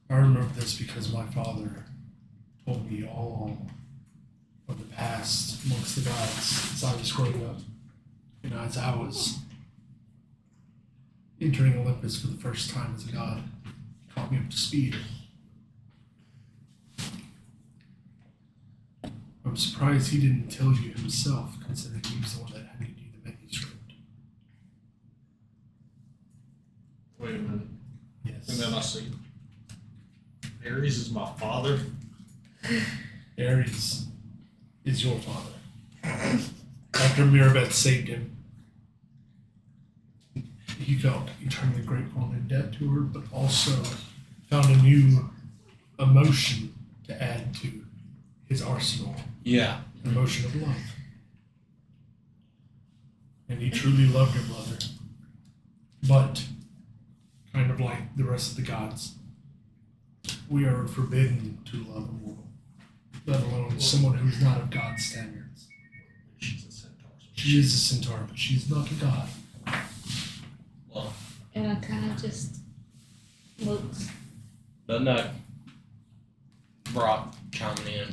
I remember this because my father told me all of the past amongst the gods as I was growing up. And as I was entering Olympus for the first time as a god, he caught me up to speed. I'm surprised he didn't tell you himself, considering he was the one that handed you the manuscript. Wait a minute. Yes. And then I see Ares is my father. Ares is your father. After Mirabeth saved him, he felt eternally grateful and in debt to her, but also found a new emotion to add to his arsenal. Yeah. An emotion of love. And he truly loved your mother. But, kind of like the rest of the gods, we are forbidden to love a mortal, let alone someone who is not of God's standards. She's a centaur. She is a centaur, but she's not a god. Well, And I kind of just looks. doesn't that Brock chiming in?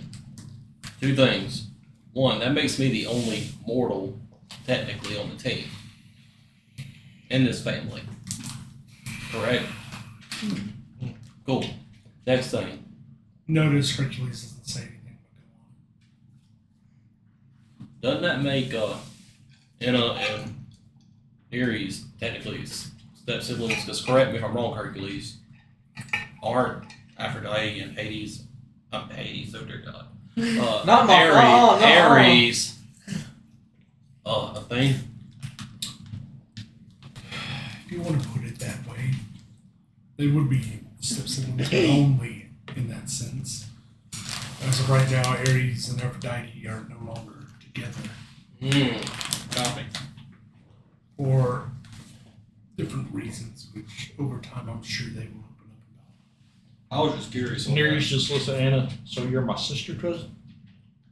Two things. One, that makes me the only mortal technically on the team in this family. Correct? Cool. Next thing. Notice Hercules doesn't say anything, but go on. Doesn't that make Anna and Ares technically step siblings? Because correct me if I'm wrong, Hercules, aren't Aphrodite and Hades? Hades, oh dear God. Not my fault, no. Ares. A thing. If you want to put it that way, they would be step-siblings, but only in that sense. As of right now, Ares and Aphrodite are no longer together Copy. for different reasons, which over time I'm sure they will open up about. I was just curious. on Ares that. just listen, Anna. So you're my sister cousin?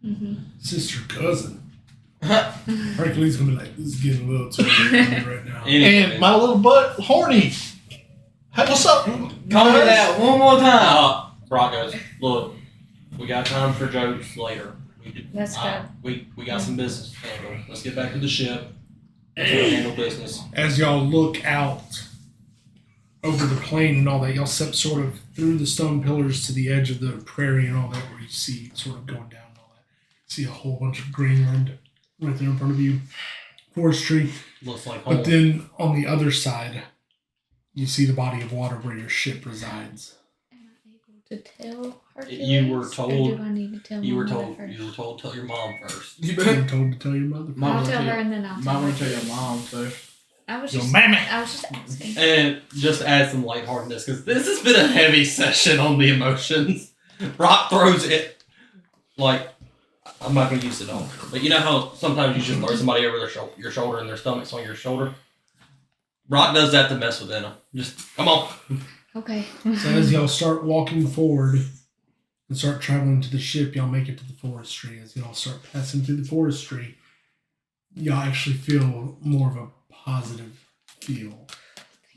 Mm-hmm. Sister cousin. Hercules gonna be like, this is getting a little too late right now. Anyway. And my little butt horny. Hey, what's up? Call me that one more time. Brock goes, look, we got time for jokes later. Let's go. We got some business to handle. Let's get back to the ship. Let's go handle business. As y'all look out over the plain and all that, y'all step sort of through the stone pillars to the edge of the prairie and all that, where you see sort of going down and all that. See a whole bunch of greenland right there in front of you, forestry. Looks like home. But then on the other side, you see the body of water where your ship resides. Am I able to tell Hercules? You were Or told- do I need to tell You were my mother told. first? You were told. Tell your mom first. You You're better. told to tell your mother. Mom I'll will tell tell her you- and then I'll tell Might want to her. tell your mom first. I was Your just, mammy. I was just asking. And just to add some lightheartedness, because this has been a heavy session on the emotions. Brock throws it. like, I'm not gonna use it all, but you know how sometimes you just throw somebody over your shoulder and their stomach's on your shoulder. Brock does that to mess with them. Just come on. Okay. So as y'all start walking forward and start traveling to the ship, y'all make it to the forestry. As y'all start passing through the forestry, y'all actually feel more of a positive feel.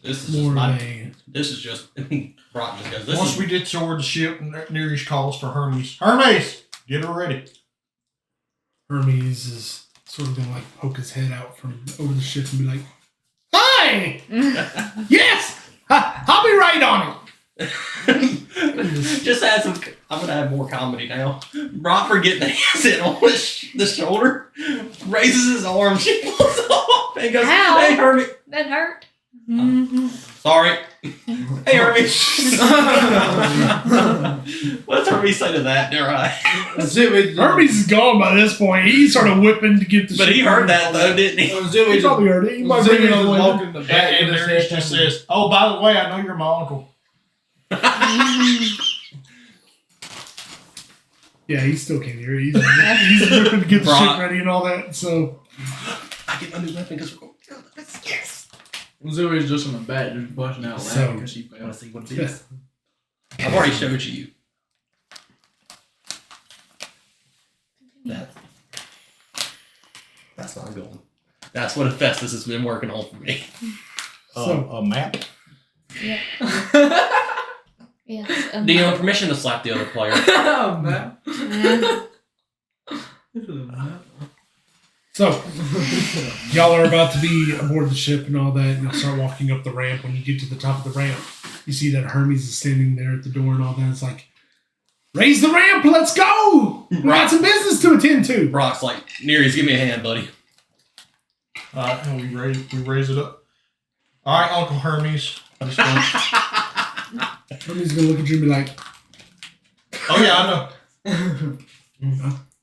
This is More just of a this is just Brock just goes. This Once is, we get toward the ship, Nereus calls for Hermes. Hermes, get her ready. Hermes is sort of gonna like poke his head out from over the ship and be like, "Hi, yes, I'll be right on it." just add some. I'm gonna add more comedy now. Brock forgetting that he's in on the shoulder, raises his arm, she pulls off, and goes, Ow. "Hey, Hermes, That hurt. sorry." Hey, Hermes. What's Hermes say to that? Dare I? Hermes is gone by this point. He started whipping to get the But ship. he heard that though, didn't he? He probably heard it. He might bring it on the way. walking the back, and Nereus just says, "Oh, by the way, I know you're my uncle." Yeah, he still can't hear it. He's whipping to get the Brock. ship ready and all that. So I get my new weapon because we're going. Yes. Zoe's just on the back, just busting out So- laughing because she I want fell. to see what it is. I've already showed you. That's not going. That's what Hephaestus has been working on for me. So- A map. Yeah. Yes. Do you have permission to slap the other player? Oh, man. So, y'all are about to be aboard the ship and all that, and you'll start walking up the ramp. When you get to the top of the ramp, you see that Hermes is standing there at the door and all that. It's like, raise the ramp, let's go! We got some business to attend to. Brock's like, Nereus, give me a hand, buddy. Alright, and we raise it up. Alright, Uncle Hermes. I just want- Hermes is going to look at you and be like, oh yeah, I know.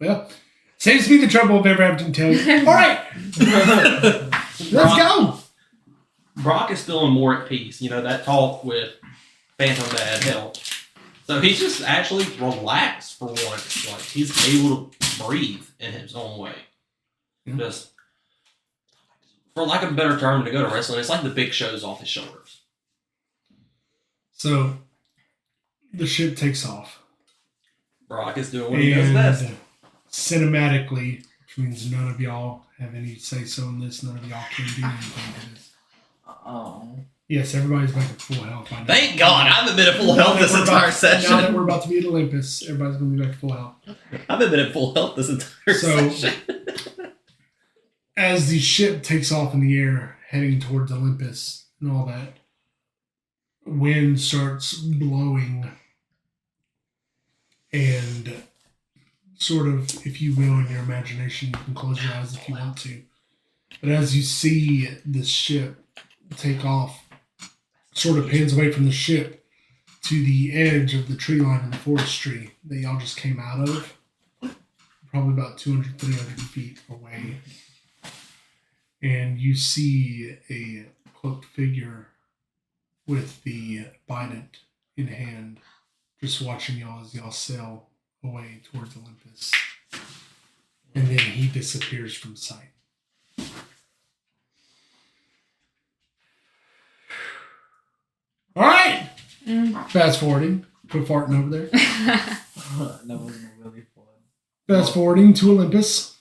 well, saves me the trouble of ever having to tell you. All right, let's go. Brock is feeling more at peace. You know, that talk with Phantom Dad helped. So he's just actually relaxed for once. Like, he's able to breathe in his own way. Yeah. Just, for lack of a better term, to go to wrestling, it's like the big show's off his shoulders. So the ship takes off. Brock is doing what he does best. Cinematically, which means none of y'all have any say so in this, none of y'all can do anything to this. Oh. Yes, everybody's back at full health by now. Thank God, I haven't been at full health this entire Now that session. we're about to be at Olympus, everybody's going to be back at full health. I haven't been at full health this entire So- session. As the ship takes off in the air, heading towards Olympus and all that, wind starts blowing and sort of, if you will, in your imagination, you can close your eyes if you want to. But as you see this ship take off, sort of pans away from the ship to the edge of the tree line in the forestry that y'all just came out of, probably about 200, 300 feet away. And you see a cloaked figure with the bident in hand, just watching y'all as y'all sail away towards Olympus. And then he disappears from sight. All right. Fast forwarding. Quit farting over there. That wasn't really fun. Fast forwarding to Olympus.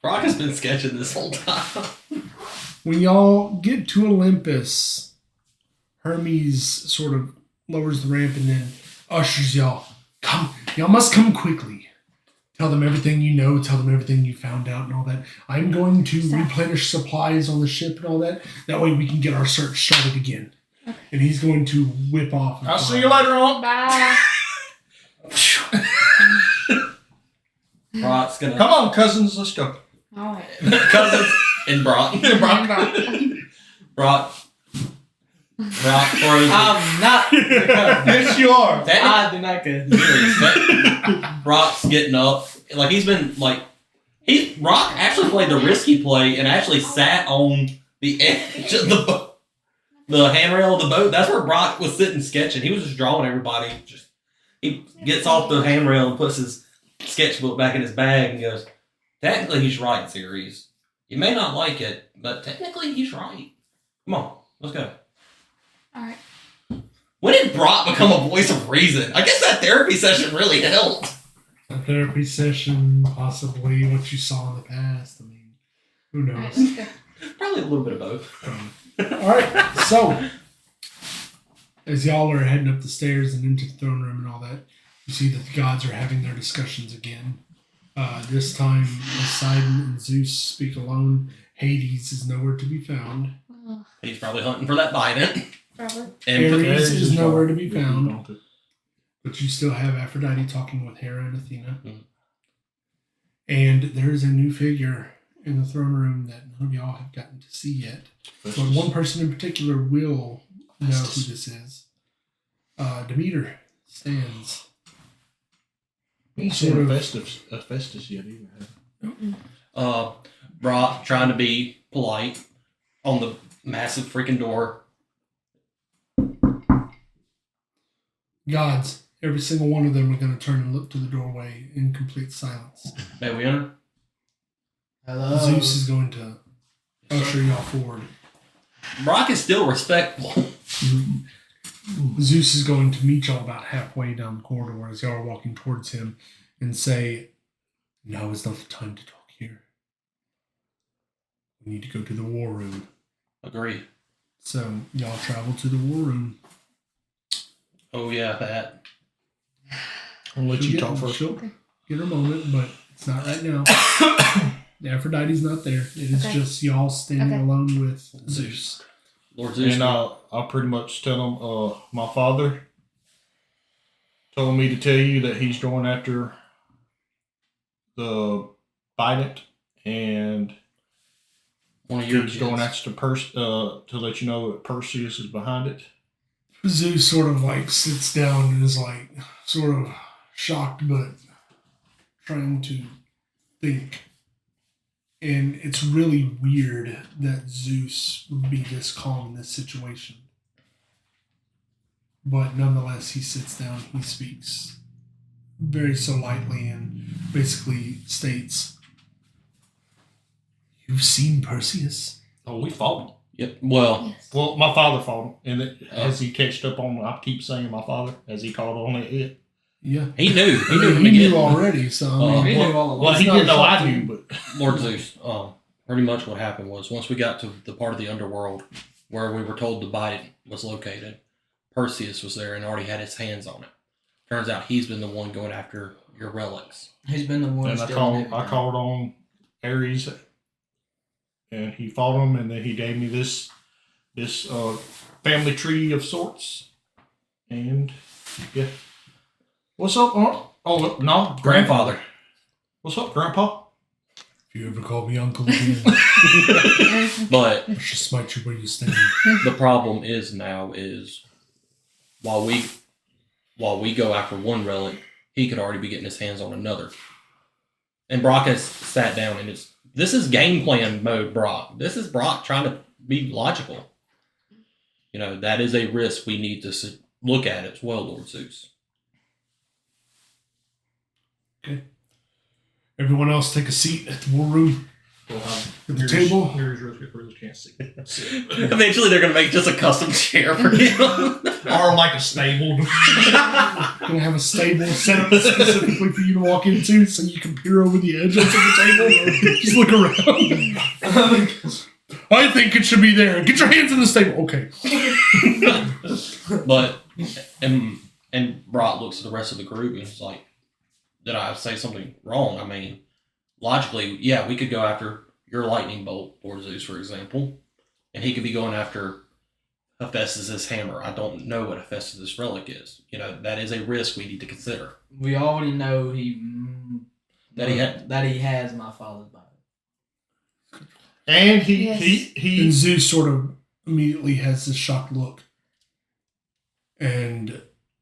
Brock has been sketching this whole time. When y'all get to Olympus, Hermes sort of lowers the ramp and then ushers y'all. Come, y'all must come quickly. Tell them everything you know. Tell them everything you found out and all that. I'm going to replenish supplies on the ship and all that. That way we can get our search started again. And he's going to whip off. and I'll fly. see you later on. Bye. Brock's gonna Come on, cousins, let's go. All right. cousins and Brock. Brock throws I'm not. Yes, you are. I do not care. Brock's getting up. Like, he's been like Brock actually played the risky play and actually sat on the edge of the boat. The handrail of the boat. That's where Brock was sitting sketching. He was just drawing everybody. He gets off the handrail and puts his sketchbook back in his bag and goes, technically he's right, series. You may not like it, but technically he's right. Come on, let's go. Alright. When did Brock become a voice of reason? I guess that therapy session really helped. A therapy session, possibly what you saw in the past. I mean, who Alright, knows? let's go. Probably a little bit of both. All right, so as y'all are heading up the stairs and into the throne room and all that, you see that the gods are having their discussions again. This time, Poseidon and Zeus speak alone. Hades is nowhere to be found. Oh, He's probably hunting for that Biden. probably. And Ares is nowhere to be Yeah, found. don't it? But you still have Aphrodite talking with Hera and Athena. Mhm. And there is a new figure in the throne room that none of y'all have gotten to see yet. But one person in particular will know who this is. Demeter stands. Ain't Sort seen of- Hephaestus yet either. Brock trying to be polite on the massive freaking door. Gods, every single one of them are going to turn and look to the doorway in complete silence. May we enter? Hello. Zeus is going to usher y'all forward. Brock is still respectful. Zeus is going to meet y'all about halfway down the corridor as y'all are walking towards him and say, "Now is not the time to talk here. We need to go to the war room." Agree. So y'all travel to the war room. Oh yeah, that. I'll let you talk first. She'll get her moment, but it's not right now. The Aphrodite's not there. It is Okay. just y'all standing Okay. alone with Zeus. Lord Zeus. And I'll pretty much tell him, my father told me to tell you that he's going after the Bident, and one of your he's going after to let you know that Perseus is behind it. Zeus sort of like sits down and is like sort of shocked but trying to think. And it's really weird that Zeus would be this calm in this situation. But nonetheless, he sits down, he speaks very so lightly and basically states, "You've seen Perseus?" Oh, we fought him. Yep. Well, Yes. Well, my father fought him, and as he catched up on, I keep saying my father as he called on it. Yeah. he knew. He I knew mean, from the he knew beginning. already, so I mean, He knew all along. Well, he It's not didn't know a shock I to knew, him. but Lord Zeus. Pretty much what happened was once we got to the part of the underworld where we were told the Biden was located, Perseus was there and already had his hands on it. Turns out he's been the one going after your relics. He's been the one. and I stealing called everything. on Ares, and he fought him, and then he gave me this family tree of sorts, and yeah. What's up, Aunt? Oh no, Grandfather. What's up, Grandpa? If you ever call me uncle again, But I shall smite you where you stand. the problem is now is while we go after one relic, he could already be getting his hands on another. And Brock has sat down and this is game plan mode, Brock. This is Brock trying to be logical. You know, that is a risk we need to look at as well, Lord Zeus. Everyone else take a seat at the war room. At the table. Here's really can't see. Eventually, they're going to make just a custom chair for him. Or like a stable. Gonna have a stable set up specifically for you to walk into so you can peer over the edge onto the table. Just look around. I think it should be there. Get your hands in the stable. Okay. But, and Brock looks at the rest of the group and is like, did I say something wrong? I mean, logically, yeah, we could go after your lightning bolt, Lord Zeus, for example, and he could be going after Hephaestus' hammer. I don't know what Hephaestus' relic is. You know, that is a risk we need to consider. We already know That he has my father's body. And Yes. And Zeus sort of immediately has this shocked look and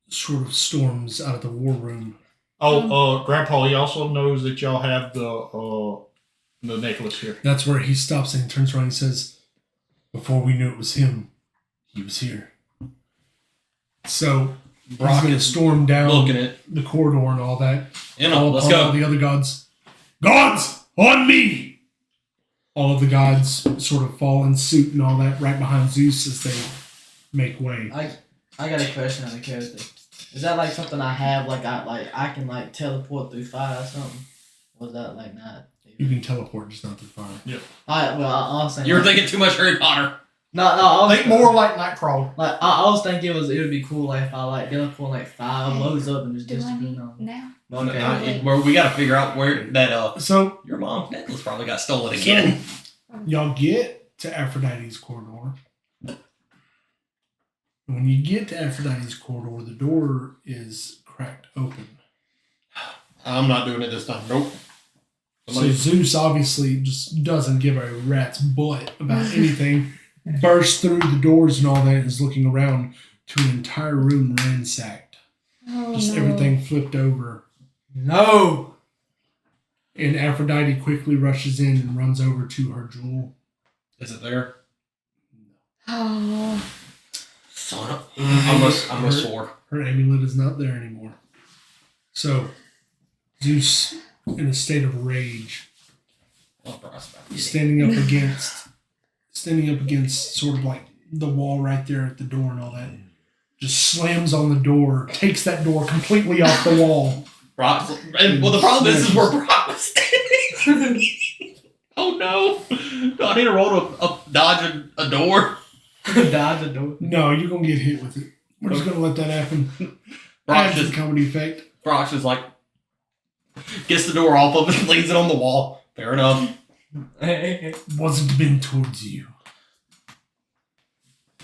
sort of storms out of the war room. Grandpa, he also knows that y'all have the necklace here. That's where he stops and turns around and says, "Before we knew it was him, he was here." So He's going to storm down looking at. the corridor and all that. You know, let's All go. the other gods. Gods, on me! All of the gods sort of fall in suit and all that right behind Zeus as they make way. I got a question on the character. Is that like something I have? Like I can like teleport through fire or something? Or is that like not? You can teleport, just not through fire. Yep. I was saying. You're thinking too much Harry Potter. No, I was Think more like Nightcrawler. Like I was thinking it would be cool like if I like teleport like fire blows up and just Do I disappear. need No. now? Okay. Where we got to figure out where that So, your mom's necklace probably got stolen again. y'all get to Aphrodite's corridor. When you get to Aphrodite's corridor, the door is cracked open. I'm not doing it this time. Nope. So Zeus obviously just doesn't give a rat's butt about anything. Bursts through the doors and all that, is looking around to an entire room ransacked. Oh, Just no. everything flipped over. No. And Aphrodite quickly rushes in and runs over to her jewel. Is it there? Oh. Son of. I must swore. Her amulet is not there anymore. So Zeus, in a state of rage, Oh, bro, that's about to be- standing up against sort of like the wall right there at the door and all that, just slams on the door, takes that door completely off the wall. Brock's, and well, the problem is where Brock was standing. Oh no! Do I need to roll to dodge a door? Dodge the door. No, you're gonna get hit with it. We're just gonna let that happen. Brock Adds the just, comedy effect. Brock's just like gets the door off of it and leaves it on the wall. Fair enough. Wasn't been towards you.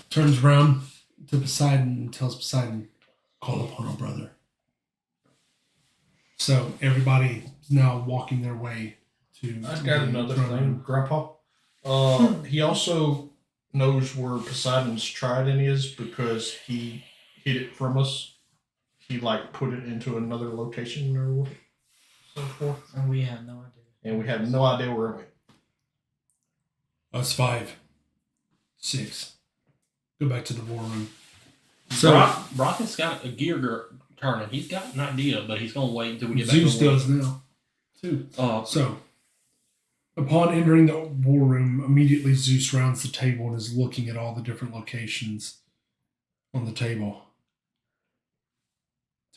Turns around to Poseidon and tells Poseidon, call upon our brother. So everybody is now walking their way to. I've got another throne thing, room. Grandpa. He also knows where Poseidon's trident is because he hid it from us. He like put it into another location or so forth, And we have no idea. and we have no idea where it went. Us 5, 6. Go back to the war room. So Brock has got a gear turning. He's got an idea, but he's gonna wait until we get back Zeus to the war. does now too. Uh, So, upon entering the war room, immediately Zeus rounds the table and is looking at all the different locations on the table.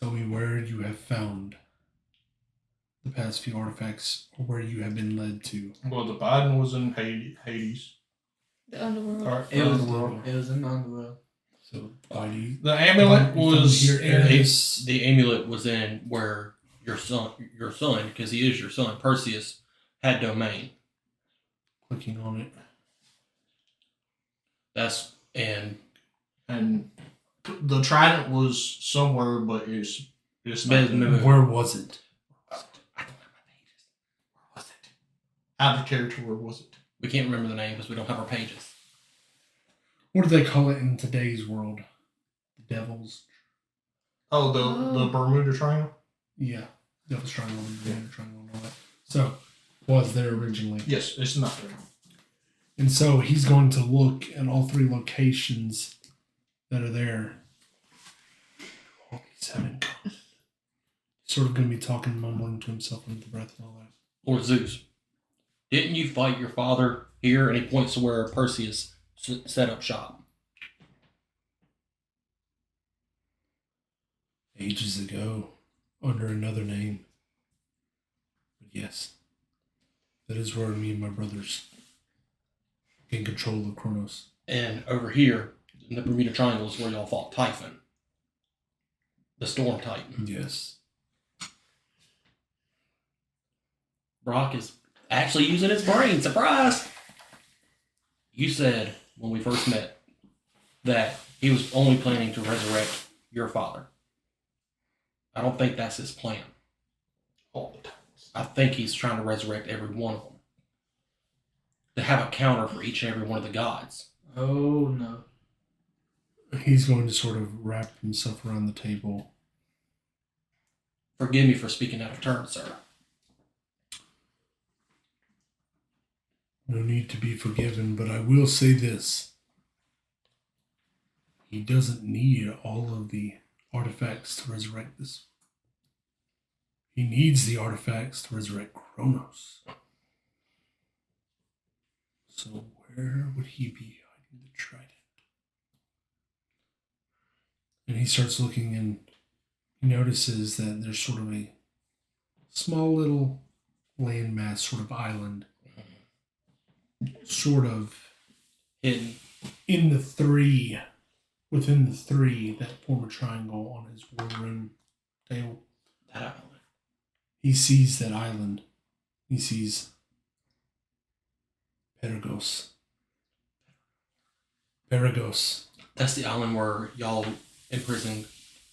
Tell me where you have found the past few artifacts, or where you have been led to. Well, the Biden was in Hades. The underworld. Or It was Underworld. It was in the underworld. So, Biden. The amulet was Here, Ares. the amulet was in where your son, because he is your son, Perseus, had domain. Clicking on it. And the trident was somewhere, but it's not there. Where was it? Out of character. Where was it? we can't remember the name because we don't have our pages. What do they call it in today's world? The Devil's. Oh, the Bermuda Triangle. Yeah, Devil's Triangle, Bermuda Triangle, and all that. So, was there originally. Yes, it's not there. And so he's going to look at all 3 locations that are there. All these haven't gone. Sort of going to be talking, mumbling to himself under the breath and all that. Lord Zeus, didn't you fight your father here? And he points to where Perseus set up shop. Ages ago, under another name. But yes, that is where me and my brothers gain control of Kronos. And over here, in the Bermuda Triangle, is where y'all fought Typhon, the Storm Titan. Yes. Brock is actually using his brain. Surprise! You said when we first met that he was only planning to resurrect your father. I don't think that's his plan. All the time. I think he's trying to resurrect every one of them. To have a counter for each and every one of the gods. Oh no. He's going to sort of wrap himself around the table. Forgive me for speaking out of turn, sir. No need to be forgiven, but I will say this. He doesn't need all of the artifacts to resurrect this. He needs the artifacts to resurrect Kronos. So where would he be hiding the trident? And he starts looking and he notices that there's sort of a small little landmass, sort of island, sort of Hidden. within the three that form a triangle on his war room table. That island. He sees that island. He sees Perigos. Perigos. That's the island where y'all imprisoned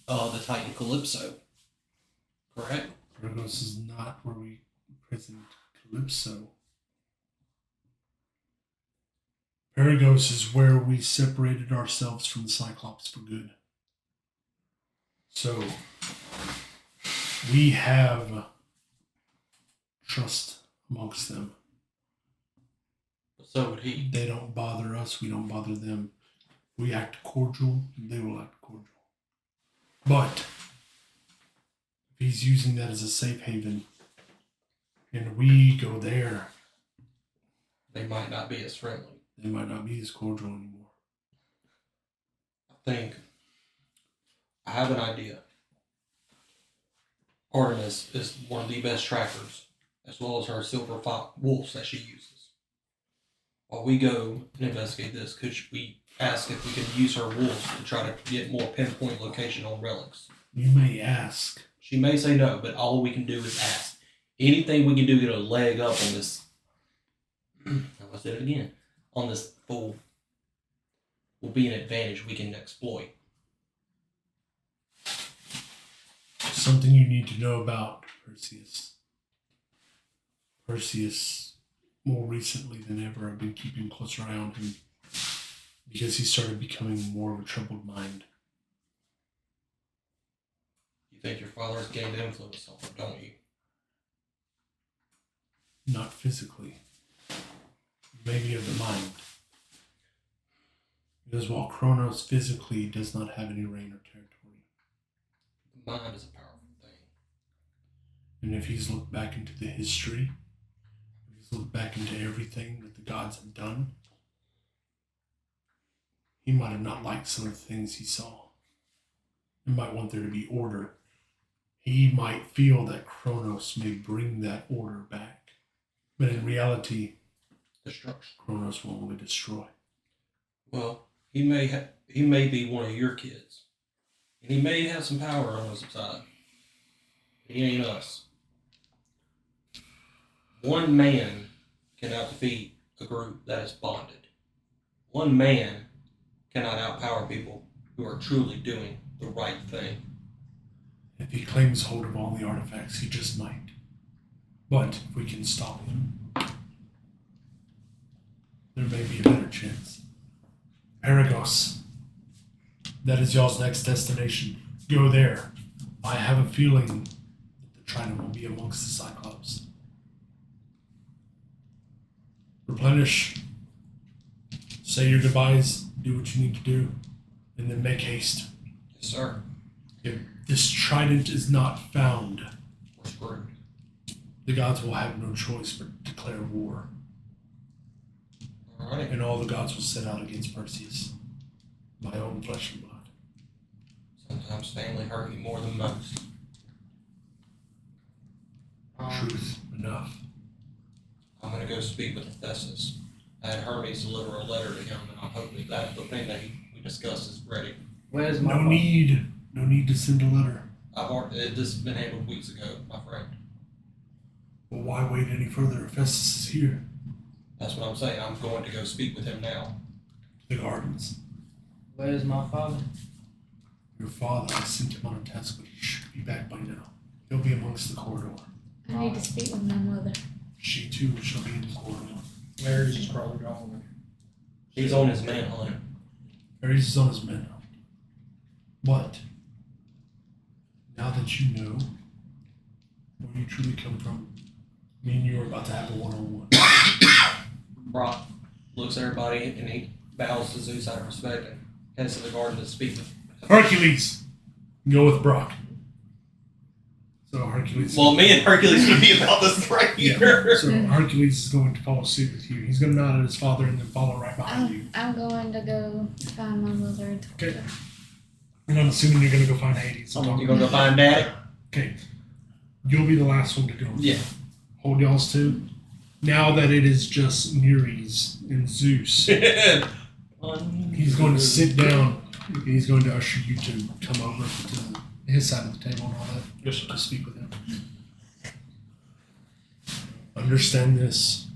the Titan Calypso. Correct? Perigos is not where we imprisoned Calypso. Perigos is where we separated ourselves from the Cyclops for good. So, we have trust amongst them. So would he. They don't bother us, we don't bother them. We act cordial, they will act cordial. But, if he's using that as a safe haven, and we go there, They might not be as friendly. they might not be as cordial anymore. I think I have an idea. Artemis is one of the best trackers, as well as her silver wolves that she uses. While we go and investigate this, could we ask if we could use her wolves to try to get more pinpoint location on relics? You may ask. She may say no, but all we can do is ask. Anything we can do to get a leg up on this. I'll say it again. On this fool will be an advantage we can exploit. Something you need to know about Perseus. Perseus, more recently than ever, I've been keeping a closer eye on him because he started becoming more of a troubled mind. You think your father has gained influence on him, don't you? Not physically, maybe of the mind. Because while Kronos physically does not have any reign or territory, The mind is a powerful thing. and if he's looked back into the history, if he's looked back into everything that the gods have done, he might have not liked some of the things he saw. He might want there to be order. He might feel that Kronos may bring that order back. But in reality, Destruction. Kronos will only destroy. Well, he may be one of your kids. And he may have some power on his side. He ain't us. One man cannot defeat a group that is bonded. One man cannot outpower people who are truly doing the right thing. If he claims hold of all the artifacts, he just might. But if we can stop him, there may be a better chance. Perigos. That is y'all's next destination. Go there. I have a feeling that the Trident will be amongst the Cyclops. Replenish. Say your goodbyes. Do what you need to do. And then make haste. Yes, sir. If this Trident is not found, We're screwed. the gods will have no choice but to declare war. Alright. And all the gods will set out against Perseus. My own flesh and blood. Sometimes family hurt you more than most. Truth enough. I'm going to go speak with Thesis. I had Hermes deliver a letter to him, and I'm hoping that the thing that we discussed is ready. Where's my No need to send a letter. This has been handled weeks ago, my friend. Well, why wait any further? Festus is here. That's what I'm saying. I'm going to go speak with him now. The gardens. Where's my father? Your father, I sent him on a task, but he should be back by now. He'll be amongst the corridor. I need to speak with my mother. She too shall be in the corridor. Where is his brother going? He's on his manhunt. Ares is on his men. But now that you know where you truly come from, me and you are about to have a one-on-one. Brock looks at everybody and he bows to Zeus out of respect and heads to the garden to speak with Hercules, Go with Brock. So Hercules. Well, me and Hercules would be about this right here. Yeah. So Hercules is going to follow suit with you. He's going to nod at his father and then follow right behind you. I'm going to go find my mother and talk to Okay. her. And I'm assuming you're going to go find Hades. And talk You gonna go find Daddy? Okay. You'll be the last one to go. Yeah. Hold y'all's two. Now that it is just Nereus and Zeus, he's going to sit down and he's going to usher you to come over to his side of the table and all that. Just to speak with him. Understand this.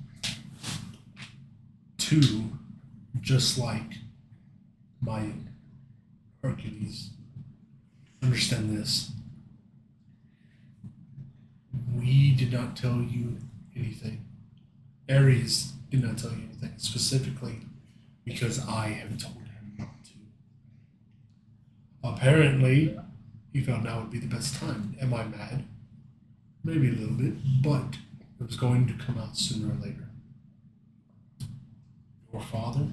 Two, just like my Hercules. Understand this. We did not tell you anything. Ares did not tell you anything specifically because I have told him not to. Apparently, he felt now would be the best time. Am I mad? Maybe a little bit, but it was going to come out sooner or later. Your father,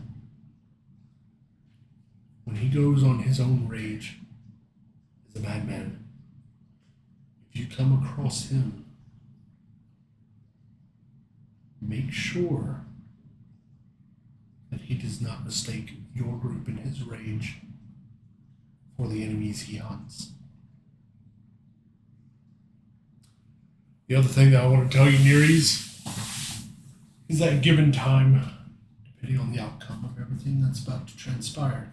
when he goes on his own rage, is a madman. If you come across him, make sure that he does not mistake your group in his rage for the enemies he hunts. The other thing that I want to tell you, Nereus, is that given time, depending on the outcome of everything that's about to transpire,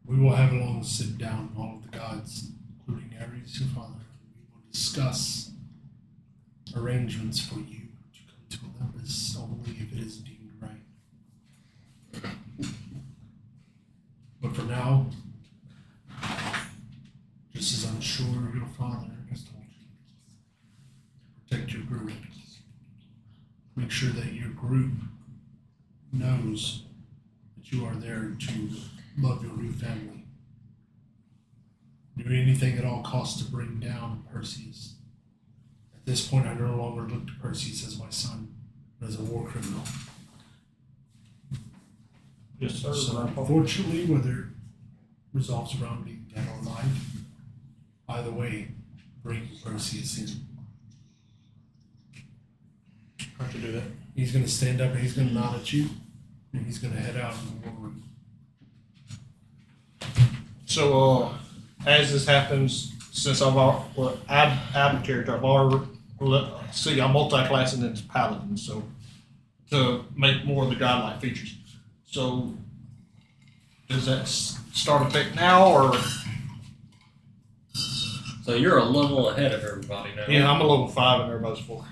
we will have a long sit down, all of the gods, including Ares, your father. We will discuss arrangements for you to come to Olympus only if it is deemed right. But for now, just as I'm sure your father has told you, protect your group. Make sure that your group knows that you are there to love your new family. Do anything at all costs to bring down Perseus. At this point, I no longer look to Perseus as my son, but as a war criminal. Yes, sir. So, unfortunately, whether it resolves around being dead or alive, either way, bring Perseus in. How'd you do that? He's going to stand up and he's going to nod at you, and he's going to head out in the war room. So, as this happens, since I'm a character, I've already see I'm multi-classing into paladin, so to make more of the godlike features. So, does that start effect now, or? So you're a level ahead of everybody now. Yeah, I'm a level 5 and everybody's 4.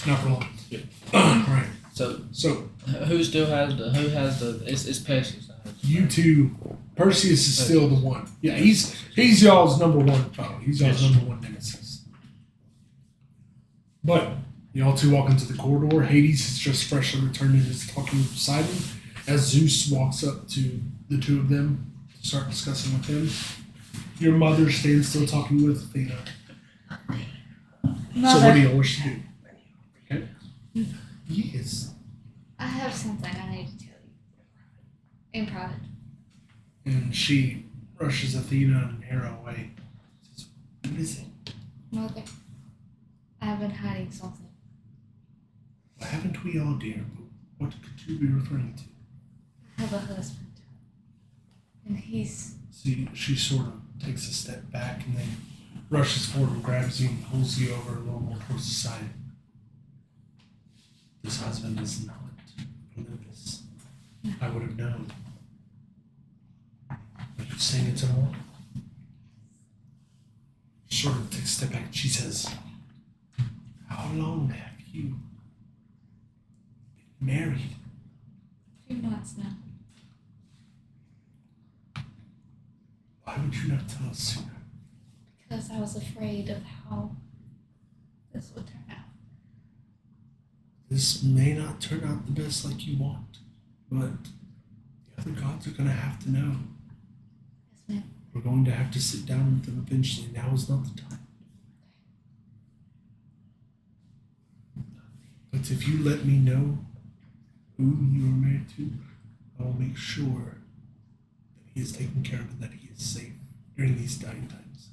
Not for long. Yeah. Right. So So, who still has the it's Perseus. you two, Perseus is still the one. Yeah, he's y'all's number one foe. He's y'all's number one nemesis. But y'all two walk into the corridor. Hades has just freshly returned and is talking with Poseidon. As Zeus walks up to the two of them to start discussing with him, your mother stands still talking with Athena. So what do y'all wish to do? Okay. Yes. I have something I need to tell you. In private. And she rushes Athena and Hera away. Says, what is it? Mother, I've been hiding something. Well, haven't we all, dear? But what could you be referring to? I have a husband. And he's... See, she sort of takes a step back and then rushes forward and grabs you and pulls you over a little more towards the side. This husband is not Olympus. I would have known. Are you saying it's immoral? Sort of takes a step back and she says, how long have you been married? A few months now. Why would you not tell us sooner? Because I was afraid of how this would turn out. This may not turn out the best like you want, but the other gods are going to have to know. Yes, ma'am. We're going to have to sit down with them eventually. Now is not the time. But if you let me know who you are married to, I will make sure that He is taking care of it, that he is safe during these dying times.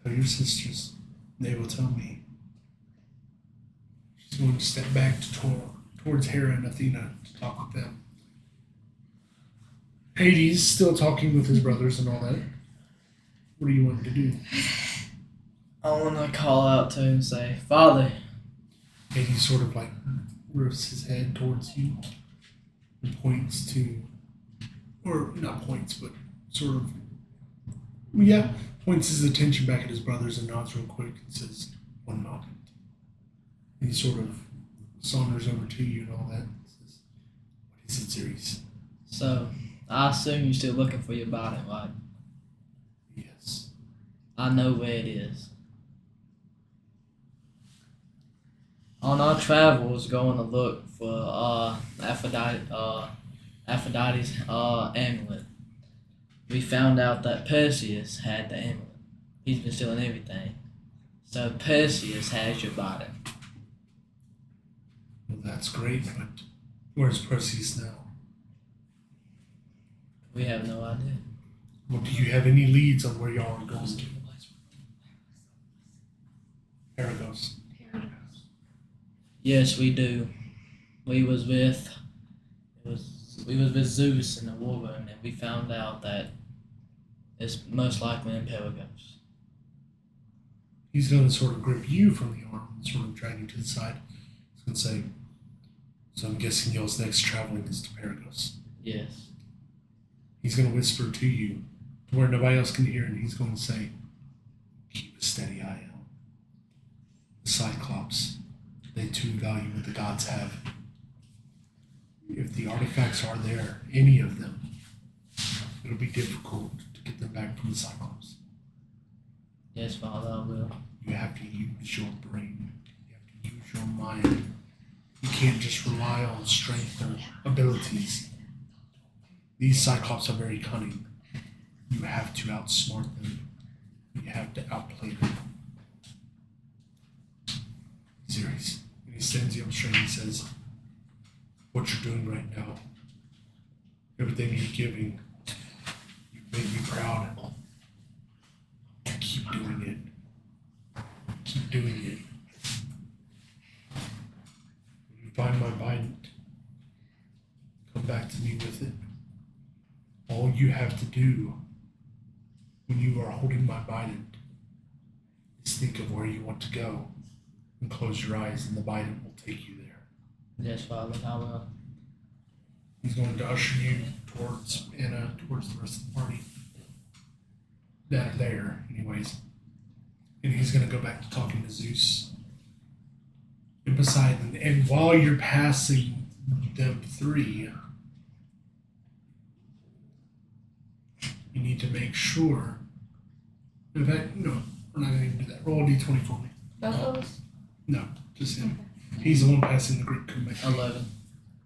Tell your sisters, they will tell me. She's going to step back towards Hera and Athena to talk with them. Hades still talking with his brothers and all that. What do you want to do? I want to call out to him and say, Father. Hades sort of like lifts his head towards you and points to, or not points, but sort of, points his attention back at his brothers and nods real quick and says, one moment. And he sort of saunters over to you and all that and says, what is it, Ceres? So, I assume you're still looking for your body, right? Yes. I know where it is. On our travels, going to look for Aphrodite's amulet, we found out that Perseus had the amulet. He's been stealing everything. So Perseus has your body. Well, that's great, but where's Perseus now? We have no idea. Well, do you have any leads on where y'all are going to? Aragos. Yes, we do. We was with Zeus in the war room, and we found out that it's most likely in Pelagos. He's going to sort of grip you from the arm and sort of drag you to the side. He's going to say, so I'm guessing y'all's next traveling is to Paragos. Yes. He's going to whisper to you to where nobody else can hear, and he's going to say, keep a steady eye out. The Cyclops, they too value what the gods have. If the artifacts are there, any of them, it'll be difficult to get them back from the Cyclops. Yes, Father, I will. You have to use your brain. You have to use your mind. You can't just rely on strength or abilities. These Cyclops are very cunning. You have to outsmart them. You have to outplay them. Ceres. And he stands you up straight and he says, what you're doing right now, everything you're giving, you make me proud. Keep doing it. Keep doing it. When you find my bident, come back to me with it. All you have to do when you are holding my bident is think of where you want to go and close your eyes, and the bident will take you there. Yes, Father, I will. He's going to usher you towards Anna, towards the rest of the party that are there, anyways. And he's going to go back to talking to Zeus and Poseidon. And while you're passing them three, you need to make sure. In fact, no, we're not going to even do that. Roll a d20 for me. Both of us? No, just him. He's the one passing the Greek command. 11.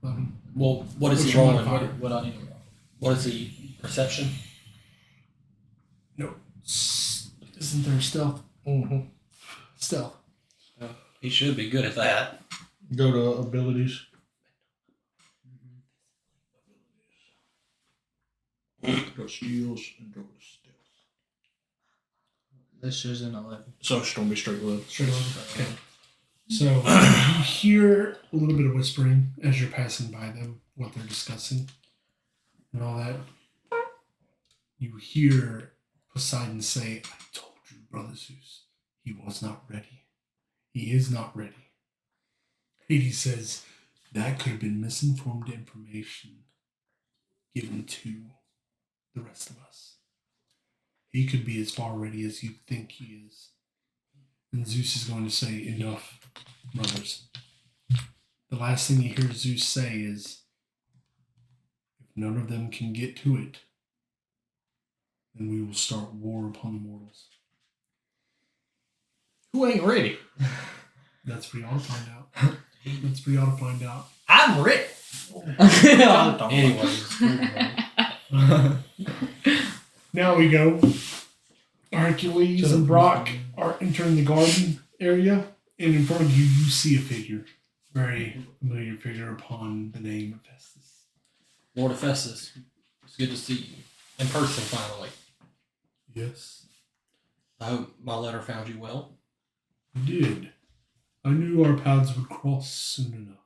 11. Well, what is What's he your rolling? modifier? What I need to roll? What is he? Perception? No. Isn't there stealth? Mm-hmm. Stealth. He should be good at that. Go to abilities. Go to skills and go to stealth. This is an 11. So it's gonna be straight with. Straight on. Okay. So you hear a little bit of whispering as you're passing by them, what they're discussing and all that. You hear Poseidon say, I told you, Brother Zeus, he was not ready. He is not ready. Hades says, that could have been misinformed information given to the rest of us. He could be as far ready as you think he is. And Zeus is going to say, enough, brothers. The last thing you hear Zeus say is, if none of them can get to it, then we will start war upon the mortals. Who ain't ready? That's for y'all to find out. That's for y'all to find out. I'm ready. Anyways. Now we go. Hercules and Brock are entering the garden area, and in front of you, you see a figure. Very familiar figure upon the name of Festus. Lord Hephaestus, it's good to see you in person finally. Yes, I hope my letter found you well. I did. I knew our paths would cross soon enough.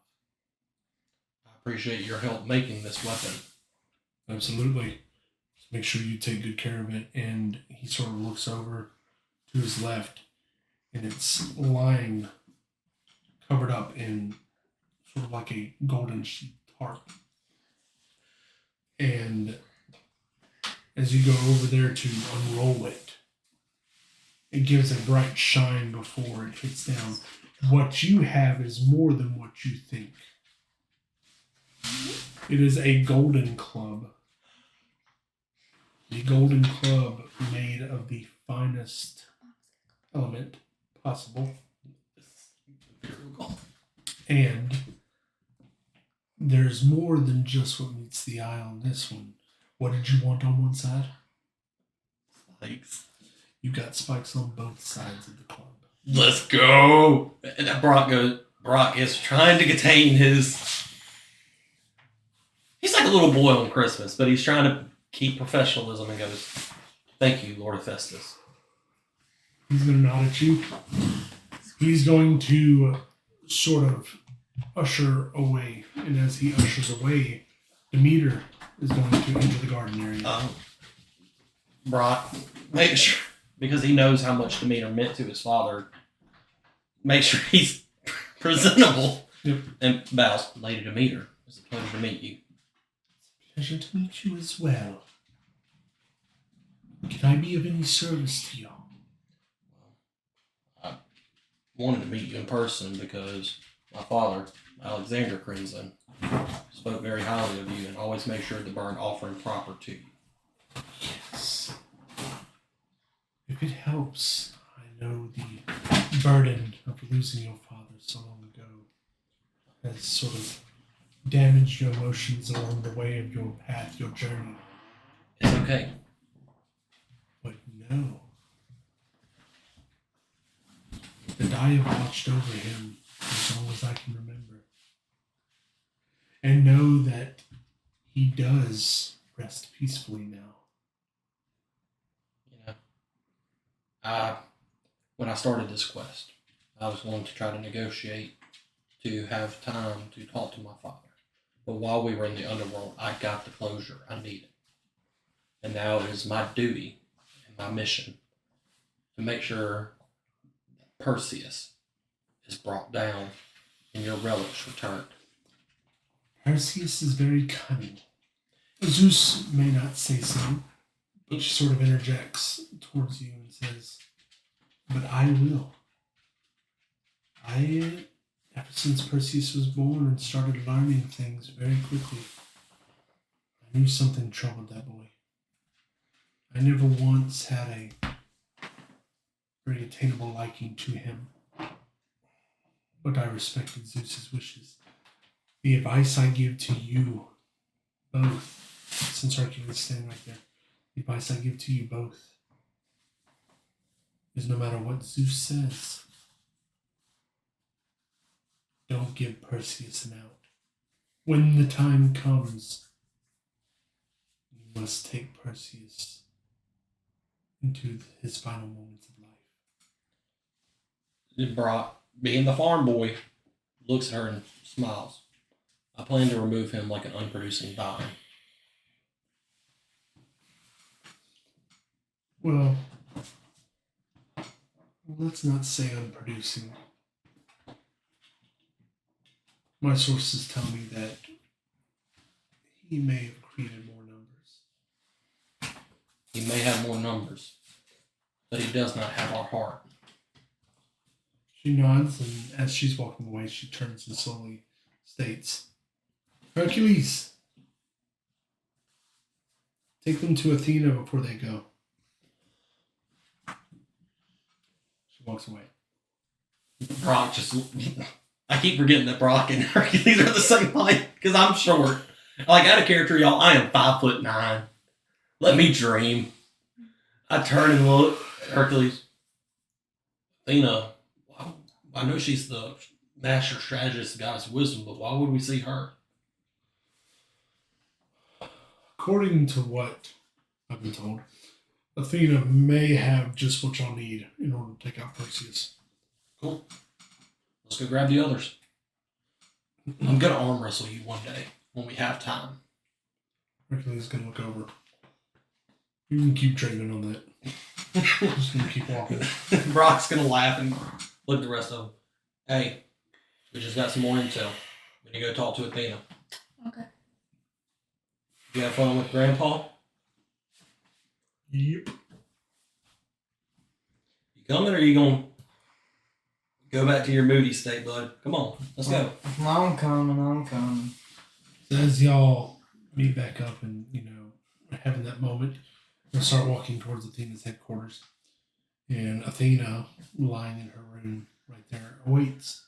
I appreciate your help making this weapon. Absolutely. Just make sure you take good care of it. And he sort of looks over to his left, and it's lying covered up in sort of like a golden sheet tarp. And as you go over there to unroll it, it gives a bright shine before it hits down. What you have is more than what you think. It is a golden club. The golden club made of the finest element possible. And there's more than just what meets the eye on this one. What did you want on one side? Thanks. You got spikes on both sides of the club. Let's go. And Brock is trying to contain his. He's like a little boy on Christmas, but he's trying to keep professionalism and goes, "Thank you, Lord Hephaestus." He's going to nod at you. He's going to sort of usher away. And as he ushers away, Demeter is going to enter the garden area. Brock, make sure, because he knows how much Demeter meant to his father, make sure he's presentable. Yep. And bows, Lady Demeter. It's a pleasure to meet you. Pleasure to meet you as well. Can I be of any service to y'all? I wanted to meet you in person because my father, Alexander Crimson, spoke very highly of you and always made sure to burn offering proper to you. Yes. If it helps, I know the burden of losing your father so long ago has sort of damaged your emotions along the way of your path, your journey. It's okay. But no. That I have watched over him as long as I can remember. And know that he does rest peacefully now. You know, when I started this quest, I was going to try to negotiate to have time to talk to my father. But while we were in the underworld, I got the closure I needed. And now it is my duty and my mission to make sure that Perseus is brought down and your relics returned. Perseus is very cunning. Zeus may not say so, but she sort of interjects towards you and says, "But I will. Ever since Perseus was born and started learning things very quickly, I knew something troubled that boy. I never once had a very attainable liking to him, but I respected Zeus's wishes. The advice I give to you both, since Hercules is standing right there, the advice I give to you both is no matter what Zeus says, don't give Perseus an out. When the time comes, you must take Perseus into his final moments of life." Brock, being the farm boy, looks at her and smiles. I plan to remove him like an unproducing vine. Well, let's not say unproducing. My sources tell me that he may have created more numbers. He may have more numbers, but he does not have our heart. She nods, and as she's walking away, she turns and slowly states, "Hercules, take them to Athena before they go." She walks away. Brock just... I keep forgetting that Brock and Hercules are the same height, because I'm short. Like, out of character, y'all, I am 5'9". Let me dream. I turn and look at Hercules. Athena, I know she's the master strategist, goddess of wisdom, but why would we see her? according to what I've been told, Athena may have just what y'all need in order to take out Perseus. Cool. Let's go grab the others. I'm gonna arm wrestle you one day when we have time. Hercules is gonna look over. You can keep training on that. Just gonna keep walking. Brock's gonna laugh and look at the rest of them. Hey, we just got some more intel. We need to go talk to Athena. Okay. You have fun with Grandpa? Yep. You coming or you gonna go back to your moody state, bud? Come on, let's go. I'm coming. So as y'all meet back up and, having that moment, you'll start walking towards Athena's headquarters. And Athena, lying in her room right there, awaits.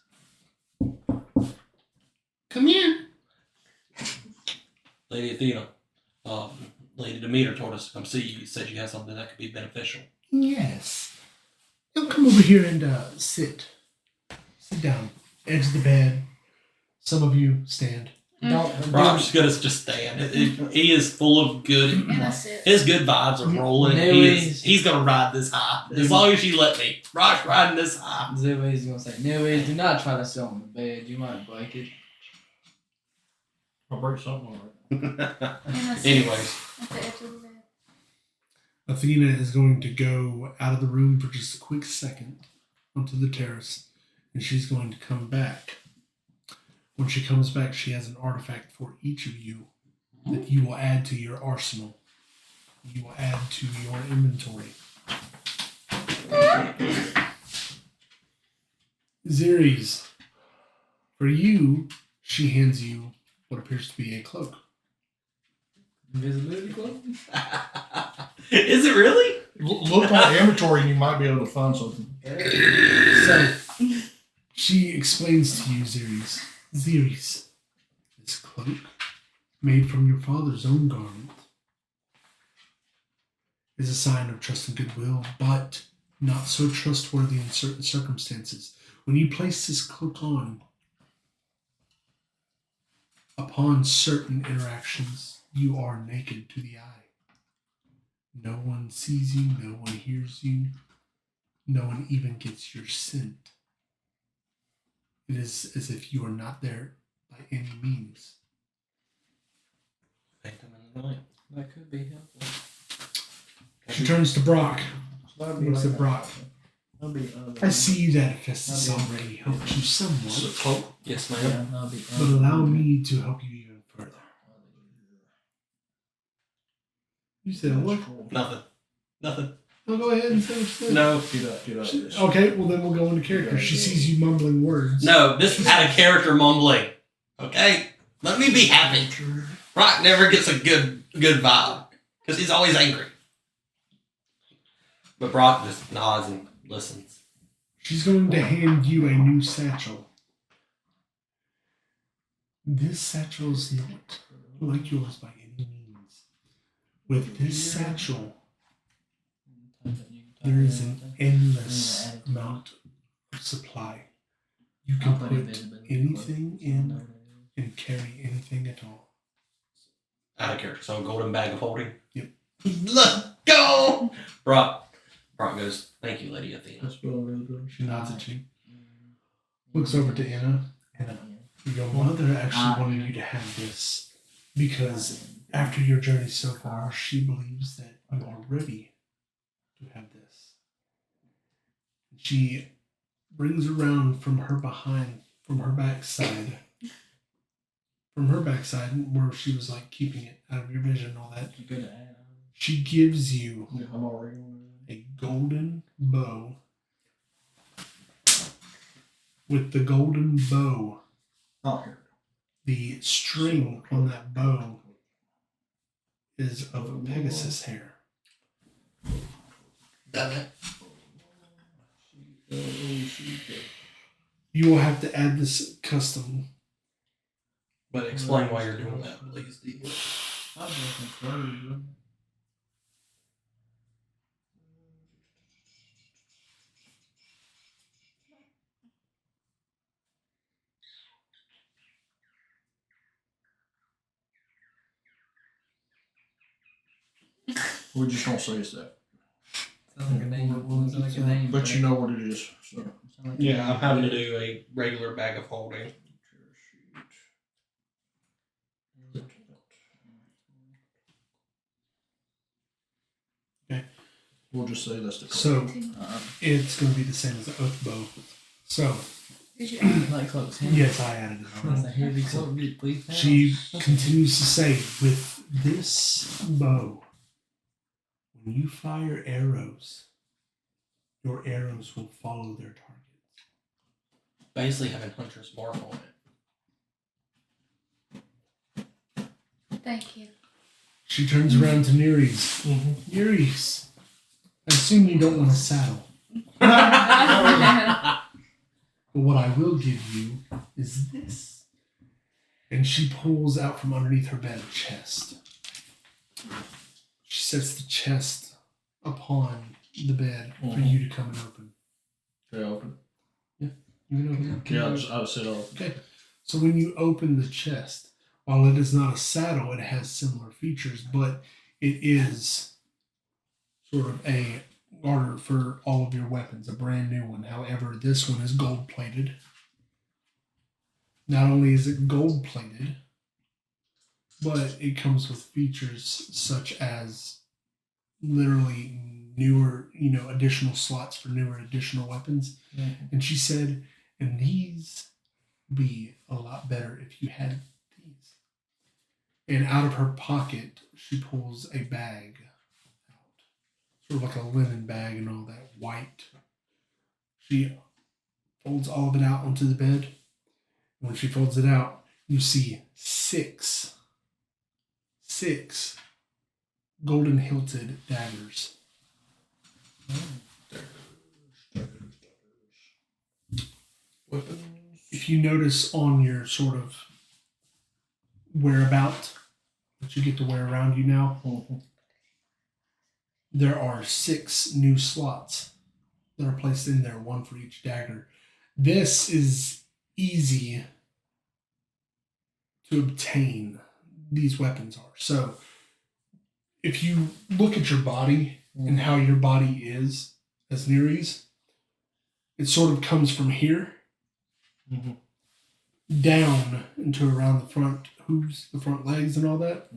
Come in. Lady Athena, Lady Demeter told us to come see you. You said you had something that could be beneficial. Yes. You'll come over here and sit. Sit down. Edge of the bed. Some of you stand. Brock's gonna just stand. He is full of good. And that's it. His good vibes are rolling. He's gonna ride this high. As long as you let me. Brock's riding this high. Zoe's gonna say, "Anyways, do not try to sit on the bed. You might break it." I'll break something. And that's Anyways, at the edge of the bed. Athena is going to go out of the room for just a quick second onto the terrace, and she's going to come back. When she comes back, she has an artifact for each of you that you will add to your arsenal. You will add to your inventory. Zeres, for you, she hands you what appears to be a cloak. Invisibility cloak? is it really? Look on inventory and you might be able to find something. So, she explains to you, Zeres, this cloak, made from your father's own garment, is a sign of trust and goodwill, but not so trustworthy in certain circumstances. When you place this cloak on, upon certain interactions, you are naked to the eye. No one sees you, no one hears you, no one even gets your scent. It is as if you are not there by any means. Paint them in the night. That could be helpful. She turns to Brock. That'd be Looks like at Brock. That'd be I see that Festus already helped you somewhat, Cloak? Yes, ma'am. Yeah, that'd be but allow me to help you even further. You said what? Nothing. No, go ahead and say what you said. No. Get up. Okay, well then we'll go into character. She sees you mumbling words. No, this is out of character mumbling. Okay? Let me be happy. Brock never gets a good vibe. Because he's always angry. But Brock just nods and listens. She's going to hand you a new satchel. This satchel is not like yours by any means. With this satchel, there is an endless amount of supply. You can put anything in and carry anything at all. Out of character. So a golden bag of holding. Yep. Let's go! Brock goes, thank you, Lady Athena. She nods at you. Looks over to Anna. Anna, your mother actually wanted you to have this because after your journey so far, she believes that you are ready to have this. She brings around from her backside, where she was like keeping it out of your vision and all that. She gives you a golden bow. With the golden bow, the string on that bow is of Pegasus hair. You will have to add this custom. But explain why you're doing that, please. We just don't say it's that. Sounds like a name. Sounds like a name. But you know what it is. So. Sound like a Yeah, name. I'm having to do a regular bag of holding. We'll just say that's the card. So Uh, it's going to be the same as the oath bow. So Did you? like cloaks. Hand. yes, I added it That's on. a heavy cloak. Dude, please. Tell. She continues to say, with this bow, when you fire arrows, your arrows will follow their target. Basically having Hunter's Mark on it. Thank you. She turns around to Nereis. Nereis, I assume you don't want a saddle. But what I will give you is this. And she pulls out from underneath her bed a chest. She sets the chest upon the bed for you to come and open. Okay, open. You can open it. Yeah, I said open. Okay. So when you open the chest, while it is not a saddle, it has similar features, but it is sort of a garter for all of your weapons, a brand new one. However, this one is gold plated. Not only is it gold plated, but it comes with features such as literally newer, additional slots for newer additional weapons. Mhm. And she said, and these would be a lot better if you had these. And out of her pocket, she pulls a bag out, sort of like a linen bag and all that white. She folds all of it out onto the bed. When she folds it out, you see six golden hilted daggers. Weapons. If you notice on your sort of whereabout that you get to wear around you now, there are 6 new slots that are placed in there, one for each dagger. This is easy to obtain. These weapons are. So if you look at your body and how your body is as Nereis, it sort of comes from here down into around the front hooves, the front legs and all that.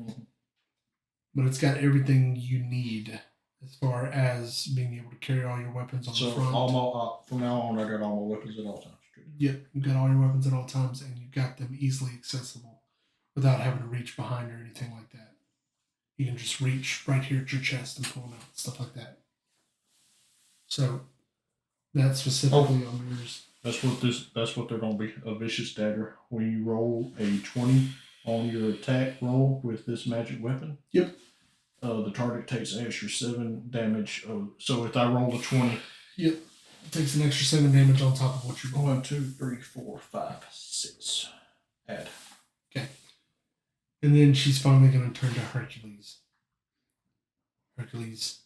But it's got everything you need as far as being able to carry all your weapons on So the front. from now on, I got all my weapons at all times. Yep, you've got all your weapons at all times and you've got them easily accessible without having to reach behind or anything like that. You can just reach right here at your chest and pull them out, stuff like that. So that's specifically on yours. That's what they're gonna be, a vicious dagger. When you roll a 20 on your attack roll with this magic weapon. Yep. The target takes an extra 7 damage. So if I roll a 20. Yep. It takes an extra 7 damage on top of what you're rolling. 1, 2, 3, 4, 5, 6. Add. And then she's finally going to turn to Hercules. Hercules,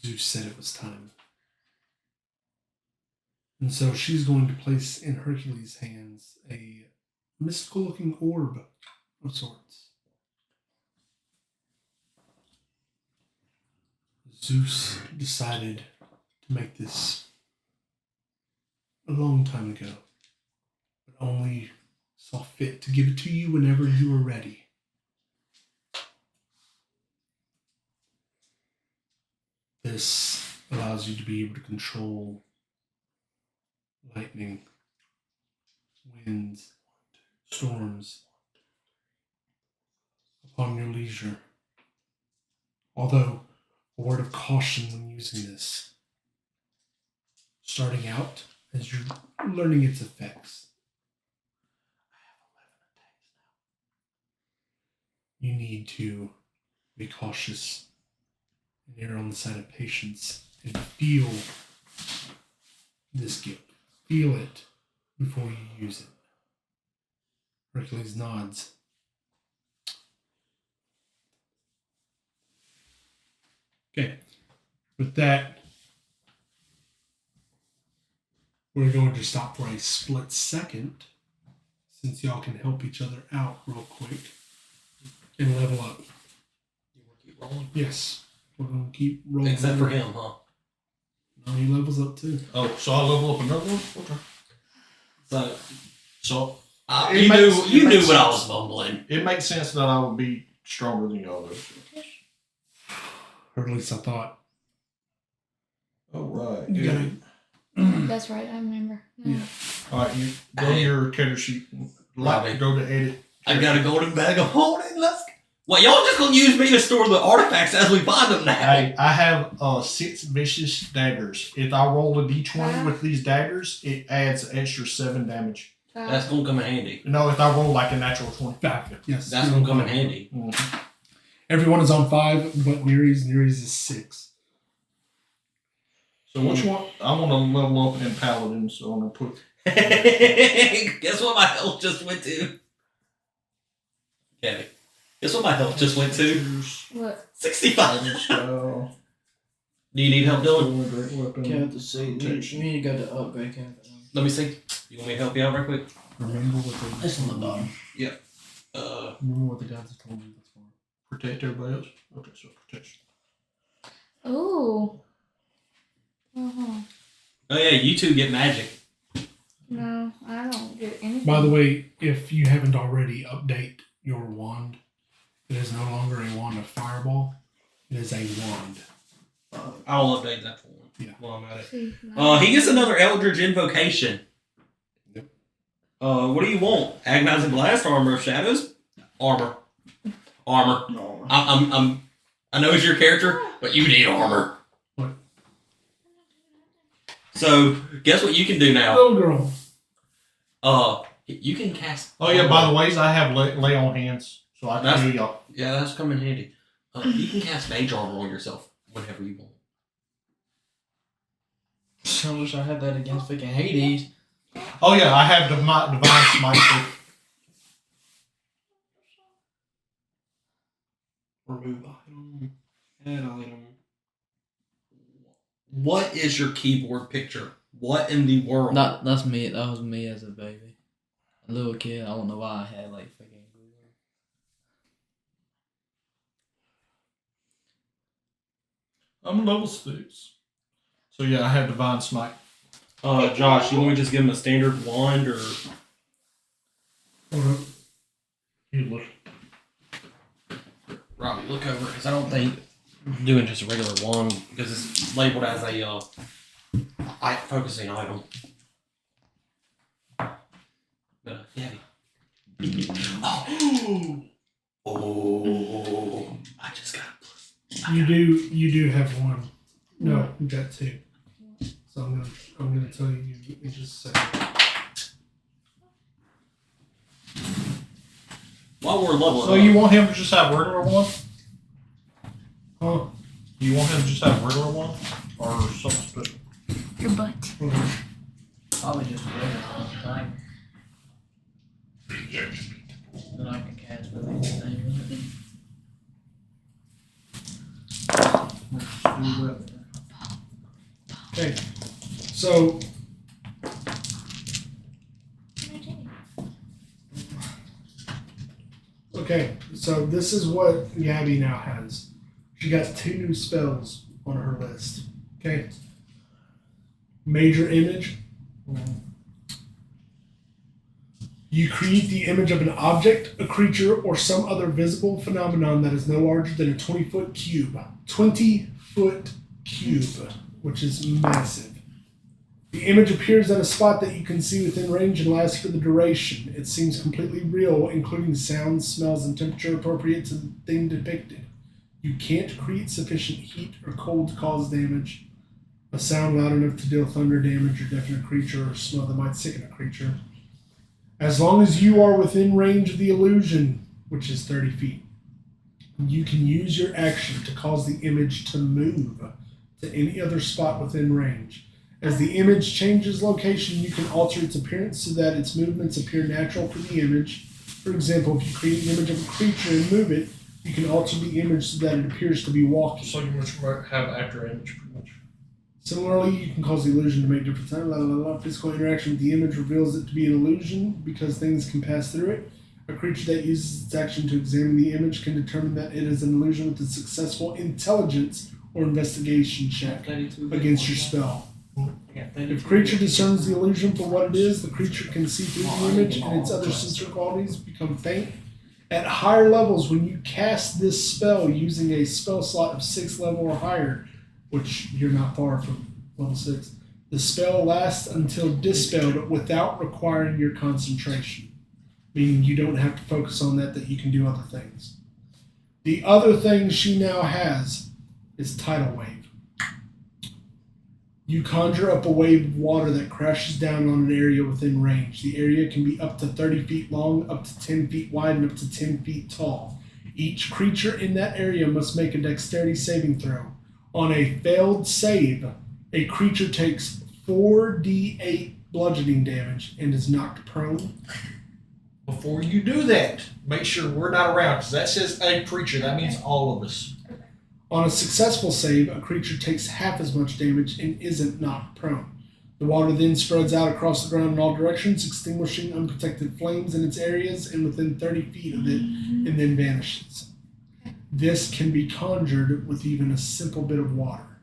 Zeus said it was time. And so she's going to place in Hercules' hands a mystical looking orb of sorts. Zeus decided to make this a long time ago, but only saw fit to give it to you whenever you were ready. This allows you to be able to control lightning, winds, storms upon your leisure. Although, a word of caution when using this. Starting out, as you're learning its effects, you need to be cautious and err on the side of patience and feel this gift. Feel it before you use it. Hercules nods. Okay, with that, we're going to stop for a split second, since y'all can help each other out real quick and level up. rolling? Yes. We're gonna keep rolling. Except for him, huh? No, he levels up too. Oh, so I level up another one? Okay. So So you knew makes what I sense. was mumbling. It makes sense that I would be stronger than y'all though. Or at least I thought. All right. You got Good. That's right, I remember. No. Yeah. All right, you go to your character sheet. Robbie. Go to edit. I got a golden bag of holding. Let's. Well, y'all just gonna use me to store the artifacts as we find them now. Hey, I have 6 vicious daggers. If I roll a d20 with these daggers, it adds an extra 7 damage. That's gonna come in handy. No, if I roll like a natural 20. Yes. That's gonna come in handy. Everyone is on 5, but Nere's is 6. So which one? I want to level up in Paladin, so I'm gonna put. Guess what my health just went to? Okay. Guess what my health just went to? What? 65. So, Do you need help, Dylan? great weapon. Character sheet. You need to go to upgrade character. Let me see. You want me to help you out real quick? Remember what It's on the bottom. remember what the guys have told you that's for. Protect everybody else. Okay, so protection. Ooh. Uh-huh. Oh yeah, you two get magic. No, I don't get anything. By the way, if you haven't already, update your wand. It is no longer a wand of fireball. It is a wand. I'll update that for him. Yeah. While I'm at it. See, no. He gets another Eldritch Invocation. Yep. What do you want? Agonizing Blast, Armor of Shadows? Armor. I know it's your character, but you need armor. What? So, guess what you can do now? Little girl. You can cast. Oh yeah, by the way, I have lay on hands, so I can heal y'all. Yeah, that's coming in handy. You can cast Mage Armor on yourself whenever you want. I wish I had that against freaking Hades. Oh yeah, I have divine smite. too. Remove item. Add item. What is your keyboard picture? What in the world? That's me. That was me as a baby, a little kid. I don't know why I had like freaking Google. I'm level 6. So yeah, I have divine smite. Josh, you want me to just give him a standard wand or? You look. Robbie, look over because I don't think doing just a regular wand because it's labeled as a focusing item. But yeah. Oh! I just got a plus. You do have one. No, you got 2. So I'm gonna tell you in just a second. While we're leveling So up, you want him to just have regular one? Huh? You want him to just have regular one, or something special? Your butt. Probably just wait. Then I can cast with anything. Okay. So okay, so this is what Gabby now has. She got 2 new spells on her list. Okay. Major image. You create the image of an object, a creature, or some other visible phenomenon that is no larger than a 20-foot cube. 20-foot cube, which is massive. The image appears at a spot that you can see within range and lasts for the duration. It seems completely real, including sounds, smells, and temperature appropriate to the thing depicted. You can't create sufficient heat or cold to cause damage. A sound loud enough to deal thunder damage or deafen a creature, or smell that might sicken a creature. As long as you are within range of the illusion, which is 30 feet, you can use your action to cause the image to move to any other spot within range. As the image changes location, you can alter its appearance so that its movements appear natural for the image. For example, if you create an image of a creature and move it, you can alter the image so that it appears to be walking. So you must have after image, pretty much. Similarly, you can cause the illusion to make different sounds. Physical interaction with the image reveals it to be an illusion because things can pass through it. A creature that uses its action to examine the image can determine that it is an illusion with a successful intelligence or investigation check against your spell. If creature discerns the illusion for what it is, the creature can see through the image and its other sensory qualities become faint. At higher levels, when you cast this spell using a spell slot of 6th level or higher, which you're not far from level 6, the spell lasts until dispelled without requiring your concentration, meaning you don't have to focus on that you can do other things. The other thing she now has is Tidal Wave. You conjure up a wave of water that crashes down on an area within range. The area can be up to 30 feet long, up to 10 feet wide, and up to 10 feet tall. Each creature in that area must make a dexterity saving throw. On a failed save, a creature takes 4d8 bludgeoning damage and is knocked prone. Before you do that, make sure we're not around, because that says a creature. That means all of us. On a successful save, a creature takes half as much damage and isn't knocked prone. The water then spreads out across the ground in all directions, extinguishing unprotected flames in its areas and within 30 feet of it, and then vanishes. This can be conjured with even a simple bit of water.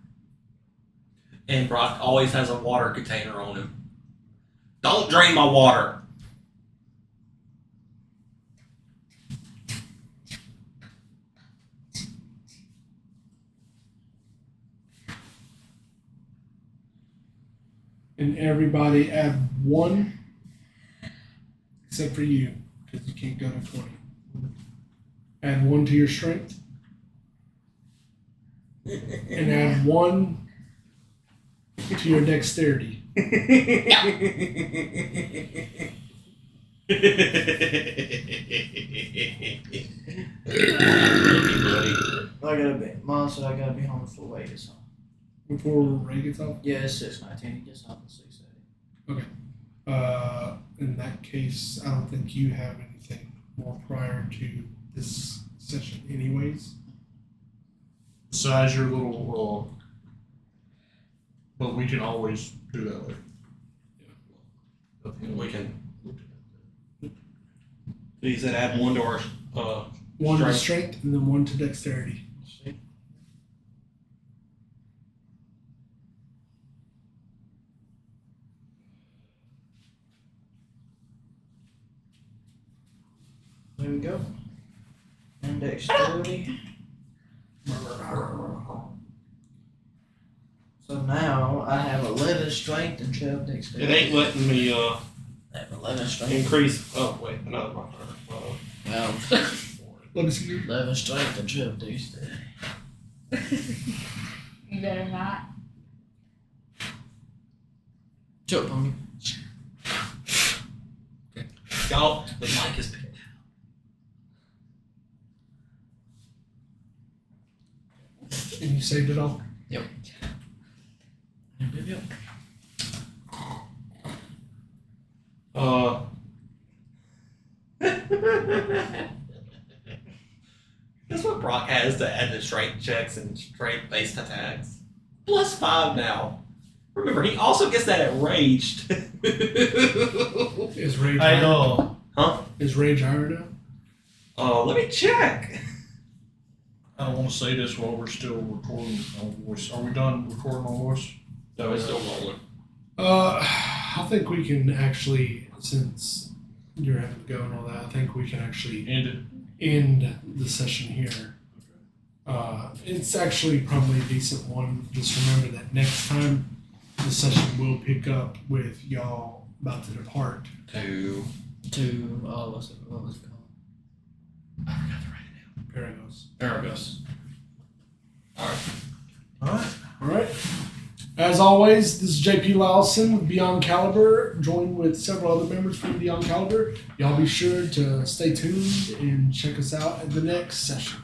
And Brock always has a water container on him. Don't drain my water. And everybody add 1, except for you, because you can't go to 20. Add 1 to your strength. And add 1 to your dexterity. I gotta be. Mom said I gotta be home before Ray gets home. Before Ray gets off? Yeah, it's 6:19. He gets home at 6:30. In that case, I don't think you have anything more prior to this session anyways. Besides your little, but we can always do that later. We can. He said add 1 to our 1 to strength and then 1 to dexterity. There we go. And dexterity. So now I have 11 strength and 12 It dexterity. ain't letting me I have 11 strength. increase. Oh wait, another one. Well, Let me see. 11 strength and 12 dexterity. You better not. Jump on me. Y'all, the mic is picking. And you saved it all? Yep. That's what Brock has to add to strength checks and strength based attacks. +5 now. Remember, he also gets that at raged. Is Rage I higher? know. Huh? Is Rage higher now? Let me check. I don't want to say this while we're still recording on voice. Are we done recording on voice? No, it's still rolling. I think we can actually, since you're having to go and all that, I think we can actually End end the session here. It's actually probably a decent one. Just remember that next time the session will pick up with y'all about to depart. To what was it called? I forgot to write it down. Paragos. Aragos. Alright. All right. As always, this is JP Lawson with Beyond Caliber, joined with several other members from Beyond Caliber. Y'all be sure to stay tuned and check us out at the next session.